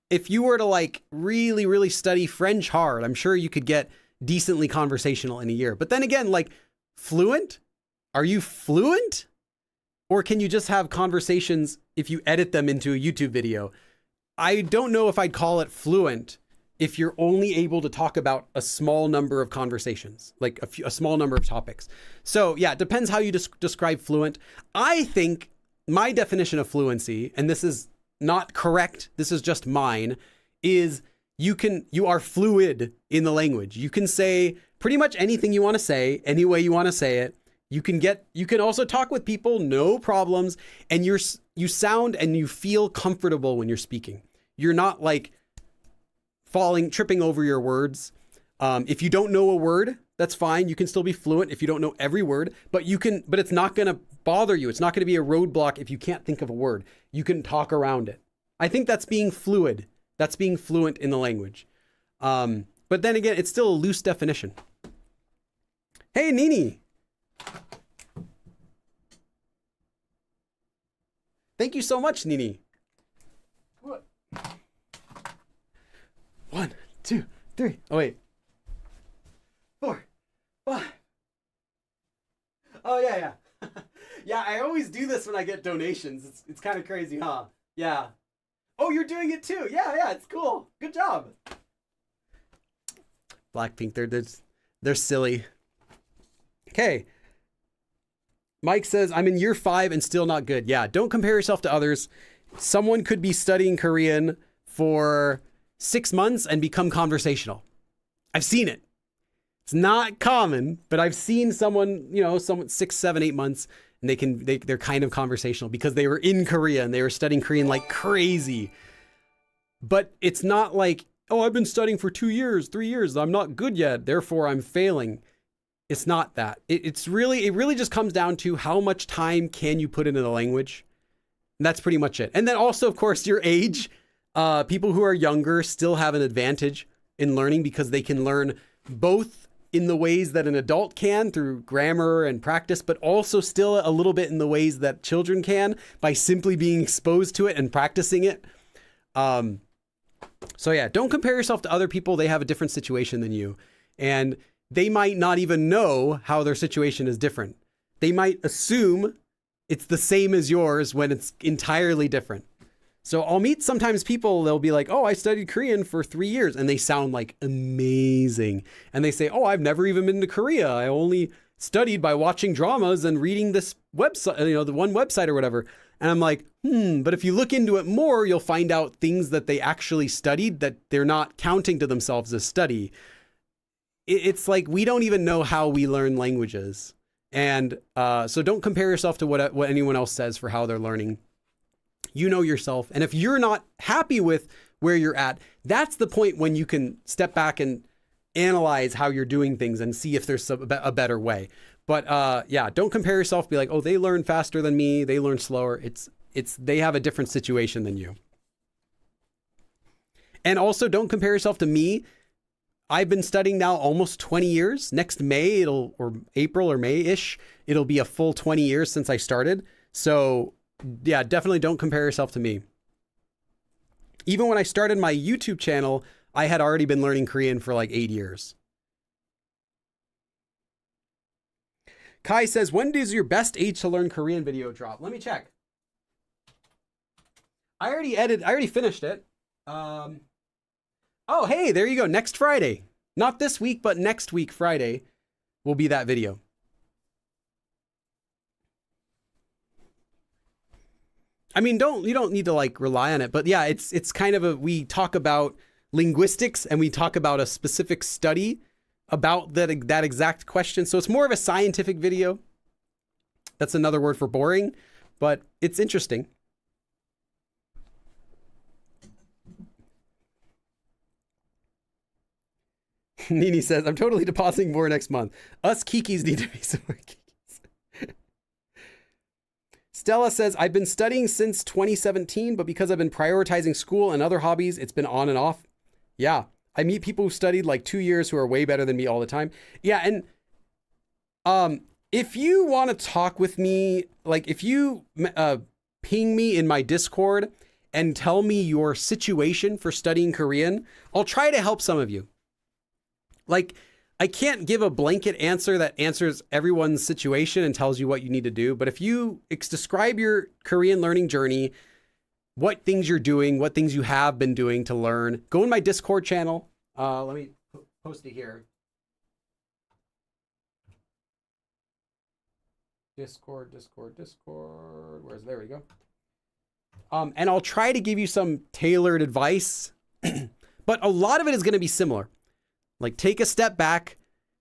if you were to like really, really study French hard, I'm sure you could get decently conversational in a year. But then again, like fluent, are you fluent? Or can you just have conversations if you edit them into a YouTube video? I don't know if I'd call it fluent if you're only able to talk about a small number of conversations, like a small number of topics. So yeah, it depends how you describe fluent. I think my definition of fluency, and this is not correct, this is just mine, is you are fluid in the language. You can say pretty much anything you want to say, any way you want to say it. You can also talk with people, no problems. And you sound and you feel comfortable when you're speaking. You're not like tripping over your words. If you don't know a word, that's fine. You can still be fluent if you don't know every word, but it's not going to bother you. It's not going to be a roadblock if you can't think of a word. You can talk around it. I think that's being fluid. That's being fluent in the language. But then again, it's still a loose definition. Hey, Nini. Thank you so much, Nini. What? 1, 2, 3. Oh, wait. 4, 5. Oh, yeah. Yeah, I always do this when I get donations. It's kind of crazy, huh? Yeah. Oh, you're doing it too. Yeah, it's cool. Good job. Blackpink, they're silly. Okay. Mike says, I'm in year 5 and still not good. Yeah, don't compare yourself to others. Someone could be studying Korean for 6 months and become conversational. I've seen it. It's not common, but I've seen someone 6, 7, 8 months, and they're kind of conversational because they were in Korea and they were studying Korean like crazy. But it's not like, oh, I've been studying for 2 years, 3 years. I'm not good yet. Therefore, I'm failing. It's not that. It really just comes down to how much time can you put into the language. And that's pretty much it. And then also, of course, your age. People who are younger still have an advantage in learning because they can learn both in the ways that an adult can through grammar and practice, but also still a little bit in the ways that children can by simply being exposed to it and practicing it. So yeah, don't compare yourself to other people. They have a different situation than you, and they might not even know how their situation is different. They might assume it's the same as yours when it's entirely different. So I'll meet sometimes people, they'll be like, oh, I studied Korean for 3 years, and they sound like amazing. And they say, oh, I've never even been to Korea. I only studied by watching dramas and reading this website, the one website or whatever. And I'm like, but if you look into it more, you'll find out things that they actually studied that they're not counting to themselves as study. It's like, we don't even know how we learn languages. And so don't compare yourself to what anyone else says for how they're learning. You know yourself. And if you're not happy with where you're at, that's the point when you can step back and analyze how you're doing things and see if there's a better way. But yeah, don't compare yourself. Be like, oh, they learn faster than me. They learn slower. They have a different situation than you. And also don't compare yourself to me. I've been studying now almost 20 years. Next May, or April or May-ish, it'll be a full 20 years since I started. So yeah, definitely don't compare yourself to me. Even when I started my YouTube channel, I had already been learning Korean for like 8 years. Kai says, when does your best age to learn Korean video drop? Let me check. I already finished it. Oh, hey, there you go. Next Friday. Not this week, but next week, Friday, will be that video. I mean, you don't need to like rely on it, but yeah, it's kind of we talk about linguistics and we talk about a specific study about that exact question. So it's more of a scientific video. That's another word for boring, but it's interesting. Nini says, I'm totally depositing more next month. Us Kikis need to be some more Kikis. Stella says, I've been studying since 2017, but because I've been prioritizing school and other hobbies, it's been on and off. Yeah. I meet people who studied like 2 years who are way better than me all the time. Yeah. And if you want to talk with me, like if you ping me in my Discord and tell me your situation for studying Korean, I'll try to help some of you. Like, I can't give a blanket answer that answers everyone's situation and tells you what you need to do. But if you describe your Korean learning journey, what things you're doing, what things you have been doing to learn, go in my Discord channel. Let me post it here. Discord. There we go. And I'll try to give you some tailored advice, but a lot of it is going to be similar. Like, take a step back,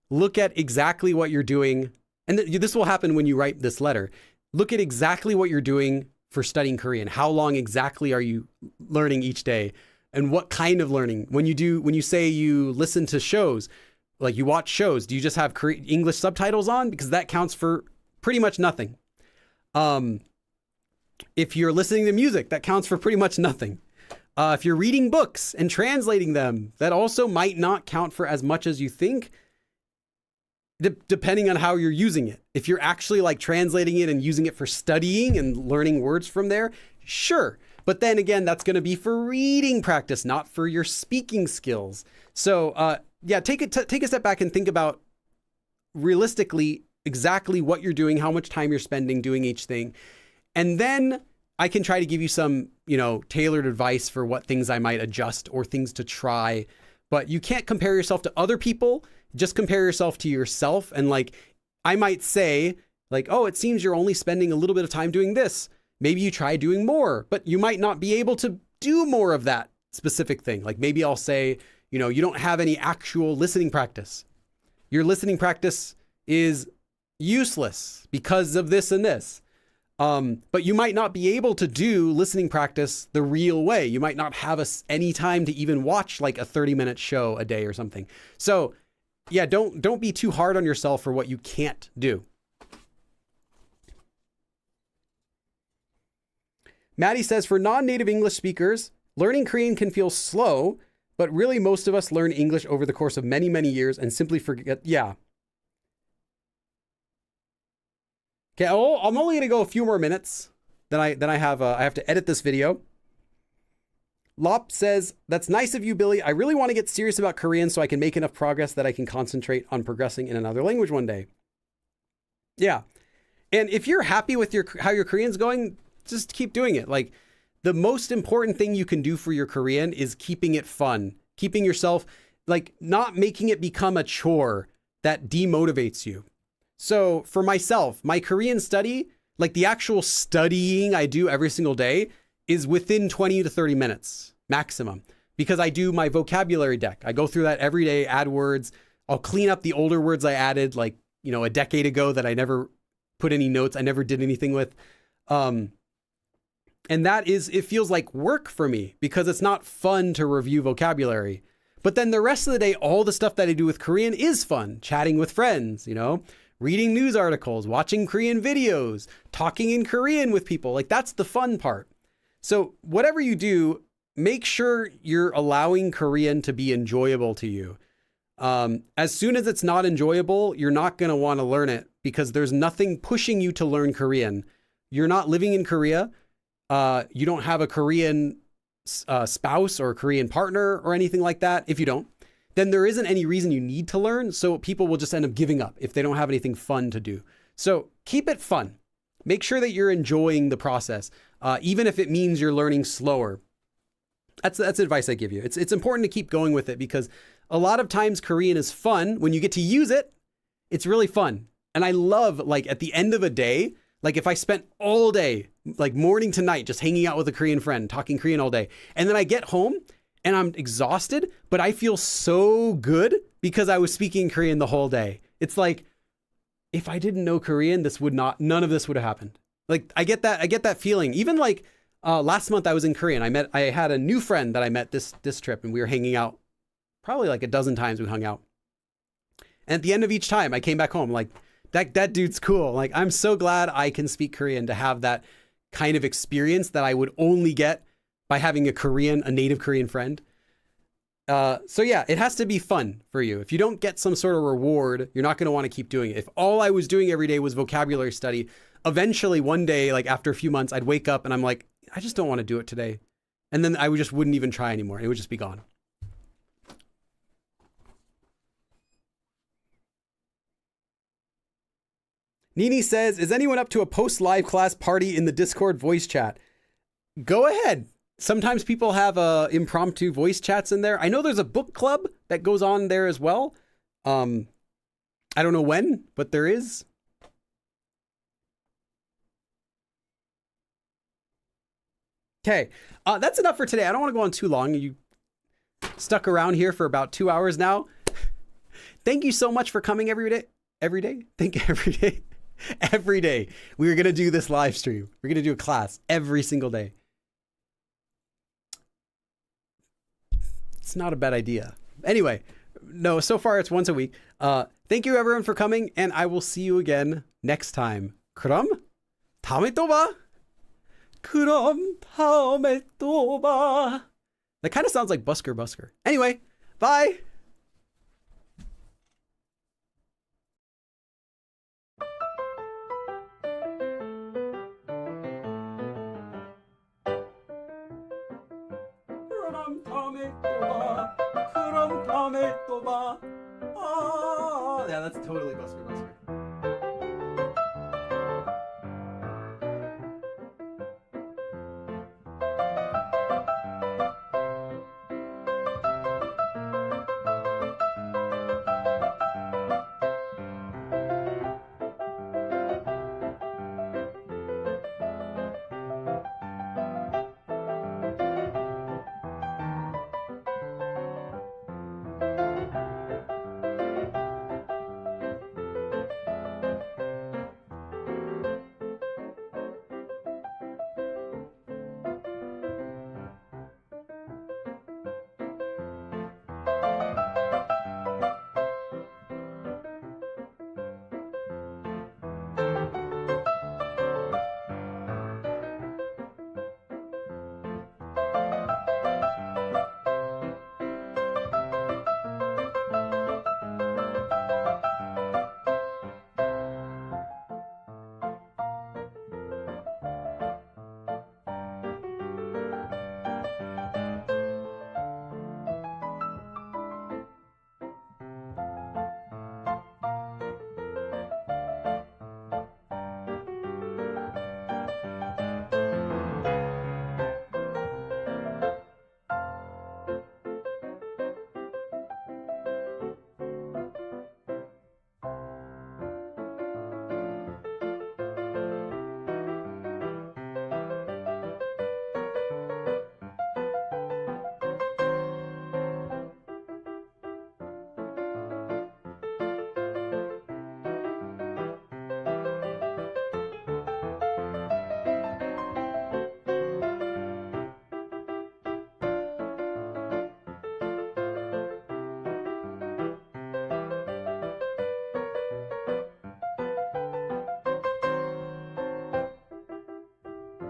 look at exactly what you're doing. And this will happen when you write this letter. Look at exactly what you're doing for studying Korean. How long exactly are you learning each day? And what kind of learning? When you say you listen to shows, like you watch shows, do you just have English subtitles on? Because that counts for pretty much nothing. If you're listening to music, that counts for pretty much nothing. If you're reading books and translating them, that also might not count for as much as you think, depending on how you're using it. If you're actually like translating it and using it for studying and learning words from there, sure. But then again, that's going to be for reading practice, not for your speaking skills. So yeah, take a step back and think about realistically exactly what you're doing, how much time you're spending doing each thing. And then I can try to give you some, tailored advice for what things I might adjust or things to try. But you can't compare yourself to other people. Just compare yourself to yourself. And like, I might say like, oh, it seems you're only spending a little bit of time doing this. Maybe you try doing more, but you might not be able to do more of that specific thing. Like maybe I'll say, you don't have any actual listening practice. Your listening practice is useless because of this and this. But you might not be able to do listening practice the real way. You might not have any time to even watch like a 30-minute show a day or something. So yeah, don't be too hard on yourself for what you can't do. Maddie says, for non-native English speakers, learning Korean can feel slow, but really most of us learn English over the course of many, many years and simply forget. Yeah. Okay, I'm only going to go a few more minutes. Then I have to edit this video. Lop says, that's nice of you, Billy. I really want to get serious about Korean so I can make enough progress that I can concentrate on progressing in another language one day. Yeah. And if you're happy with how your Korean's going, just keep doing it. Like, the most important thing you can do for your Korean is keeping it fun, keeping yourself, like, not making it become a chore that demotivates you. So for myself, my Korean study, like the actual studying I do every single day, is within 20 to 30 minutes maximum, because I do my vocabulary deck. I go through that every day, add words. I'll clean up the older words I added, like, a decade ago that I never put any notes, I never did anything with. And it feels like work for me because it's not fun to review vocabulary. But then the rest of the day, all the stuff that I do with Korean is fun. Chatting with friends, reading news articles, watching Korean videos, talking in Korean with people. Like, that's the fun part. So whatever you do, make sure you're allowing Korean to be enjoyable to you. As soon as it's not enjoyable, you're not going to want to learn it because there's nothing pushing you to learn Korean. You're not living in Korea. You don't have a Korean spouse or a Korean partner or anything like that. If you don't, then there isn't any reason you need to learn. So people will just end up giving up if they don't have anything fun to do. So keep it fun. Make sure that you're enjoying the process, even if it means you're learning slower. That's advice I give you. It's important to keep going with it because a lot of times Korean is fun. When you get to use it, it's really fun. And I love, like, at the end of a day, like if I spent all day, like morning to night, just hanging out with a Korean friend, talking Korean all day, and then I get home and I'm exhausted, but I feel so good because I was speaking Korean the whole day. It's like, if I didn't know Korean, none of this would have happened. Like, I get that feeling. Even like last month I was in Korea and I had a new friend that I met this trip and we were hanging out probably like a dozen times we hung out. And at the end of each time I came back home, like, that dude's cool. Like, I'm so glad I can speak Korean to have that kind of experience that I would only get by having a native Korean friend. So yeah, it has to be fun for you. If you don't get some sort of reward, you're not going to want to keep doing it. If all I was doing every day was vocabulary study, eventually one day, like after a few months, I'd wake up and I'm like, I just don't want to do it today. And then I wouldn't even try anymore. It would just be gone. Nini says, is anyone up to a post-live class party in the Discord voice chat? Go ahead. Sometimes people have impromptu voice chats in there. I know there's a book club that goes on there as well. I don't know when, but there is. Okay, that's enough for today. I don't want to go on too long. You stuck around here for about 2 hours now. Thank you so much for coming every day. Every day? Every day. We're going to do this live stream. We're going to do a class every single day. It's not a bad idea. Anyway, no, so far it's once a week. Thank you everyone for coming, and I will see you again next time. 그럼 다음에 또 봐. 그럼 다음에 또 봐. That kind of sounds like Busker. Anyway, bye. 그럼 다음에 또 봐. Yeah, that's totally Busker.